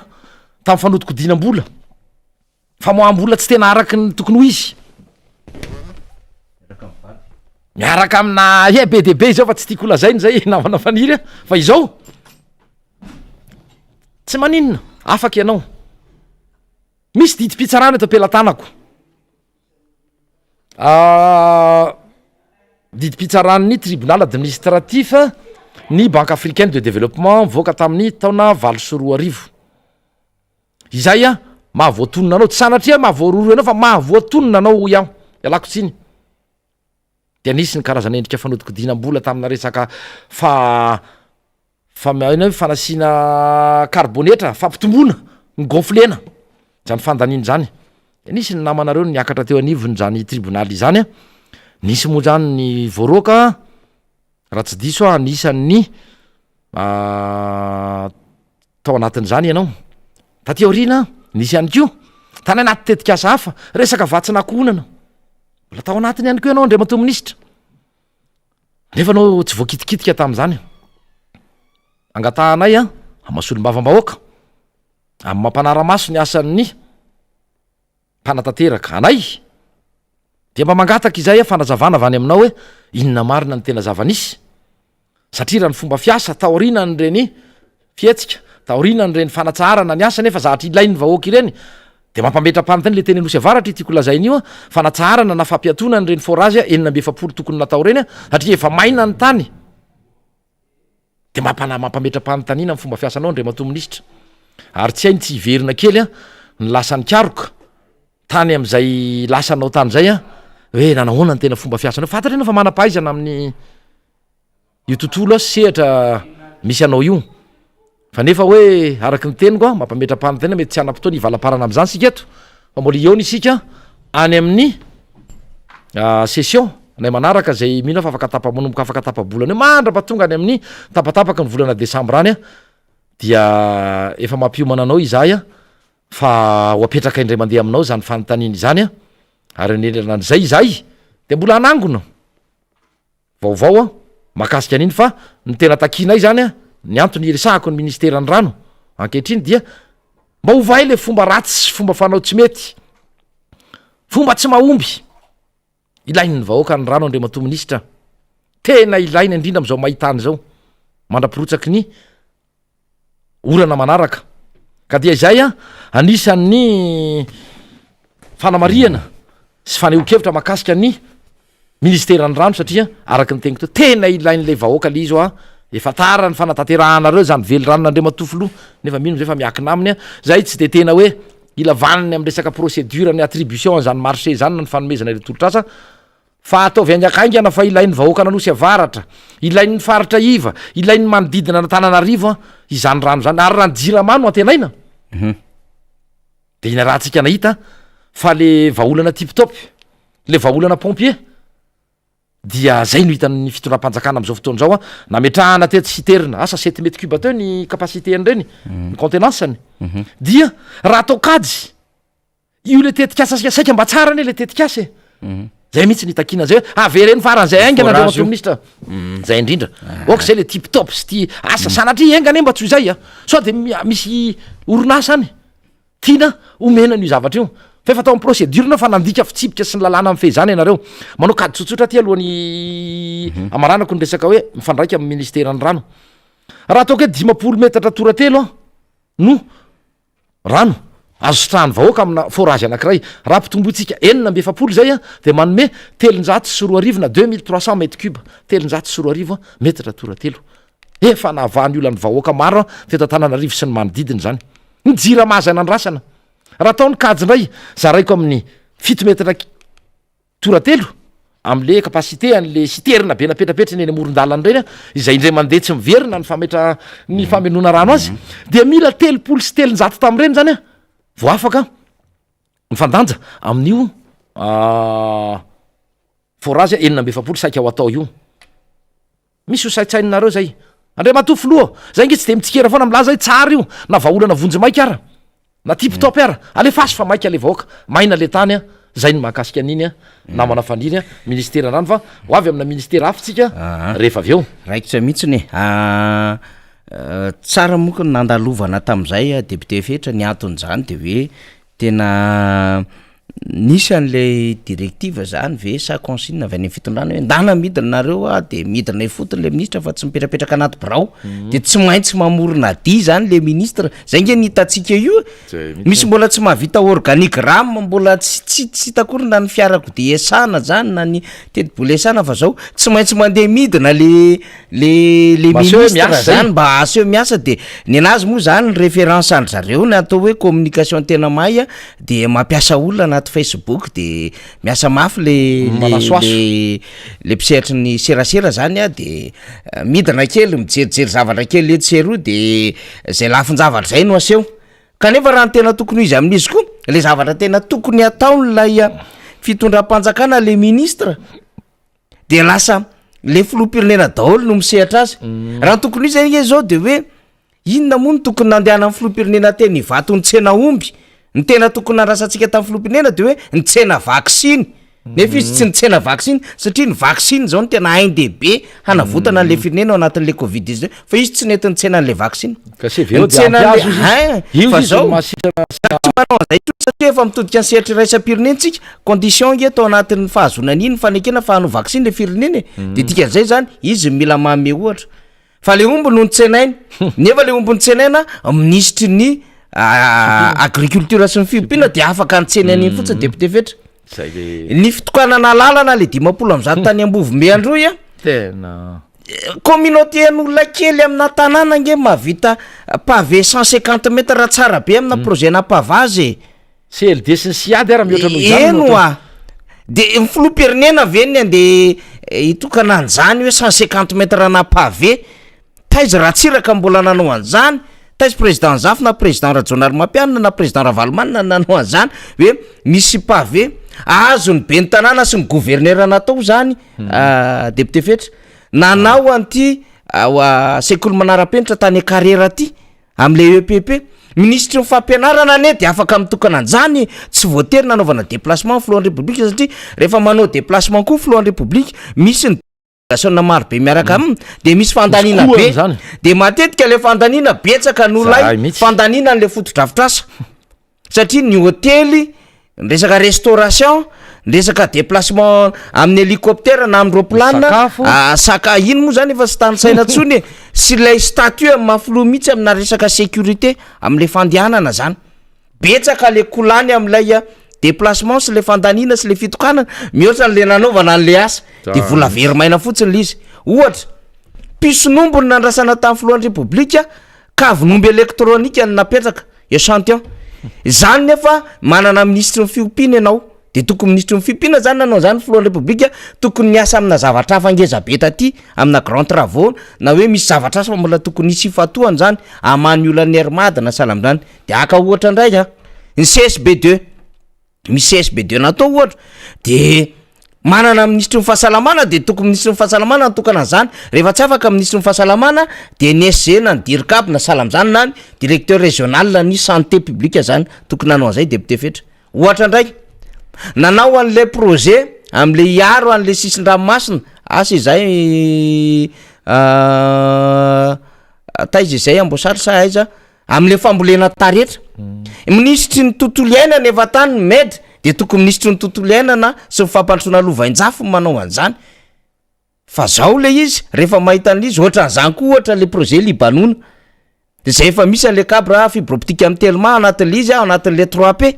tamin'ny fanodiko-dinam-bola fa moam-bola tsy tena araky ny tokony ho izy miaraka amina be de be zao fa tsy tiako olazainy zay namana faniry fa izao tsy maninona afaky ianao misy didi-pitsarana eto ampelantanako didi-pitsarany tribunal administratif ny banque africaine de développement voaka tamin'ny taona 2024 izay mahavoatonona anao tsy sanatria mahavoaroro anao fa mahavoatonona anao iaho ialako tsiny de nisy ny karazana endrika fanodiko-dinam-bola tamina resaka fanasina karbonetra fampitomboana ny gonflena zany fandaniny zany de nisy ny namanareo niakatra teo anivony zany tribunaly zany nisy moa zany ny voaroaka raha tsy diso anisan'ny tao anatin'izany ianao taty aorina nisy ihany ko tany anaty tetikasa hafa resaka vatsinankohonana mbola tao anatiny ihany ko ianao andre mato-minisitra nefa anao tsy voakitikitika tam'izany angatahanay amasolo-bavambahoaka amy mampanara-maso ny asan'ny mpanatanteraka anay de mba mangataka izay fanazavana avany aminao hoe inona marina ny tena zavanisy satria raha ny fomba fiasa taorina ny reny fietsika taorina ny reny fanatsarana ny asa nefa zahatra ilainy vahoaka ireny de mampametra-panitany le teny anosy avaratra tiako lazain'io fanatsarana na fampiatona ny reny forage 700 tokony natao reny satria efa maina ny tany de mampametra-panotanina ny fomba fiasanao ndre mato-minisitra ary tsy hainy tsy hiverina kely ny lasan'ny karoka tany am'izay lasanao tany zay hoe nanahoana ny tena fomba fiasanao fantatra anao fa manam-pahaizana amin'ny io tontolo sehatra misy anao io fa nefa hoe araky ny teniko mampametra-panotana mety tsy anam-potoana ivalaparana am'izany sika eto fa mbola eo ny isika any amin'ny session nay manaraka zay mihina fa afaka manomboka afaka tapa-bolana hoe mandra-patonga any amin'ny tapatapaka ny volana desambra any dia efa mampiomana anao izahay fa ho apetraka indray mandeha aminao zany fanotaniny zany ary nelanan'zay izahay de mbola anangona vaovao makasika an'iny fa ny tena takinay zany ny antony iresahako ny ministerany rano ankehitriny dia mba hovay le fomba ratsy fomba fanao tsy mety fomba tsy mahomby ilainy ny vahoaka ny rano andre mato-minisitra tena ilainy indrindra am'izao mahitany zao mandra-pirotsaky ny orana manaraka ka dia izay anisan'ny fanamariana sy faneho-kevitra makasika ny ministerany rano satria araky ny teniko to tena ilain'le vahoaka le izy efa tara ny fanataterahanareo zany vely ranona andre matofoloha nefa mino zay fa miakina aminy zay tsy de tena hoe ila vaniny am resaka procédure ny attribution zany marché zany na ny fanomezana re tolotrasa fa ataovy ainakaingana fa ilain'ny vahoaka nanosy avaratra ilain'ny faritra iva ilain'ny manodidina natananarivo izany rano zany ary raha ny jiramano antenaina de ina raha tsika nahita fa le vaolana tiptopy le vaolana pompier dia zay no hitan'ny fitondram-panjakana am'izao fotoana zao nametrahana teto siterina asa 7 mètres cube teo ny capacité an'ireny ny contenanceny dia raha atao kajy io le tetikasa saika mba tsara ane le tetikasy zay mihitsy nitakina zay hoe avereny faran'zay aingana andre mato-minisitra zay indrindra oka zay le tiptop sy ty asa sanatria aingana mba tsy ho zay so de misy orinasa any tiana omena n'io zavatra io fa efa atao amin'ny procédure na fa nandika fitsipika sy ny lalàna amin'ny fehizany ianareo manao kady tsotsotra ty alohan'ny amaranako ny resaka hoe mifandraika amin'ny ministerany rano raha ataoko hoe 10 metatra toratelo no rano azo sotrahany vahoaka amina forage anankiray raha mpitombotsika 700 zay de manome 340 na 2300 mètres cube 340 metatra toratelo efa nahavahany olany vahoaka maro teto Antananarivo sy ny manodidiny zany nijira mahazana ny rasana raha ataony kajy indray zaraiko amin'ny 7 metatra toratelo am'le kapasité an'le siterina be napetrapetra ny eny amoron-dalana reny izay indray mandeha tsy miverina ny famelona rano azy dia mila 3 tam'ireny zany a vo afaka mifandanja amin'io forage 7 saika ao atao io misy ho saitsainareo zay andre matofo loha zay nge tsy de mitsikera foana milaza hoe tsara io na vaolana vonjy maika ara na tiptop ara alefaso fa maika le vahoaka maina le tany a zay ny mahakasika an'iny a namana faniny a ministera rano fa ho avy amina ministera afitsika rehefa avy eo raikitra mihitsiny tsara moka nandalovana tam'izay député fetra ny anton'zany de hoe tena nisy an'le directive zany ve sa consigne avy any fitondrana hoe ndana midina nareo de midina fotony le ministre fa tsy mipetrapetraka anaty birao de tsy maintsy mamorona dy zany le ministre zay nge nitatsika io misy mbola tsy mahavita organigramme mbola tsy takorina ny fiarako de esana zany na ny tetibola esana fa zao tsy maintsy mandeha midina le ministre zany mba aseho miasa de ny anazy moa zany référence any zareo ny atao hoe communication tena may a de mampiasa olona anaty Facebook de miasa mafy le mpisehatry ny serasera zany a de midina kely mijerijery zavatra kely etseroa de zay lafin-javatra zay no aseho kanefa raha ny tena tokony izy amin'izy koa le zavatra tena tokony ataon'lay fitondram-panjakana le ministre de lasa le filoham-pirenena daholo no misehatra azy raha tokony izy zany zao de hoe inona moa no tokony nandehana amin'ny filoham-pirenena teny hivato ny tsena omby ny tena tokony nandrasantsika tamin'ny filoham-pirenena de hoe ny tsena vaksiny nefa izy tsy ny tsena vaksiny satria ny vaksiny zao no tena haindehibe hanavotana an'le firenena ao anatin'le covid-19 fa izy tsy nety ny tsena an'le vaksiny fa zao manao an'izay satria efa mitodika ny sehatra iraisam-pirenentsika condition nge atao anatin'ny fahazonan'iny fanekena fa hanao vaksiny le firenena de dikan'izay zany izy mila mame ohatra fa le omby no ny tsenainy nefa le omby ny tsenaina ministry ny agriculture sy ny fiompiana de afaka antsena an'iny fotsiny député fetra ny fitokanana lalana le 50 tany ambovy androy a tena communauté an'olona kely amina tanàna nge mavita pavé 150 mètres raha tsara be amina projet na pavage CLD sy ny siady ara mihoatra noho eno a de filoham-pirenena veniny de hitokana an'izany hoe 150 mètres na pavé taizy raha tsiraka mbola nanao an'izany taizy président Zafy na président Rajonary Mampianina na président Ravalomanina nanao an'izany hoe misy pavé azo ny be ny tanàna sy ny gouverneur natao zany député fetra nanao anty sekoly manara-penitra tany carrière ty am'le EPP ministre fampianarana ane de afaka mitokana an'izany tsy voatery nanaovana déplacement flot en république satria rehefa manao déplacement koa flot en république misy ny na maro be miaraka aminy de misy fandanina be de matetika le fandanina betsaka nolay fandanina n'le fotodrafitrasa satria ny hôtely resaka restauration resaka déplacement amin'ny hélicoptère na amin'ny roplanina saka ino moa zany efa sy tanysaina tsony sy lay statut mafilo mihitsy amina resaka sécurité am'le fandehanana zany betsaka le kolany am'lay déplacement sy le fandanina sy le fitokanana mihoatra n'le nanaovana an'le asa de vola verimaina fotsiny le izy ohatra pisonombo ny nandrasana tamin'ny filohan'ny république kavinomby électronique ny napetraka échantillon zany nefa manana ministre ny fiompiana ianao de tokony ministre ny fiompiana zany nanao zany filohan'ny république tokony niasa amina zavatra hafa ngeza-be taty amina grand travaux na hoe misy zavatra asa fa mbola tokony hisy fatohany zany amany olany armada na salamzany de aka ohatra ndraiky ny CSB2 misy CSB2 natao ohatra de manana ministre ny fahasalamana de tokony ministre ny fahasalamana natokana zany rehefa tsy afaka ministre ny fahasalamana de ny SG na ny DIRCAP na salamzany na ny directeur régional ny santé publique zany tokony nanao an'izay député fetra ohatra ndraiky nanao an'le projet am'le iaro an'le sisin-dranomasina asa izay taizy izay ambosatra sa aiza am'le fambolena taretra ministre ny tontolo iainana efa tany meda de tokony ministre ny tontolo iainana sy ny fampandrosoana lovain-jafy manao an'izany fa zao le izy rehefa mahita an'izy ohatra an'izany koa ohatra le projet libanona de zay efa misy an'le cabra fibre optique amin'ny telma anatin'le izy anatin'le 3P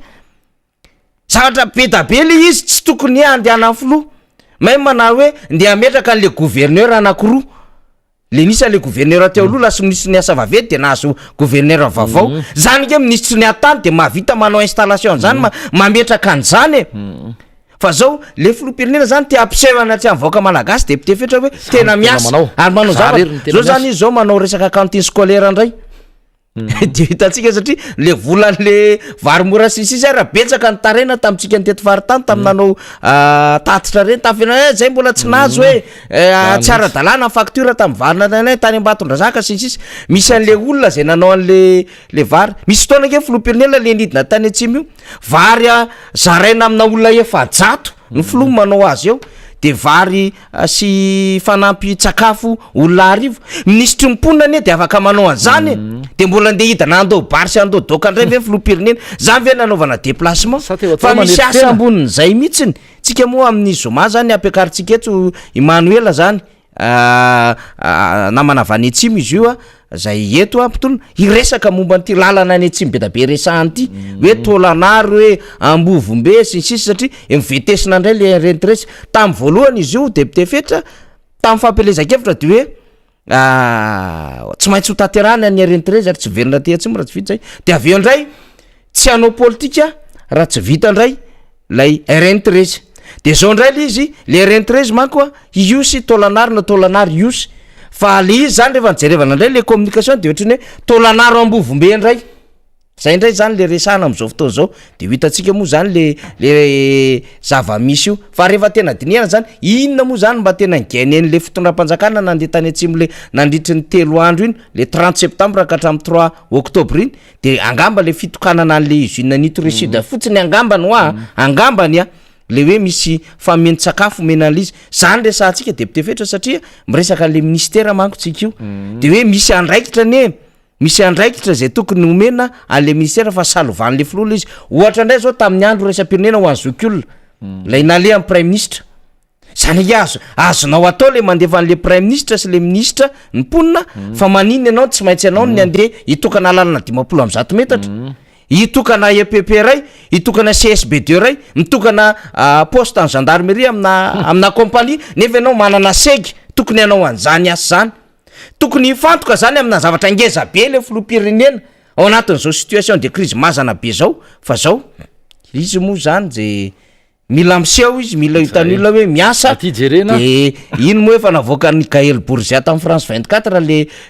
zavatra be da be le izy tsy tokony andehana amin'ny filoha même mana hoe ndeha ametraka an'le gouverneur anankiroa le nisy an'le gouverneur teo aloha lasa ministre ny asa vavety de nahazo gouverneur vaovao zany nge ministre ny atany de mahavita manao installation zany mametraka an'izany fa zao le filoham-pirenena zany tia ampisevana tsy amivoaka malagasy député fetra hoe tena miasa ary manao zao zany izy zao manao resaka cantine scolaire indray de hitantsika satria le volan'le varomora sisisy raha betsaka ny tarena tamintsika ny teto faritany taminanao tatitra reny tafina zay mbola tsy nazo hoe tsy ara-dalàna facture tamin'ny varina tany Ambatondrazaka sisisy misy an'le olona zay nanao an'le vary misy fotoana ke filoham-pirenena le nidina tany atsimo io vary zaraina amina olona efa-jato ny filoha manao azy eo de vary sy fanampy tsakafo olona arivo ministry mponina ane de afaka manao an'zany de mbola ndeha hidana andao bary sy andao doka ndray ve filoham-pirenena zany ve nanaovana déplacement fa misy asa ambonin'zay mihitsiny tsika moa amin'ny zoma zany ampiakarintsika etso Emmanuela zany namana avy any atsimo izy io zay eto ampitolona iresaka momba n'ity lalana any atsimo be da be resahany ty hoe Tolanary hoe Ambovombe sisy satria mivetesina indray le rentresse tamin'ny voalohany izy io député fetra tamin'ny fampelezan-kevitra de hoe tsy maintsy ho tanterahany any rentresse ary tsy verina ty atsimo raha tsy vita zay de aveo indray tsy hanao politika raha tsy vita indray lay rentresse de zao indray le izy le rentresse manko io sy Tolanary na Tolanary io sy fa le izy zany rehefa nijerevana indray le communication de ohatrany hoe Tolanary Ambovombe indray zay indray zany le resahana am'izao fotoana zao de ho hitantsika moa zany le zava-misy io fa rehefa tena dinihana zany inona moa zany mba tena ngiainy an'le fitondram-panjakana nandeha tany atsimo le nandritry ny 3 andro iny le 30 septembre ka hatramin'ny 3 Oktobra iny de angamba le fitokanana an'le usine nitré sud fotsiny angambany hoa angambany le hoe misy fameno-tsakafo menan'le izy zany le sahantsika député fetra satria miresaka le ministère manko tsika io de hoe misy andraikitra ane misy andraikitra zay tokony omena an'le ministère fa salovan'le filoha izy ohatra indray zao tamin'ny andro raisam-pirenena ho an'ny zokiolona lay nale amin'ny prime ministre zany azonao atao le mandefa an'le prime ministre sy le ministre ny mponina fa maniny ianao tsy maintsy ianao ny andeha hitokana lalana 50 metatra hitokana EPP ray hitokana CSB2 ray mitokana poste en gendarmerie amina compagnie nefa ianao manana segy tokony ianao an'zany asa zany tokony hifantoka zany amina zavatra ngeza be le filoham-pirenena ao anatin'izao situation de crise mazana be zao fa zao izy moa zany je mila miseho izy mila hitany olona hoe miasa de ino moa efa navoaka ny Gaël Bourgia tamin'ny France 24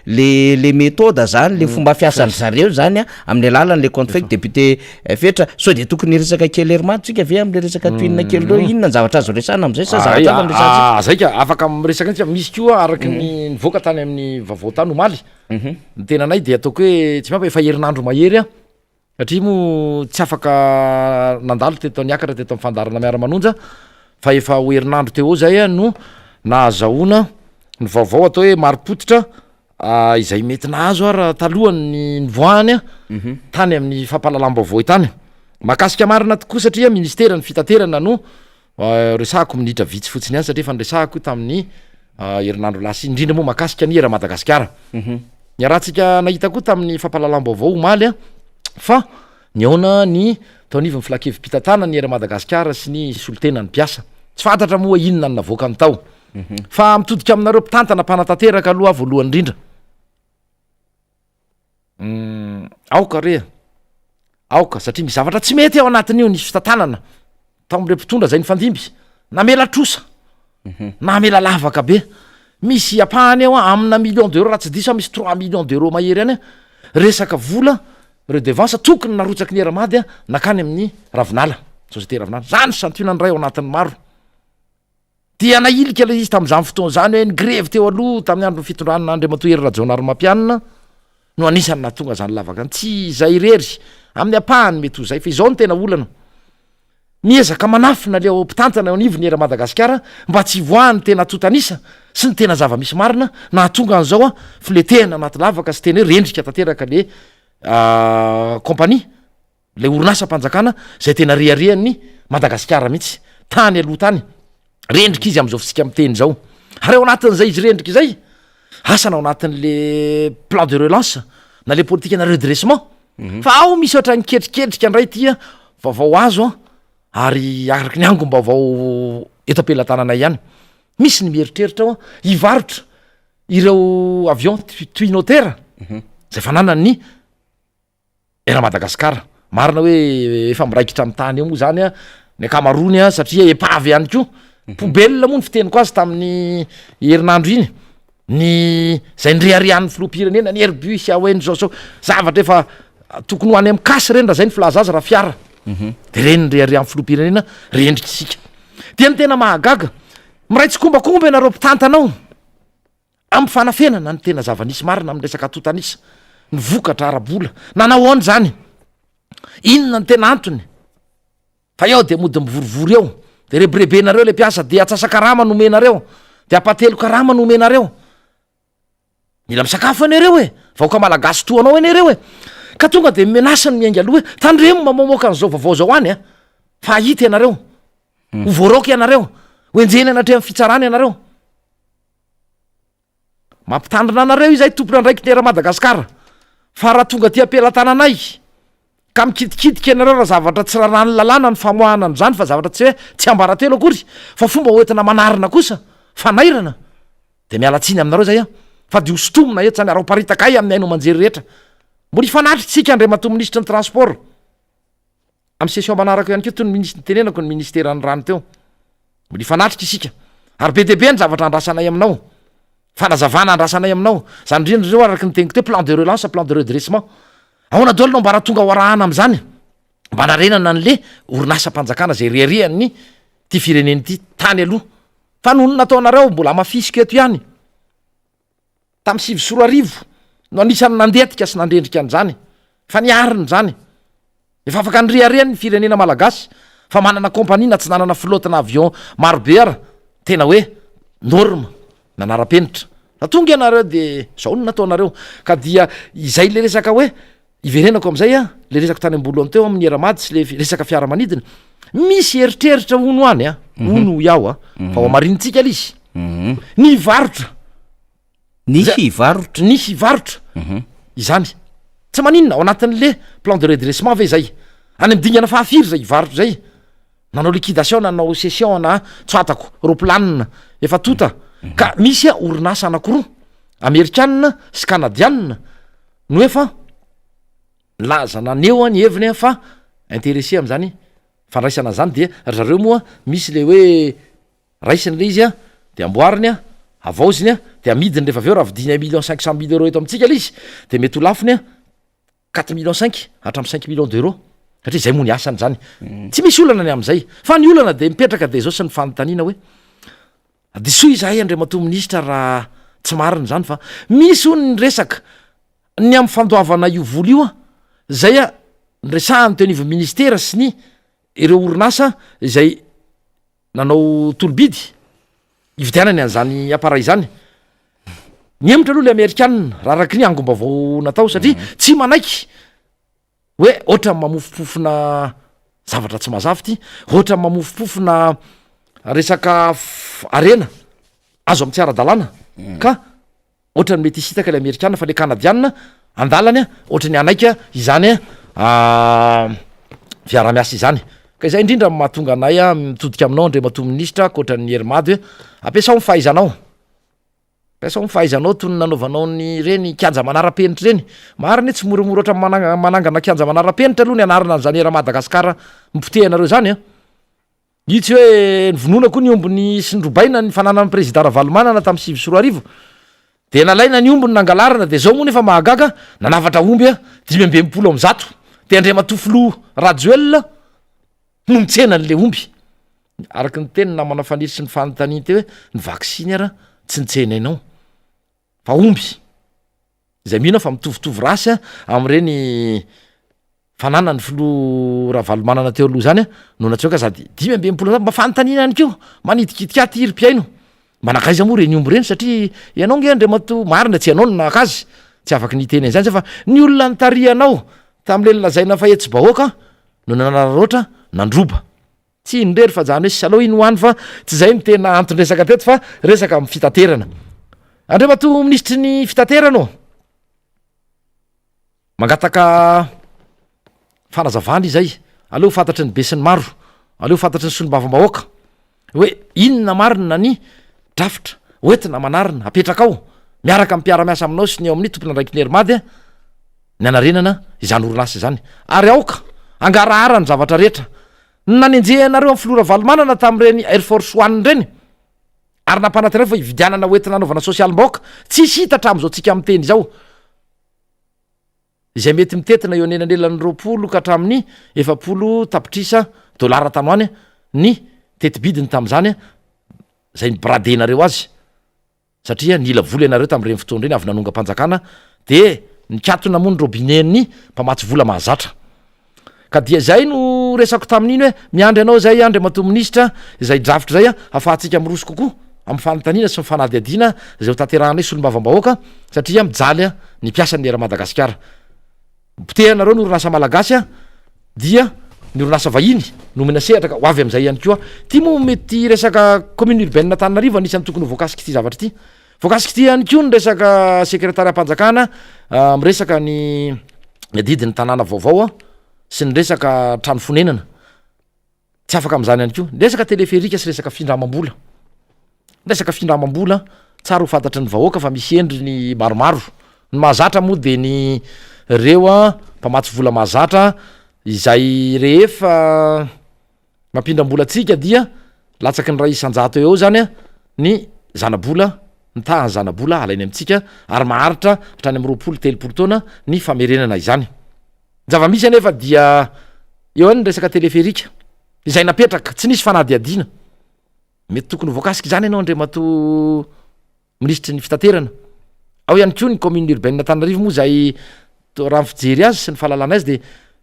le méthode zany le fomba fiasan'ny zareo zany amin'ny alalan'le compte fake député fetra so de tokony resaka kely hermano tsika ve am'le resaka toinina kely reo inona ny zavatra azo resana am'izay sa zavatra afa miresana zay ka afaka miresaka antsika misy koa araky ny voaka tany amin'ny vaovao tany omaly ny tena anay de ataoko hoe tsy mampa efa herinandro mahery satria mo tsy afaka nandalo teto niakatra teto amin'ny fandarana Miara Manonja fa efa ho herinandro teo zay no nahazahoana ny vaovao atao hoe maripototra izay mety nahazo raha talohany nivoahany tany amin'ny fampahalalam-baovao tany makasika marina tokoa satria ministera ny fitaterana no resahako minitra vitsy fotsiny any satria efa niresahako tamin'ny herinandro lasa indrindra moa makasika ny era Madagasikara ny rahantsika nahita koa tamin'ny fampahalalam-baovao omaly fa niona ny taonivy filakevi-pitatana ny era Madagasikara sy ny solotena ny mpiasa tsy fantatra moa inona ny navoaka ny tao fa mitodika aminareo mpitantana mpanatanteraka aloha voalohany indrindra aoka re aoka satria misy zavatra tsy mety ao anatin'io nisy fitatanana tao am'le mpitondra zay ny fandimby namela trosa namela lavaka be misy apahany ao amina million d'euros raha tsy diso misy 3 millions d'euros mahery any resaka vola redevance tokony narotsaky ny eramady nakany amin'ny ravinala société ravinala zany santionany ray ao anatin'ny maro dia nailika le izy tamin'izany fotoana zany hoe ny grève teo aloha tamin'ny andro fitondranana Andriamatoa Rajaonary Mampianina no anisany nahatonga zany lavaka tsy zay rery amin'ny apahany mety ho zay fa izao ny tena olana miezaka manafina le ao mpitantana anivony era Madagasikara mba tsy voahany tena totanisa sy ny tena zava-misy marina nahatonga an'izao filetehana anaty lavaka sy tena hoe rendrika tanteraka le compagnie le orinasa-mpanjakana zay tena riarian'ny Madagasikara mihitsy tany aloha tany rendrika izy am'izao fisika miteny zao ary ao anatin'izay izy rendrika izay asana ao anatin'le plan de relance na le politique na redressement fa ao misy ohatra niketriketrika andray tia vaovao azo ary araky ny angom-baovao eto am-pelatananay ihany misy ny mieritreritra ao hivarotra ireo avion twinotera zay fananany era Madagasikara marina hoe efa miraikitra amin'ny tany eo moa zany ny akamarony a satria epavy ihany ko poubelle moa ny fiteniko azy tamin'ny herinandro iny ny zay nyreharian'ny filopirenena ny herbus aoeny zaosao zavatra efa tokony ho any amy kasy reny raha zay ny filaza azy raha fiara de reny nyreharian'ny filopirenena rendrika isika dia ny tena mahagaga miraitsy kombakomba ianareo mpitantanao amy fanafenana ny tena zava-nisy marina amy resaka totanisa ny vokatra arabola nanao any zany inona ny tena antony fa eo de mody mivorivory eo de rebirebenareo le mpiasa de atsasa-karama nomenareo de apatelo-karama nomenareo mila misakafo anareo e vaoka malagasy toanao anareo e ka tonga de menasa ny miainga aloha hoe tandremo mamomoaka an'izao vaovao zao any a fa ahita ianareo ho voaraoka ianareo hoenjeny anatre amy fitsarany ianareo mampitandrina anareo izay tompona andraiky tera madagasikara fa raha tonga ty apelatananay ka mikitikitiky ianareo raha zavatra tsy rarany lalàna ny famoahana an'izany fa zavatra tsy hoe tsy ambaratelo akory fa fomba hoentina manarina kosa fanairana de mialatsiny aminareo zay a fa de hostomina eto zany arao-paritaka ay amin'ny aino manjery rehetra mbola ifanatrytsika andre mato ministra ny transport amy session manaraka ihany keo toy ny ministra ny tenenako ny ministera ny rano teo mbola ifanatrika isika ary be debe ny zavatra andrasanay aminao fanazavana andrasanay aminao zany indrindra reo araky ny teniko teo plan de relance plan de redressement ahoana daolinao mba raha tonga ho arahana am'zany mba narenana an'le orinasa-mpanjakana zay riariany ty fireneny ty tany aloha fa nono nataonareo mbola mafisika eto ihany tamy 7 no anisany nandetika sy nandrendrika an'zany fa niariny zany efa afaka nyriariany ny firenena malagasy fa manana kompanina tsy nanana flotte na avion marobe ara tena hoe norme nanara-penitra da tonga ianareo de zao no nataonareo ka dia izay le resaka hoe iverenako am'zay a le resaka tany ambolohany teo amin'ny eramady sy le resaka fiaramanidina misy eritreritra ono any a ono iaho a fa ho marinitsika l izy ny varotra ny hivarotra ny hivarotra izany tsy maninona ao anatin'le plan de redressement ve zay any amdingana fahafiry zay hivarotra zay nanao liquidation nanao session na tsoatako roplanina efa tota ka misy a orinasa anakoroa amerikanina sy kanadianina no efa laza naneo a ny heviny fa intéressé am'zany fandraisana zany de ry zareo moa misy le hoe raisiny le izy a de amboariny a avaoziny a de amidiny rehefa aveo raha vidiny 1,500,000 € eto amitsika le izy de mety ho lafiny a 4,5 hatramy 5 millions d'euros satria zay moa ny asany zany tsy misy olana ny am'zay fa ny olana de mipetraka de zao sy ny fanontaniana hoe de soa izahay andre mato ministra raha tsy mariny zany fa misy ony ny resaka ny amy fandoavana io voly io a zay a nyresahany teo anivo ministera sy ny ireo orinasa zay nanao tolobidy ividianany an'zany appareil zany niemotra aloha le amerikanina raha araky ny angom-bavao natao satria tsy manaiky hoe ohatra mamofopofona zavatra tsy mazavy ty ohatra mamofopofona resaka arena azo am' tsy ara-dalàna ka ohatra ny mety isitaka le amerikanina fa le kanadianina andalany a ohatra ny anaika izany a fiara-miasa izany ka izay indrindra mahatonga anay a mitodika aminao andre mato ministra koatra ny herimady hoe ampiasao ny fahaizanao ampiasao ny fahaizanao toy ny nanaovanao ny reny kianja manara-penitra reny mariny tsy moramora ohatra manangana kianja manara-penitra aloha ny anarina an'zany era madagasikara mipotehanareo zany a io tsy hoe nyvonoana koa ny ombony sy nydrobaina ny fananany président ravalomanana tamy 7 de nalaina ny ombony nangalarana de zao moa nefa mahagaga nanavatra omby a 520 de andre matofilo rajoel no mitsenan'le omby araky ny teny namana faniri sy ny fanontaniany te hoe ny vaksiny ara tsy nitsenainao fa omby zay mihina fa mitovitovy rasy a am'ireny fanana ny filo ravalomanana teo aloha zany a no natseoka sady 520 mba fanontaniana any keo manidikitika ty iry-piaino manakaiza moa reny omby reny satria ianao nge andre mato marina tsy ianao no nakazy tsy afaky niteny zany fa ny olona nytarianao tam'le lazaina fa etsy bahoaka no nanararoatra nandroba tsy indrery fa zany hoe salao iny hoany fa tsy zay ny tena antondresaka teto fa resaka amy fitaterana andre mato ministry ny fitaterana mangataka fanazavany izay aleo fantatry ny be sy ny maro aleo fantatry ny solom-bavambahoaka hoe inona marina ny drafitra oentina manarina apetraka ao miaraka ampiara-miasa aminao sy ny eo amin'ny tompona andraiky ny herimady a ny anarenana izany orinasa zany ary aoka angarahara ny zavatra rehetra nanenjehanareo amin'ny filora valomanana tamin'ireny air force one reny ary nampanatireo fa ividianana oentina anaovana sosialim-baoaka tsisy hita hatramin'izao tsika amin'ny teny izao izay mety mitetina eo anenanelany 20 ka hatramin'ny 70 tapitrisa dolara tanoany ny tetibidiny tamin'izany zay nibradenareo azy satria nila vola ianareo tamin'ireny fotoana ireny avy nanonga mpanjakana de nikatona moa ny robineny mpamatsy vola mahazatra ka dia zay no resako tamin'iny hoe miandry anao zay andry mato minisitra zay drafitra zay ahafahantsika miroso kokoa amin'ny fanontaniana sy mifanady adiana zay ho tanterahana solombavam-bahoaka satria mijaly ny mpiasany era Madagasikara pitehanareo ny orinasa malagasy dia ny orinasa vahiny nomena sehatra ka ho avy am'izay ihany koa ty moa mety resaka commune urbaine Tananarivo anisany tokony voakasiky ty zavatra ty voakasiky ty ihany koa ny resaka sekretariat-mpanjakana miresaka ny didiny tanàna vaovao sy ny resaka trano fonenana tsy afaka am'izany ihany koa resaka teleferika sy resaka findramam-bola tsara ho fantatry ny vahoaka fa misy endriny maromaro ny mahazatra moa de ny reo mpamatsy vola mahazatra izay rehefa mampindram-bola atsika dia latsaky ny ray isan-jato eo zany ny zanabola ny tahany zanabola alainy amitsika ary maharitra hatrany amin'ny 20-30 taona ny famerenana izany zava-misy anefa dia eo any ny resaka teleferika izay napetraka tsy nisy fanady adiana mety tokony voakasiky zany ianao andriamato ministry ny fitaterana ao ihany koa ny commune urbaine Tananarivo moa zay raha fijery azy sy ny fahalalana azy de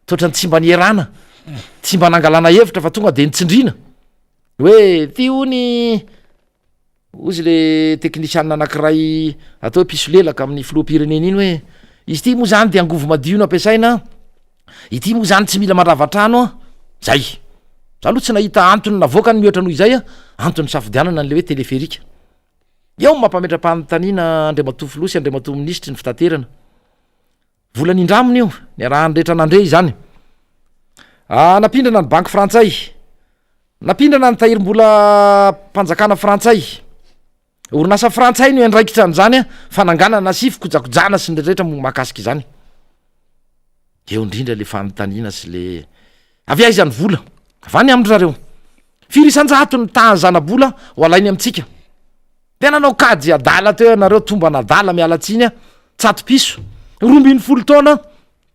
toatra ny tsy mba nierana tsy mba nangalana hevitra fa tonga de nitsindrina hoe ty ony ozy le teknisianina anankiray atao hoe piso lelaka amin'ny filoha-pirenena iny hoe izy ty moa zany de angovo madio no ampiasaina ity moa zany tsy mila mandravatrano zay za aloha tsy nahita antony navoaka ny mihoatra noho izay antony safidianana n'le hoe teleferika eo mampametra-panontaniana andriamato filosy andriamato ministry ny fitaterana vola nindramony io ny arahany rehetra nandre izany napindrana ny banky frantsay napindrana ny tahirim-bola mpanjakana frantsay orinasa frantsay no andraikitra an'izany fananganana sy fikojakojana sy nyrehetra mahakasiky izany eo indrindra le fanontaniana sy le avy aizany vola avany amindrareo firisan-jato ny tahany zanabola ho alainy amitsika tena nao kajy adala teo anareo tomba nadala mialatsiny tsato piso 20 taona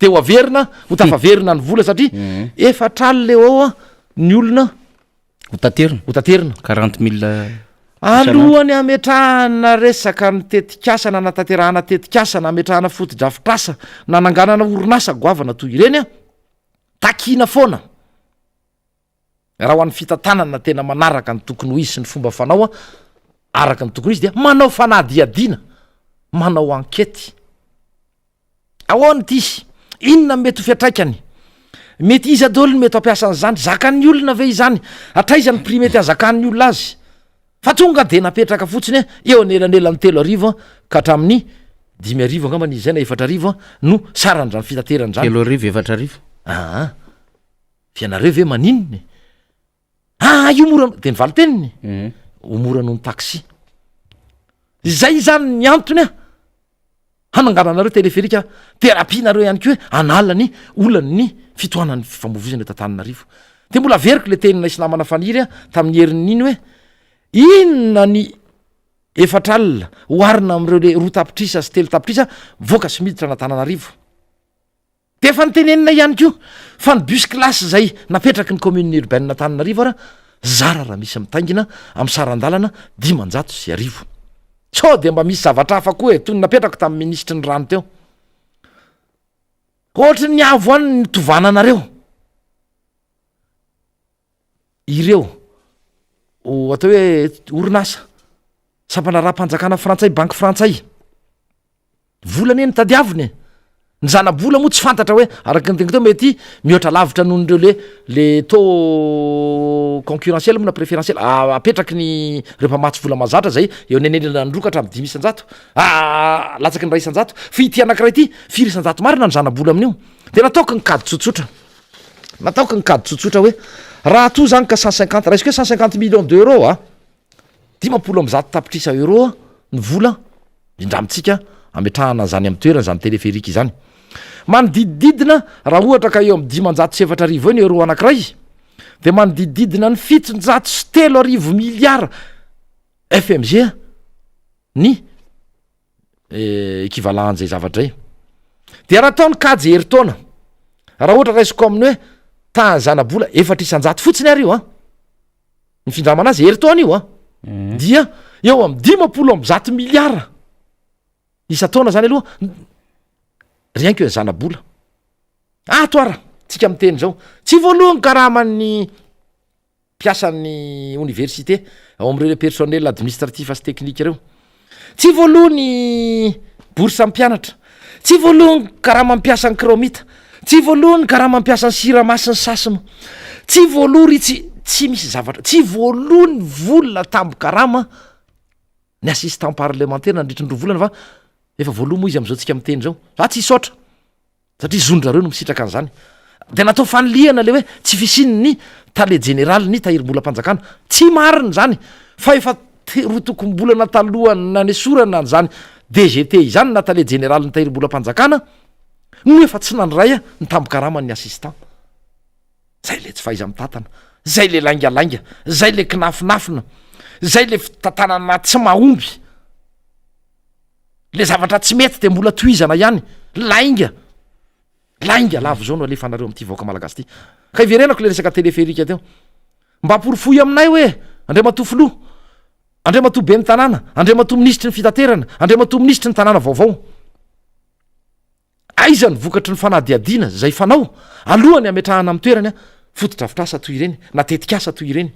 de ho averina ho tafaverina ny vola satria efa traly le ao ny olona ho taterina 40 000 alohany ametrahana resaka ny tetikasana na tanterahana tetikasana ametrahana fotodrafitrasa nananganana orinasa goavana toy ireny takina foana raha ho an'ny fitatanana tena manaraka ny tokony ho izy sy ny fomba fanao araka ny tokony izy dia manao fanadiadiana manao ankety ahoany tisy inona mety ho fiatraikany mety izy adolony mety ampiasan'zany zakan'ny olona ve izany atraizany prix mety azakan'ny olona azy fa tonga de napetraka fotsiny eo anelanelany 3 ka hatramin'ny 5 angambany izy zay na 4 no sarandra ny fitaterany zany 4 fianareo ve maninony io mora de ny valy teniny omora noho ny taxi zay zany ny antony hanangananareo teleferika terapinareo ihany ko hoe analany olany fitohanany fifamovizana tantananarivo de mbola veriko le tenina isy namana faniry tamin'ny herin'iny hoe inona ny efatralina oarina am'ireo le 2 tapitrisa sy 3 tapitrisa voaka sy miditra na Tananarivo de efa nytenenina ihany ko fa ny bus classe zay napetraky ny commune urbaine Tananarivo zara raha misy mitaingina amin'ny sarandalana 500 sy 1000 so de mba misy zavatra hafa koa toy napetrako tamin'ny ministry ny rano teo ohatra ny avo any ny tovananareo ireo atao hoe orinasa sampana raha-mpanjakana frantsay banky frantsay volany eny tadiaviny ny zanabola moa tsy fantatra hoe araky ny tegna teo mety mihoatra lavitra noho nireo le taux concurrentiel moa na préférentiel apetraky ny reo mpamatsy vola mazatra zay eo nenenena nyrokatra amin'ny 500 latsaky ny ray isan-jato fa ity anankiray ity 400 marina ny zanabola amin'io de nataoko ny kady tsotsotra hoe raha to zany ka 150 raha izy koe 150 millions d'euros 10 tapitrisa euro ny vola indramitsika ametrahana zany amin'ny toerana zany teleferika izany manodidididina raha ohatra ka eo amin'ny 500 sy 400 eo ny euro anankiray de manodididina ny 703 miliara FMG ny équivalent zay zavatra zay. De raha ataony kajy herintaona raha ohatra raisiko amin'ny hoe tazana-bola 400 fotsiny ary io ny findramana azy herintaona io dia eo am 500 miliara isa-taona zany aloha rien que zana-bola. Toara tsika miteny zao tsy voalohany karahaman'ny mpiasan'ny université ao am'ireo personnel administratif sy technique reo, tsy voalohany bourse mpianatra, tsy voalohany karaha mampiasa ny kromita, tsy voalohany karaha mampiasa ny siramasi ny sasina, tsy voalohany tsy misy zavatra, tsy voalohany volona tambo karama ny assistant parlementaire nandritry ny volana fa efa voaloha moa izy am'izao tsika miteny zao tsy isotra satria zondrareo no misitraka an'izany de natao fanoliana le hoe tsy fisiny ny tale général ny tahirim-bolam-panjakana tsy mariny zany fa efa ro tokom-bolana talohany nany sorana an'zany DGT izany na tale général ny tahirim-bolam-panjakana no efa tsy nandray ny tambo-karama ny assistant. Zay le tsy fahaiza mitatana, zay le laingalainga, zay le kinafinafina, zay le fitantanana tsy mahomby, le zavatra tsy mety de mbola toizana ihany, lainga lavo zao no alefanareo am'ty vaoaka malagasy ty. Ka iverenako le resaka téléphérique teo mba amporifoy aminay hoe Andriamatoa filoha, Andriamatoa be ny tanàna, Andriamatoa ministry ny fitaterana, Andriamatoa ministry ny tanàna vaovao, aiza ny vokatry ny fanadiadiana zay fanao alohany ametrahana amin'ny toerany fotodrafitrasa toy ireny na tetikasa toy ireny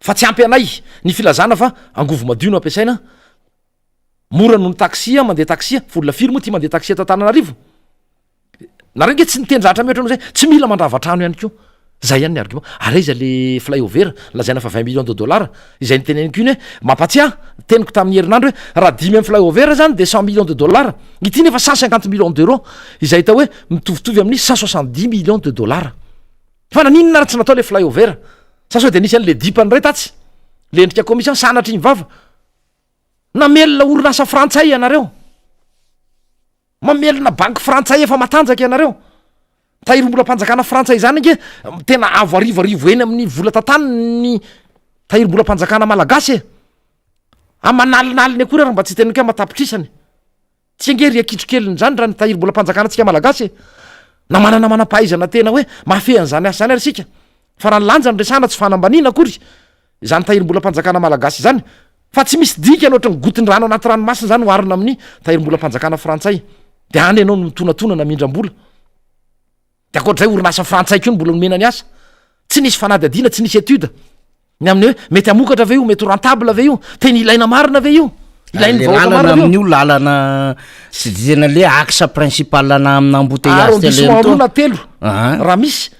fa tsy ampy anay ny filazana fa angovo madio no ampiasaina, mora noho ny taxia mandeha taxia, volona firy moa ty mandeha taxia tao Antananarivo. Nareo nge tsy nitendratra mihatra anao zay tsy mila mandravatrano ihany koa, zay ihany ny argument. Ary iza le flyover lazaina fa 20 millions de dollars izay niteneniko iny hoe mampatsiahy teniko tamin'ny herinandro hoe raha 10 amin'ny flyover zany de 100 millions de dollars, ity nefa 150 millions d'euros izay hita hoe mitovitovy amin'ny 170 millions de dollars. Fa naninona ary tsy natao le flyover sa sao de nisy an'le dipany ray tatsy le endrika commission sanatry iny vava namelona orinasa frantsay ianareo, mamelona banky frantsay efa matanjaka ianareo, tahirim-bolam-panjakana frantsay zany nge tena avo arivorivo eny amin'ny vola tantany ny tahirim-bolam-panjakana malagasy amanalinaline akory ary mba tsy teniko matapitrisany tsy angery akitrokeliny zany raha ny tahirim-bolam-panjakana tsika malagasy na manana manam-pahaizana tena hoe mafehan'zany asa zany ary sika fa raha nylanjany resana tsy fanambanina akory zany tahirim-bolam-panjakana malagasy zany fa tsy misy dika nohatra ny gotiny rano anaty ranomasina zany hoarina amin'ny tahirim-bolam-panjakana frantsay de any ianao no mitonatona mindram-bola de akoatrazay orinasa frantsay ko ny mbola nomena ny asa tsy nisy fanadadiana tsy nisy etude ny amin'ny hoe mety amokatra ve io, mety rentable ve io, teny ilaina marina ve io, ilainy vahoaka amin'io lalana sy tena le axe principal na amina embouteillage arrondissement telo raha misy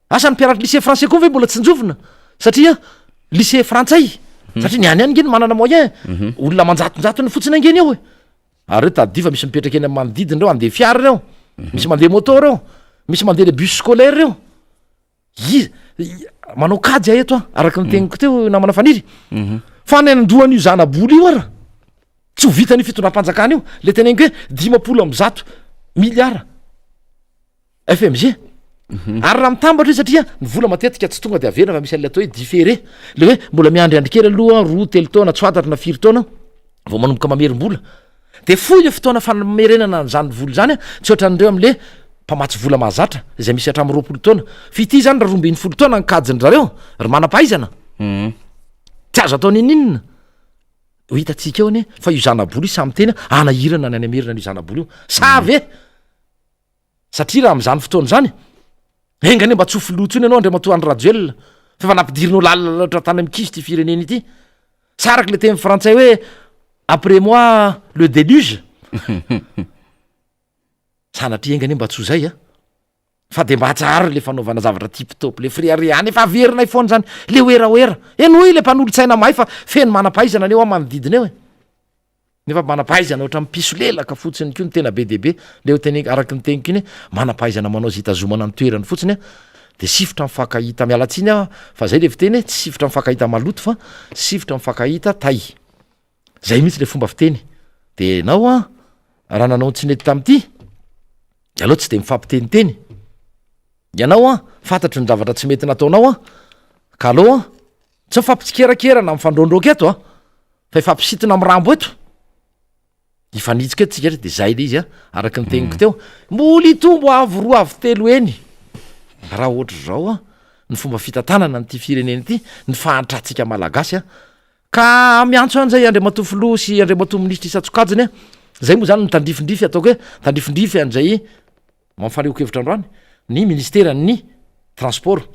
asa ny mpianatra lycée français koa ve mbola tsy njovona satria lycée frantsay satria ny any ngeny manana moyen olona manjatonjatony fotsiny angeny eo ary reo tadifa misy mipetraka eny amin'ny manodidiny reo andeha fiara reo, misy mandeha moto reo, misy mandeha le bus scolaire reo, manao kajy eto araky ny teniko teo namana faniry fa ny androan'io zana-bola io ara tsy ho vita ny fitondram-panjakana io le teneniko hoe 50 miliara FMG ary raha mitambatra io satria ny vola matetika tsy tonga de avena fa misy an'le atao hoe différé le hoe mbola miandriandrikely aloha roa telo taona tsy fantatry na firy taona vao manomboka mamerim-bola de foy le fotoana famerenana zany vola zany tsy ohatran'ireo am'le mpamatsy vola mahazatra izay misy hatramin'ny 20 taona fity zany raha rombiny 10 taona ny kajin'rareo ry manam-pahaizana tsy azo atao nininina ho hitatsika eo anie fa io zana-bola io samy teny anahirana ny any amerina n'io zana-bola io savy satria raha am'zany fotoana zany engany mba tsofy lotso iny ianao Andriamatoa Andry Rajoelina fa nampidirinao lalina loatra tany amikizy ty firenena ity saraky le teny frantsay hoe après moi le déluge sanatria engany mba tso zay fa de mba tsara le fanaovana zavatra tiptop le friariany efa averinay foana zany le oeraoera enoy le mpanolo-tsaina mahay fa feno manam-pahaizana leo manodidina eo nefa manam-pahaizana ohatra mipiso lelaka fotsiny ko ny tena be deaibe le teny araky ny teniko iny manam-pahaizana manao zitazomana ny toerany fotsiny de sifotra mifankahita mialatsiny fa zay le fiteny tsy sifotra mifankahita maloto fa sifotra mifankahita tay zay mihitsy le fomba fiteny de nao raha nanao tsinety tam'ty de aloha tsy de mifampiteniteny ianao a fantatry ny zavatra tsy mety nataonao a ka aloha tsy fampitsikerakerana mifandrondroka eto a fa efampisitona amy rambo eto ifanitsika etsika de zay le izy a araky ny tegniko teo mboly itombo avo roa avy telo eny raha ohatra zao a ny fomba fitantanana nyty fireneny ity ny fahantratsika malagasy a ka miantso an'zay andriamato filoha sy andriamato ministra isatsokajiny a zay moa zany mitandrifindrify ataoko hoe tandrifindrify an'zay mamfareokevitra androany ny ministera ny transport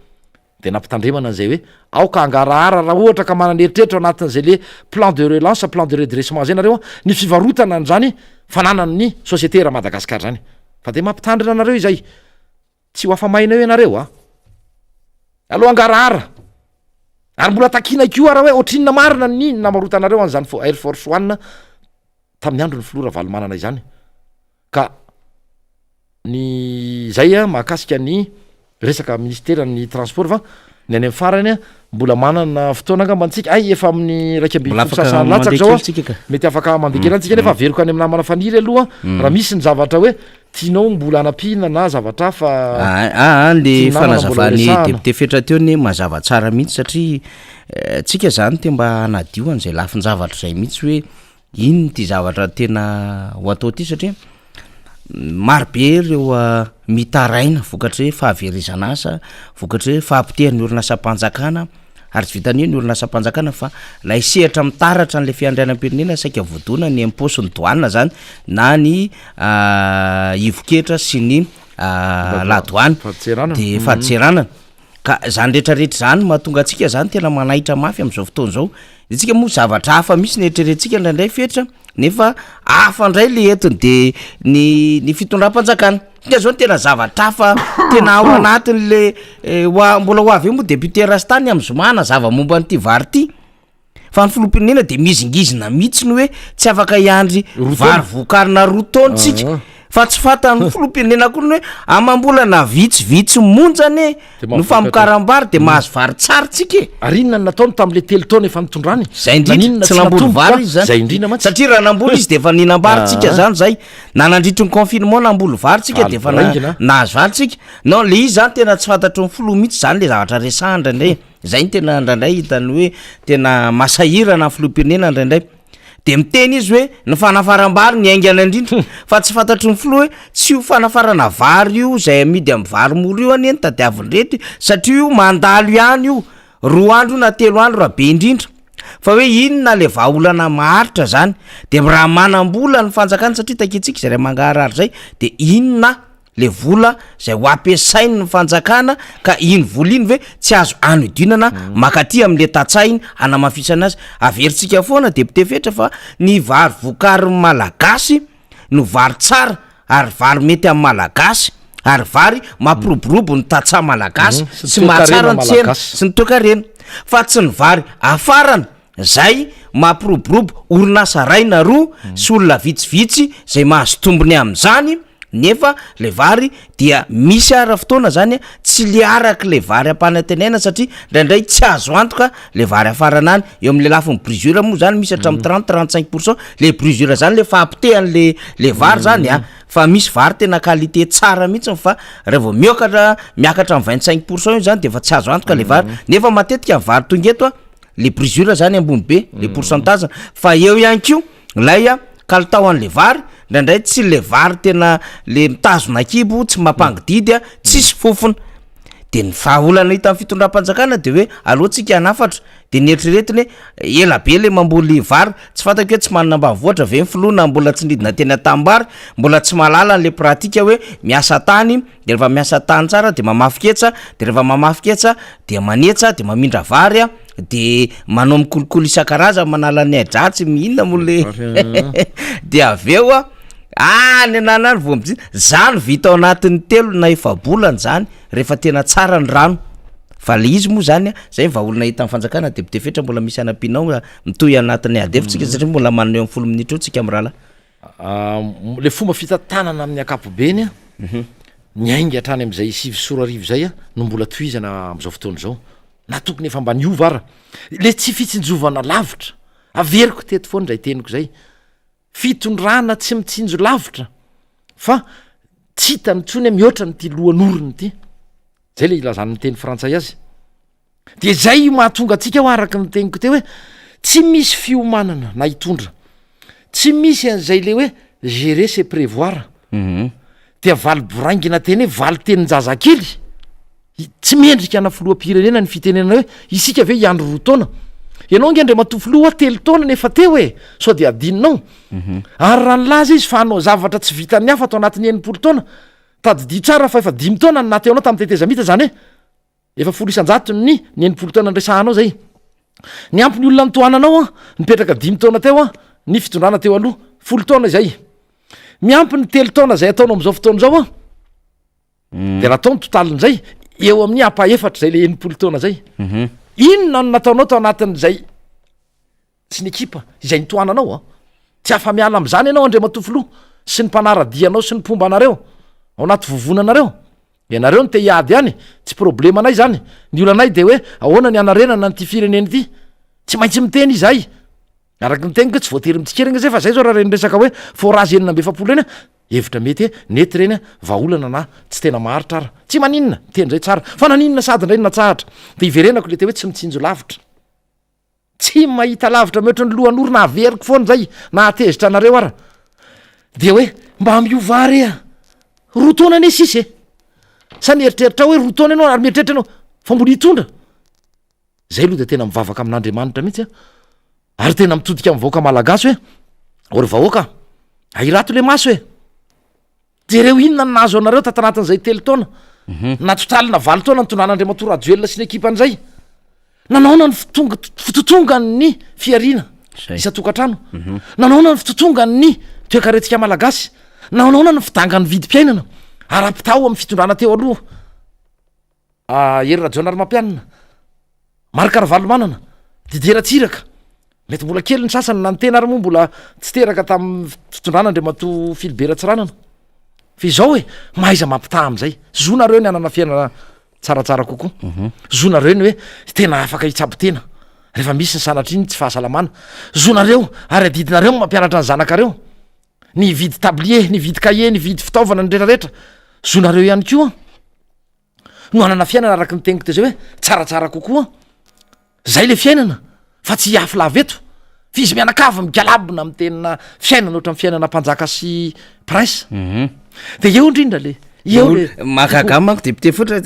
de nampitandremana an'zay hoe aoka angarahara raha ohatra ka mananeritreritra anatin'zay le plan de relance plan de redressement zay nareo a ny fivarotana an'zany fananany ny société raha madagasikara zany fa de mampitandrina anareo izay tsy ho afamaina eo ianareo a aloha angarahara ary mbola takina ko ara hoe ohatrinona marina ny namarotanareo an'zany air force one tamin'ny andro ny filora valomanana izany ka ny zay a mahakasika ny resaka ministera ny transport fa ny any amy farany a mbola manana fotoana angamba antsika ay efa amin'ny raiky amby sasany latsaky zao a mety afaka mandekela antsika nefa averiko any amy namana faniry aloha raha misy ny zavatra hoe tianao mbola anapihina na zavatra fa le fanazavany député fetra teo ny mazava tsara mihitsy satria tsika zany te mba anadio an'zay lafiny zavatra zay mihitsy hoe ino ty zavatra tena ho atao ty satria marobe reo mitaraina vokatra hoe fahaverizana asa vokatra hoe fahampitehany orinasam-panjakana ary tsy vitany hoe ny orinasam-panjakana fa lay sehatra mitaratra n'le fiandrianam-pirenena saika voadona ny imposiny douane zany na ny ivoketra sy ny la douane de fahadiseranana ka zany rehetrarehetra zany mahatonga atsika zany tena manahitra mafy am'izao fotoana zao de tsika moa zavatra hafa misy ny eritreretintsika ndraindray fetra nefa hafa ndray le etony de ny fitondram-panjakana ka zao tena zavatra hafa tena ao anatin'le mbola ho avy eo moa député rastany amy zomana zava-momba n'ity vary ty fa ny filoham-pirenena de mizingizina mihitsy ny hoe tsy afaka iandry vary vokarina roa taontsika fa tsy fatany filoham-pirenena koa ny hoe amam-bolana vitsivitsy monjany no famokaram-bary de mahazo vary tsara tsika arinona nataony tam'le telo taona efa nitondrany zay indrindra tsy namboly vary izy zany indrindra satria raha namboly izy de efa ninambary tsika zany zay na nandritry ny confinement namboly vary tsika de efa nahazo vary tsika non le izy zany tena tsy fantatry ny filoha mihitsy zany le zavatra resahndra indray zay ny tena ndraindray hitany hoe tena masahirana ny filoham-pirenena ndraindray de miteny izy hoe ny fanafarambary ny aingana indrindra fa tsy fantatry ny filoha hoe tsy ho fanafarana vary io zay amidy amy vary moro io any eny tadiavindrety satria io mandalo ihany io roa andro na telo andro raha be indrindra fa hoe inona le vahaolana maharitra zany de raha manam-bola ny fanjakana satria taketsika zay ray mangaharary zay de inona le vola zay ho ampiasainy ny fanjakana ka iny vola iny ve tsy azo anodinana makaty am'le tatsainy anamafisana azy averintsika foana député fetra fa ny vary vokary malagasy no vary tsara ary vary mety amy malagasy ary vary mampiroborobo ny tatsa malagasy sy mahatsara ny tsena sy ny toekarena fa tsy ny vary afarana zay mampiroborobo orinasa ray na roa sy olona vitsivitsy zay mahazo tombony am'zany nefa le vary dia misy ara fotoana zany tsy le araky le vary ampanantenana satria ndraindray tsy azo antoka le vary afarana any eo am'le lafiny brisure moa zany misy hatramy 30-35% le brisure zany le fahampitehany le vary zany a fa misy vary tena qualité tsara mihitsy fa raha vao miakatra amy 25% io zany de fa tsy azo antoka le vary nefa matetika vary tonga eto a le brisure zany ambony be le pourcentage fa eo ihany ko lay a kalitao an'le vary ndraindray tsy le vary tena le mitazona kibo tsy mampangididy a tsisy fofona de ny fahaolana hita amin'ny fitondram-panjakana de hoe alohantsika anafatra de nieritreretiny hoe ela be le mamboly vary tsy fantako hoe tsy manana ambanivohatra ve ny filohana mbola tsy nidina tena tambary mbola tsy malala n'le pratika hoe miasa tany de rehefa miasa tany tsara de mamafiketsa de rehefa mamafiketsa de manetsa de mamindra vary a de manao mikolokolo isan-karaza manala ny adratsy mihinana mole de aveo a ny ananany voambi zany vita ao anatin'ny telo na efa-bolana zany rehefa tena tsara ny rano fa le izy moa zany zay vahaolona hita amin'ny fanjakana député fetra mbola misy anapinao mitoy anatin'ny adefitsika satria mbola manana eo amin'ny 10 minitra eo tsika am'rahala le fomba fitantanana amin'ny akapobeny a ny ainga hatrany am'izay sivy sorarivo zay a no mbola tohizana am'izao fotoana zao na tokony efa mba niova ara le tsy fitsinjovana lavitra averiko teto foana zay teniko zay fitondrana tsy mitsinjo lavitra fa tsy hitany tsony mihoatra ny ty lohan'orony ty zay le ilazany ny teny frantsay azy de zay mahatonga atsika ho araky ny teniko teo hoe tsy misy fiomanana na hitondra tsy misy an'izay le hoe gérer c'est prévoir dia valy boraingina teny hoe valy tenin-jazakely tsy mendrika ana filoam-pirenena ny fitenena hoe isika ve iandro roa taona ianao nge andre matofoloha telo taona nefa teo e sao de adininao ary raha nylaza izy fa hanao zavatra tsy vitany hafa atao anatin'ny enimpolo taona tadidio tsara fa efa 10 taona ny naty aonao tamin'ny tetezamita zany hoe efa 100 ny enimpolo taona nresahanao zay ny ampiny olona nytoananao a nipetraka 10 taona teo a ny fitondrana teo aloha 10 taona zay miampy ny telo taona zay ataonao am'izao fotoana zao a de raha atao ny totalin'zay eo amin'ny apa-efatra zay le enimpolo taona zay inona no nataonao tao anatin'zay sy ny ekipa izay nitoananao a tsy afa miala am'zany ianao andre matofoloha sy ny mpanaradianao sy ny pomba anareo ao anaty vovonanareo ianareo ny te hiady any tsy problema anay zany ny olanay de hoe ahoana ny anarenana nyty fireneny ity tsy maintsy miteny izay araky ny teniko tsy voatery mitsikeregna zay fa zay zao raha reny resaka hoe forage enina ambe efapolo reny hevitra mety hoe nety reny vaolana na tsy tena maharitra ara tsy maninona ten'zay tsara fa naninona sady ndray natsahatra de iverenako le te hoe tsy mitsinjo lavitra tsy mahita lavitra mihoatra ny lohan'oro na averiko foana zay na atezitra anareo ara de hoe mba miova rea roa taona ne sisy sa nieritreritra hoe roa taona ianao ary mieritreritra anao fa mbola hitondra zay aloha de tena mivavaka amin'andriamanitra mihitsy ary tena mitodika mivahoaka malagasy hoe ory vahoaka airato le maso hoe jereo inona ny nahazo anareo tatanatin'izay telo taona na totalina 20 taona nytonan'andriamatora ajoelona sy ny ekipan'izay nanaona ny fitotongany fiarina isatokantrano nanaona ny fitotongany toekaretika malagasy nanaona ny fidangany vidim-piainana ara-pitao amin'ny fitondrana teo aloha ery rajonary mampianina marika ravalomanana dideratsiraka mety mbola kely ny sasany na ny tena ary moa mbola tsy teraka tamin'ny fitondrana andriamato filiberatsiranana fa izao hoe mahaiza mampita am'izay zonareo ny anana fiainana tsaratsara kokoa zonareo ny hoe tena afaka hitsabo tena rehefa misy ny sanatra iny tsy fahasalamana zonareo ary adidinareo mampianatra ny zanakareo ny vidy tablier ny vidy cahier ny vidy fitaovana ny rehetrarehetra zonareo ihany koa no anana fiainana araky ny teniko te zay hoe tsaratsara kokoa zay le fiainana fa tsy hiafilava eto fa izy mianakava migalabona amin'ny tenina fiainana ohatra amin'ny fiainana mpanjaka sy prince de eo indrindra le eo le mahagagamako depute fotra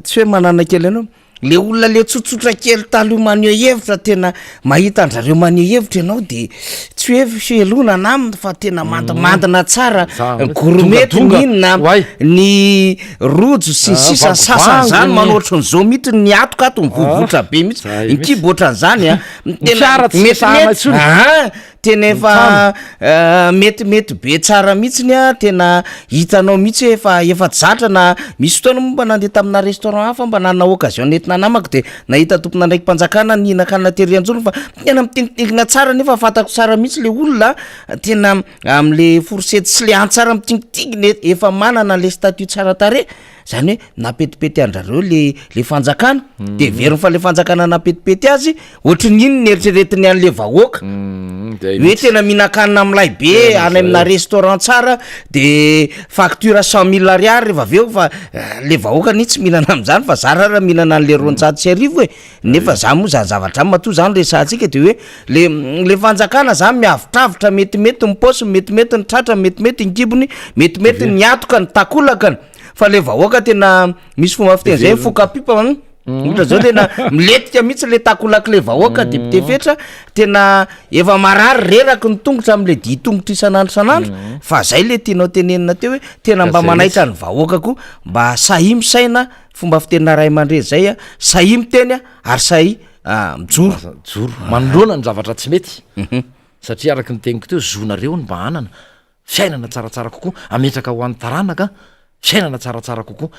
tsy hoe manana kely anao le olona le tsotsotra kely talo maneho hevitra tena mahita andrareo maneho hevitra ianao de tsy hoe fielonana aminy fa tena mandimandina tsara goromety ninona ny rojo sy ny sisa sasany zany manoatra n'zao mihitsy ny atokato mivovotra be mihitsy inkibo ohatran'zany a tena efa metimety be tsara mihitsiny a tena hitanao mihitsy efa zatra na misy fotoana momba nandeha tamina restaurant hafa mba nanana occasion nentina namako de nahita tompona ndraiky mpanjakana nihinan-kanina tery-anjolo fa tena mitingitingina tsara nefa fantako tsara mihitsy le olona tena am'le forsety sy le antsara mitingitinginy efa manana le statut tsara tare zany hoe napetipety andrareo le fanjakana de veriny fa le fanjakana napetipety azy ohatry n'iny nieritreretiny an'le vahoaka hoe tena mihinan-kanina am'lay be any amina restaurant tsara de facture 100 000 ariary rehefa aveo fa le vahoaka ny tsy mihinana am'zany fa za raha mihinana an'le ronjato sy arivo e nefa za moa zany zavatra matoa zany resantsika de hoe le fanjakana zany miavitravitra metimety ny posy metimety ny tratra metimety ny kibony metimety ny atoka ny takolakany fa le vahoaka tena misy fomba fiteny zay fokapipa ohatra zao tena miletika mihitsy le takolaky le vahoaka depute fetra tena efa marary reraky ny tongotra am'le ditongotra isan'andro san'andro fa zay le tianao tenenina teo hoe tena mba manaitra ny vahoakako mba sahy misaina fomba fitenina ray aman-dreny zay a sahy miteny a ary sahy mijoro manoloana ny zavatra tsy mety satria araky ny teniko teo zonareo ny mba anana fiainana tsaratsara kokoa ametraka ho an'ny taranaka fiainana tsaratsara kokoa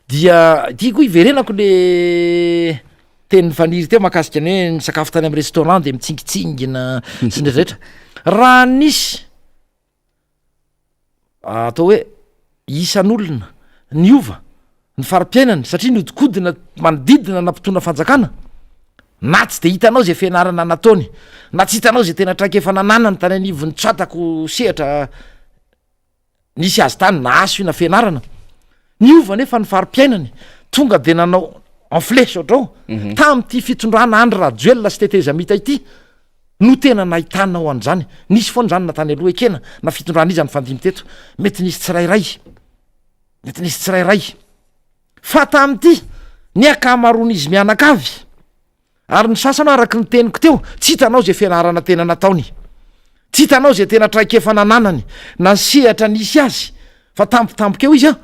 dia tiako iverenako le tenyny faniry teo mahakasika ny hoe ny sakafo tany amin'ny restaurant de mitsingitsingina sy ndraitrarehetra raha nisy atao hoe isan'olona ny ova ny fari-piainany satria nihodikodina manodidina nampitona fanjakana na tsy de hitanao zay fianarana nataony na tsy hitanao zay tena traika efa nananany tany anivony tsatako sehatra nisy azy tany na aso ina fianarana ny ova nefa ny fari-piainany tonga de nanao en flèche ohatrao tam'ty fitondrana andry raha joelona sy tetezamita ity no tena nahitanao an'zany nisy foany zany natany aloha ekena na fitondrana izy any fandimy teto mety nisy tsirairay fa tam'ty ny akamaroan'izy mianakavy ary ny sasana araky ny teniko teo tsy hitanao zay fianarana tena nataony tsy hitanao zay tena traikefa nananany na sehatra nisy azy fa tampotampoka eo izy a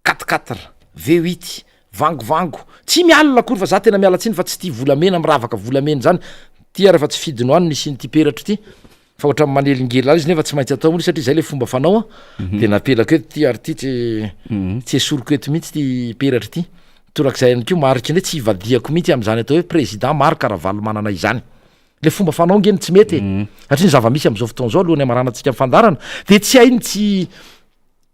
4 V8 vangovango tsy mialina akory fa za tena miala tsiny fa tsy ty volamena miravaka volamena zany ty rehefa tsy fidino any nisy nyty peratra ty fa ohatra manelingely izy nefa tsy maintsy atao moa satria zay le fomba fanao de napelaka eto ty ary ty tsy esoriko eto mihitsy ty peratra ty torak'izay ihany ko mariky ndre tsy ivadiako mihitsy am'zany atao hoe président maro karavalo manana izany le fomba fanao ngeny tsy mety satria ny zava-misy am'izao fotoana zao alohan'ny amaranantsika mifandarana de tsy hainy tsy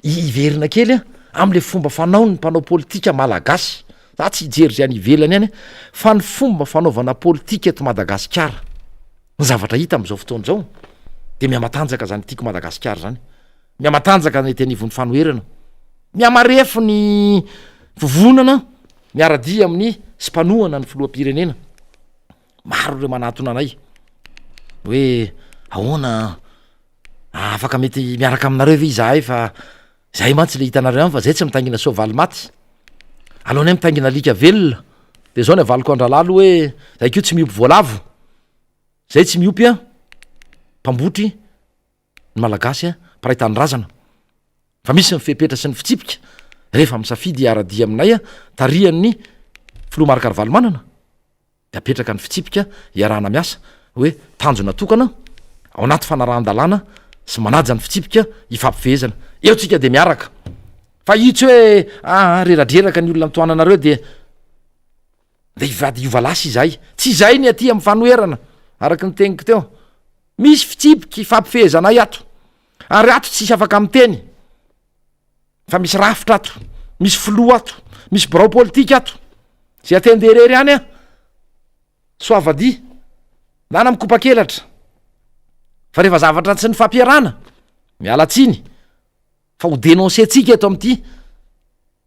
iverina kely am'le fomba fanao ny mpanao politika malagasy za tsy hijery zay any ivelany any fa ny fomba fanaovana politika eto Madagasikara ny zavatra hita am'izao fotoana zao de miamatanjaka zany tiako Madagasikara zany miamatanjaka ny tenivon'ny fanoherana miamarefo ny vovonana miaradia amin'ny spanohana ny filoam-pirenena maro re manatona anay hoe ahoana afaka mety miaraka aminareo ve izahay fa zay mantsy le hitanareo fa zay tsy mitangina soavaly maty alohanay mitangina alika velona de zao ny avaliko andralalo hoe zay keo tsy miopy voalavo zay tsy miopy mpambotry ny malagasy mparay tanyrazana fa misy ny fepetra sy ny fitsipika rehefa misafidy aradia aminay tarian'ny filomaraka ary valomanana de apetraka ny fitsipika iarahana miasa hoe tanjona tokana ao anaty fanarahan-dalàna sy manaja ny fitsipika ifampifehezana eo tsika de miaraka fa itsy hoe reradreraka ny olona mitoananareo de ivady iovalasy izahay tsy zay ny aty am'y fanoherana araky ny teniko teo misy fitsipika ifampifehezana ato ary ato tsisy afaka am'y teny fa misy rafitra ato misy filoa ato misy birao politika ato zay atenderery any soavady na na mikopa-kelatra fa rehefa zavatra tsy ny fampiarana miala tsiny fa ho denoncentsika eto am'ty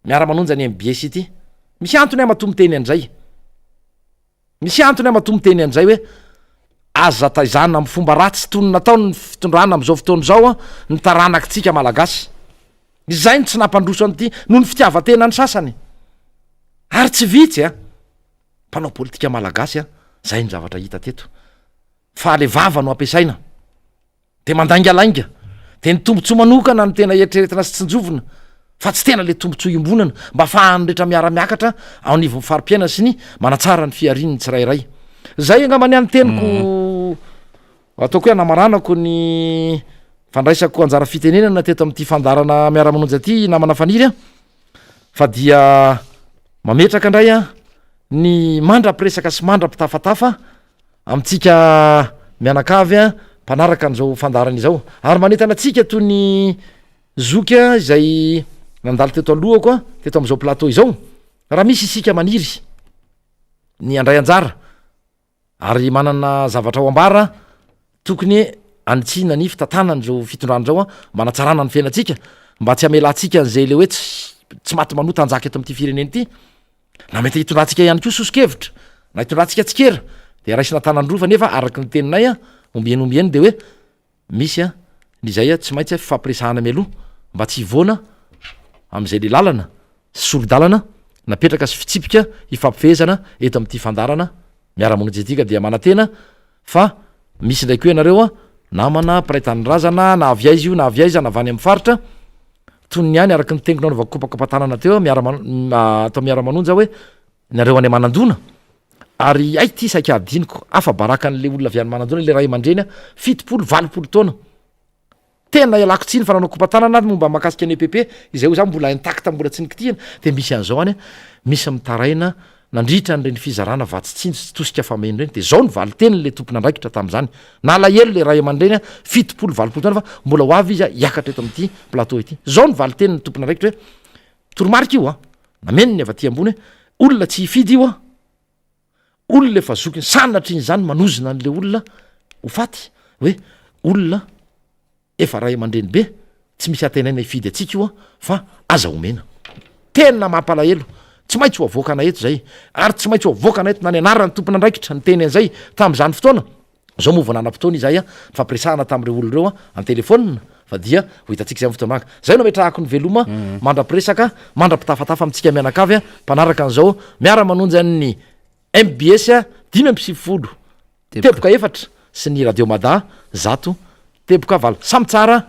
Miara Manonja ny MBS ity misy antony matombo teny an'izay misy antony matombo teny an'izay hoe aza taizana amin'ny fomba ratsy tony natao ny fitondrana am'izao fotoana zao ny taranakitsika malagasy izay ny tsy nampandroso an'ity noho ny fitiavatena ny sasany ary tsy vitsy mpanao politika malagasy zay ny zavatra hita teto fa le vava no ampiasaina de mandaingalainga de ny tombontsoa manokana ny tena eritreretina sy tsinjovina fa tsy tena le tombontsoa imbonana mba afahan'ny rehetra miara-miakatra ao anivon'ny farim-piaina sy ny manatsara ny fiarininy tsirairay zay angamany any teniko ataoko hoe namaranako ny fandraisako anjara fitenenana teto am'ty fandarana Miara Manonja ty namana faniry fa dia mametraka indray ny mandra-piresaka sy mandra-pitafatafa amitsika mianakavy mpanaraka an'izao fandarana izao ary manentana atsika toy ny zoky izay nandalo teto alohako teto am'izao plateau izao raha misy isika maniry ny andray anjara ary manana zavatra ao ambara tokony anitsina ny fitantanany zao fitondrana zao manatsarana ny fiainatsika mba tsy amelantsika an'izay le hoe tsy maty manota anjaka eto am'ty fireneny ty na mety hitondrantsika ihany ko sosikevitra na hitondrantsika tsikera de raisina tanandrofa nefa araky ny teninay ombieny de hoe misy nizay tsy maintsy fifampiresahana mialoha mba tsy ivona am'izay le lalana solidalana napetraka sy fitsipika ifampifehezana eto am'ty fandarana Miara Manonja tika dia manantena fa misy ndraiky hoe nareo namana piraitanindrazana na avy aiza io na avy aiza na avany am'y faritra tony any araky ny tengonao navakopakapatanana teo atao Miara Manonja hoe nareo any Manandona ary ay ty saika adiniko afa baraka an'le olona avy any Manandona le ray aman-dreny 70-80 taona tena ialako tsiny fa nanao kopatanana momba makasika ny EPP izay za mbola intact mbola tsy nikitihana de misy an'izao any misy mitaraina nandritra n'reny fizarana vatsitsiny sy tosika fameny reny de zao ny vali teny le tompona andraikitra tam'zany na lahelo le ray aman-dreny 70-80 taona fa mbola ho avy izy hiakatra eto am'ty plateau ity zao ny vali teny ny tompona andraikitra hoe toromarika io nameny ny avaty ambony olona tsy hifidy io olona efa zokiny sanatriny zany manozona an'le olona ho faty hoe olona efa ray aman-dreny be tsy misy atenaina hifidy atsika io fa aza omena tenina mampalahelo tsy maintsy ho avoakana eto zay ary tsy maintsy ho avoakana eto na ny anarany tompona andraikitra ny teny an'izay tam'izany fotoana zao moa vonanam-potoana izay a fampiresahana tam'ireo olo reo a amin'ny telefôna fa dia ho hitantsika zay fotoana maka zay no metrahako ny veloma mandra-piresaka mandra-pitafatafa amintsika mianakavy a mpanaraka an'izao miara manonja ny mbs a 5 teboka efatra sy ny radio mada 1 teboka valo samy tsara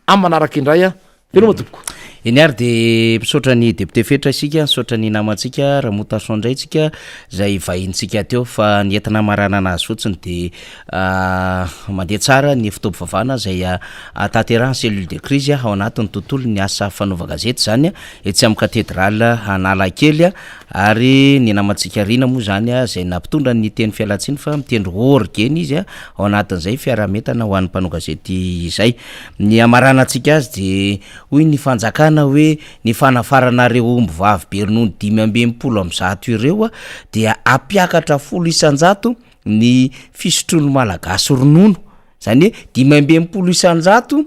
amin'ny manaraka indray a veloma tompoko iny ary de misaotra ny député fetra isika misaotra ny namantsika raha motaso indray tsika zay vahintsika teo fa nientina marana anazy fotsiny de mandeha tsara ny fitobivavana zay tanterahany cellule de crise ao anatin'ny tontolo ny asa fanaova gazety zany etsy amin'ny cathédrale Analakely ary ny namantsika rina moa zany zay nampitondra ny teny fialatsiny fa mitendry orgeny izy ao anatin'izay fiarametana ho an'ny mpanao gazety izay ny amaranantsika azy de hoy ny fanjakana hoe ny fanafaranareo omby vavy be ronono 520 ireo dia ampiakatra 100 ny fisotrono malagasy ronono zany hoe 520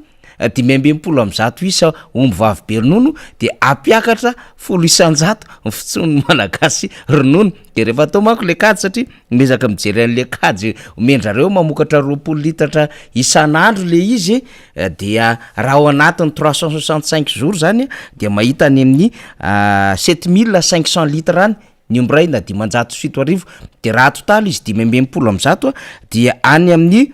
isa omby vavy be ronono de ampiakatra 100 fisotrono malagasy ronono de rehefa atao manko le kady satria mezaka mijery an'le kady omendrareo mamokatra 20 litatra isan'andro le izy dia raha ao anatiny 365 jours zany dia mahita any amin'ny 7500 litres any ny ombray na 507 de raha totaly izy 520 dia any amin'ny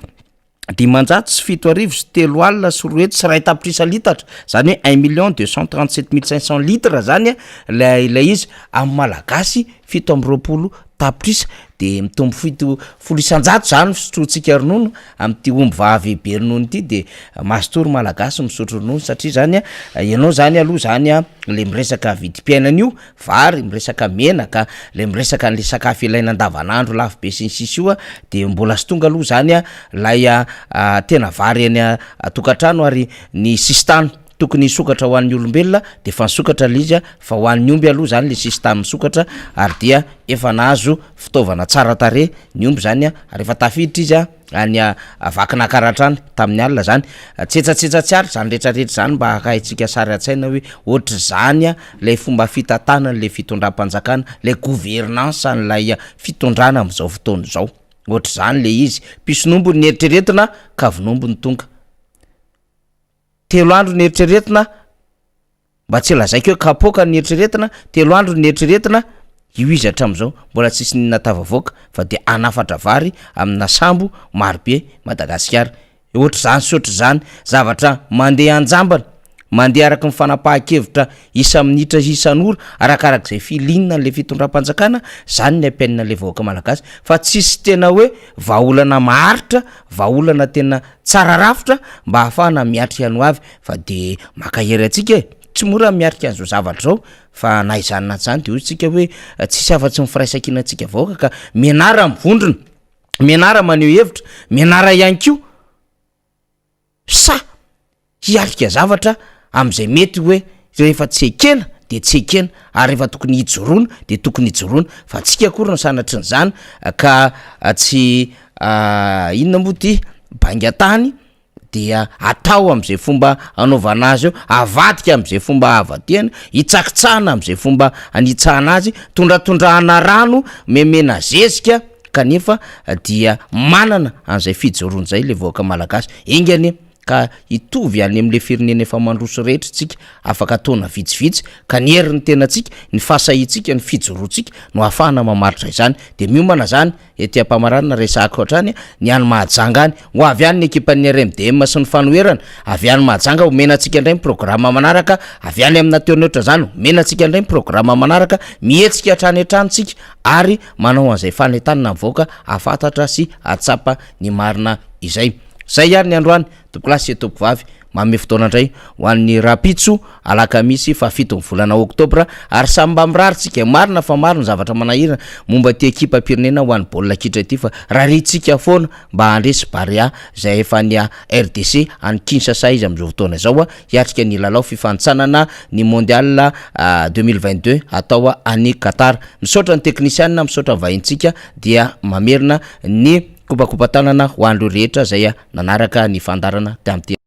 507 sy 3 alina sy roa hetsy sy ray tapitrisa litatra zany hoe 1 237 500 litres zany ilay izy amin'ny malagasy 720 tapitrisa de mitombo fito 100 zany fisotrotsika ronono amin'ty omby vavy be ronono ity de mastory malagasy misotro ronono satria zany ianao zany aloha zany le miresaka vidim-piainana vary miresaka menaka le miresaka an'le sakafo ilaina andavanandro lafo be sy ny sisy io de mbola sy tonga aloha zany lay tena vary any tokantrano ary ny sistano tokony sokatra ho an'ny olombelona de fa nisokatra le izy fa ho an'ny omby aloha zany le sistano misokatra ary dia efa nahazo fitaovana tsara tare ny omby zany rehefa tafiditra izy any vakina karatrany tamin'ny alina zany tsetsatsetsatsyary zany rehetrarehetra zany mba akaitsika sary atsaina hoe ohatra zany lay fomba fitantanany le fitondram-panjakana le gouvernance an'lay fitondrana am'izao fotoana zao ohatra zany le izy pisonombo ny eritreretina ka vinombo ny tonga 3 andro ny eritreretina mba tsy lazaiko hoe kapoka ny eritreretina 3 andro ny eritreretina io izy hatramin'izao mbola tsisy ny natavavoaka fa de anafatra vary amina sambo marobe Madagasikara ohatra zany sotry zany zavatra mandeha anjambana mandeha araka ny fanapahan-kevitra isa minitra isan'ora arakarak'izay filinina le fitondram-panjakana zany ny ampiainina le vahoaka malagasy fa tsisy tena hoe vahaolana maharitra vahaolana tena tsara rafitra mba hahafahana miatry ihany avy fa de makahery atsika tsy mora miatrika an'izao zavatra zao fa na izany zany de ozy tsika hoe tsisy afa-tsy mifiraisakina atsika vahoaka ka mianara mivondrona mianara maneho hevitra mianara ihany ko sa hiatrika zavatra am'izay mety hoe rehefa tsy ekena de tsy ekena ary rehefa tokony hijoroana de tokony hijoroana fa tsika akory no sanatry ny zany ka tsy inona moa ty bangatany dia atao am'izay fomba anaovana azy eo avadika am'izay fomba avadiana hitsakitsahana am'izay fomba anitsahana azy tondratondrahana rano memena zezika kanefa dia manana an'izay fijoroana zay le vahoaka malagasy ingany ka hitovy any am'le firenena efa mandroso rehetra tsika afaka ataona vitsivitsy ka ny herin'ny tena tsika ny fahasahintsika ny fijoroantsika no ahafahana mamaritra izany de miomana zany ety ampamarana resahako hatrany ny any mahajanga any ho avy any ny ekipan'ny RMDM sy ny fanoherana avy any mahajanga omena antsika indray ny programa manaraka avy any amina teoneotra zany omena antsika indray ny programa manaraka mihetsika hatrany antranontsika ary manao an'izay fanentanana mivoaka afantatra sy atsapa ny marina izay zay ary ny androany tokolasy etoko vavy mame fotoana indray ho an'ny rapitso alakamisy fa 7 volana oktobra ary samy mba miraritsika marina fa maro ny zavatra manahirana momba ty ekipa pirenena ho an'ny baolina kitra ity fa raha ritsika foana mba andresy baria zay efa ny RDC any Kinshasa izy am'izao fotoana zao hiatrika ny lalao fifanitsanana ny mondial 2022 atao any Qatar misaotra ny teknisianina misaotra ny vahintsika dia mamerina ny kopakopatanana ho an'ireo rehetra zay nanaraka ny fandarana tamty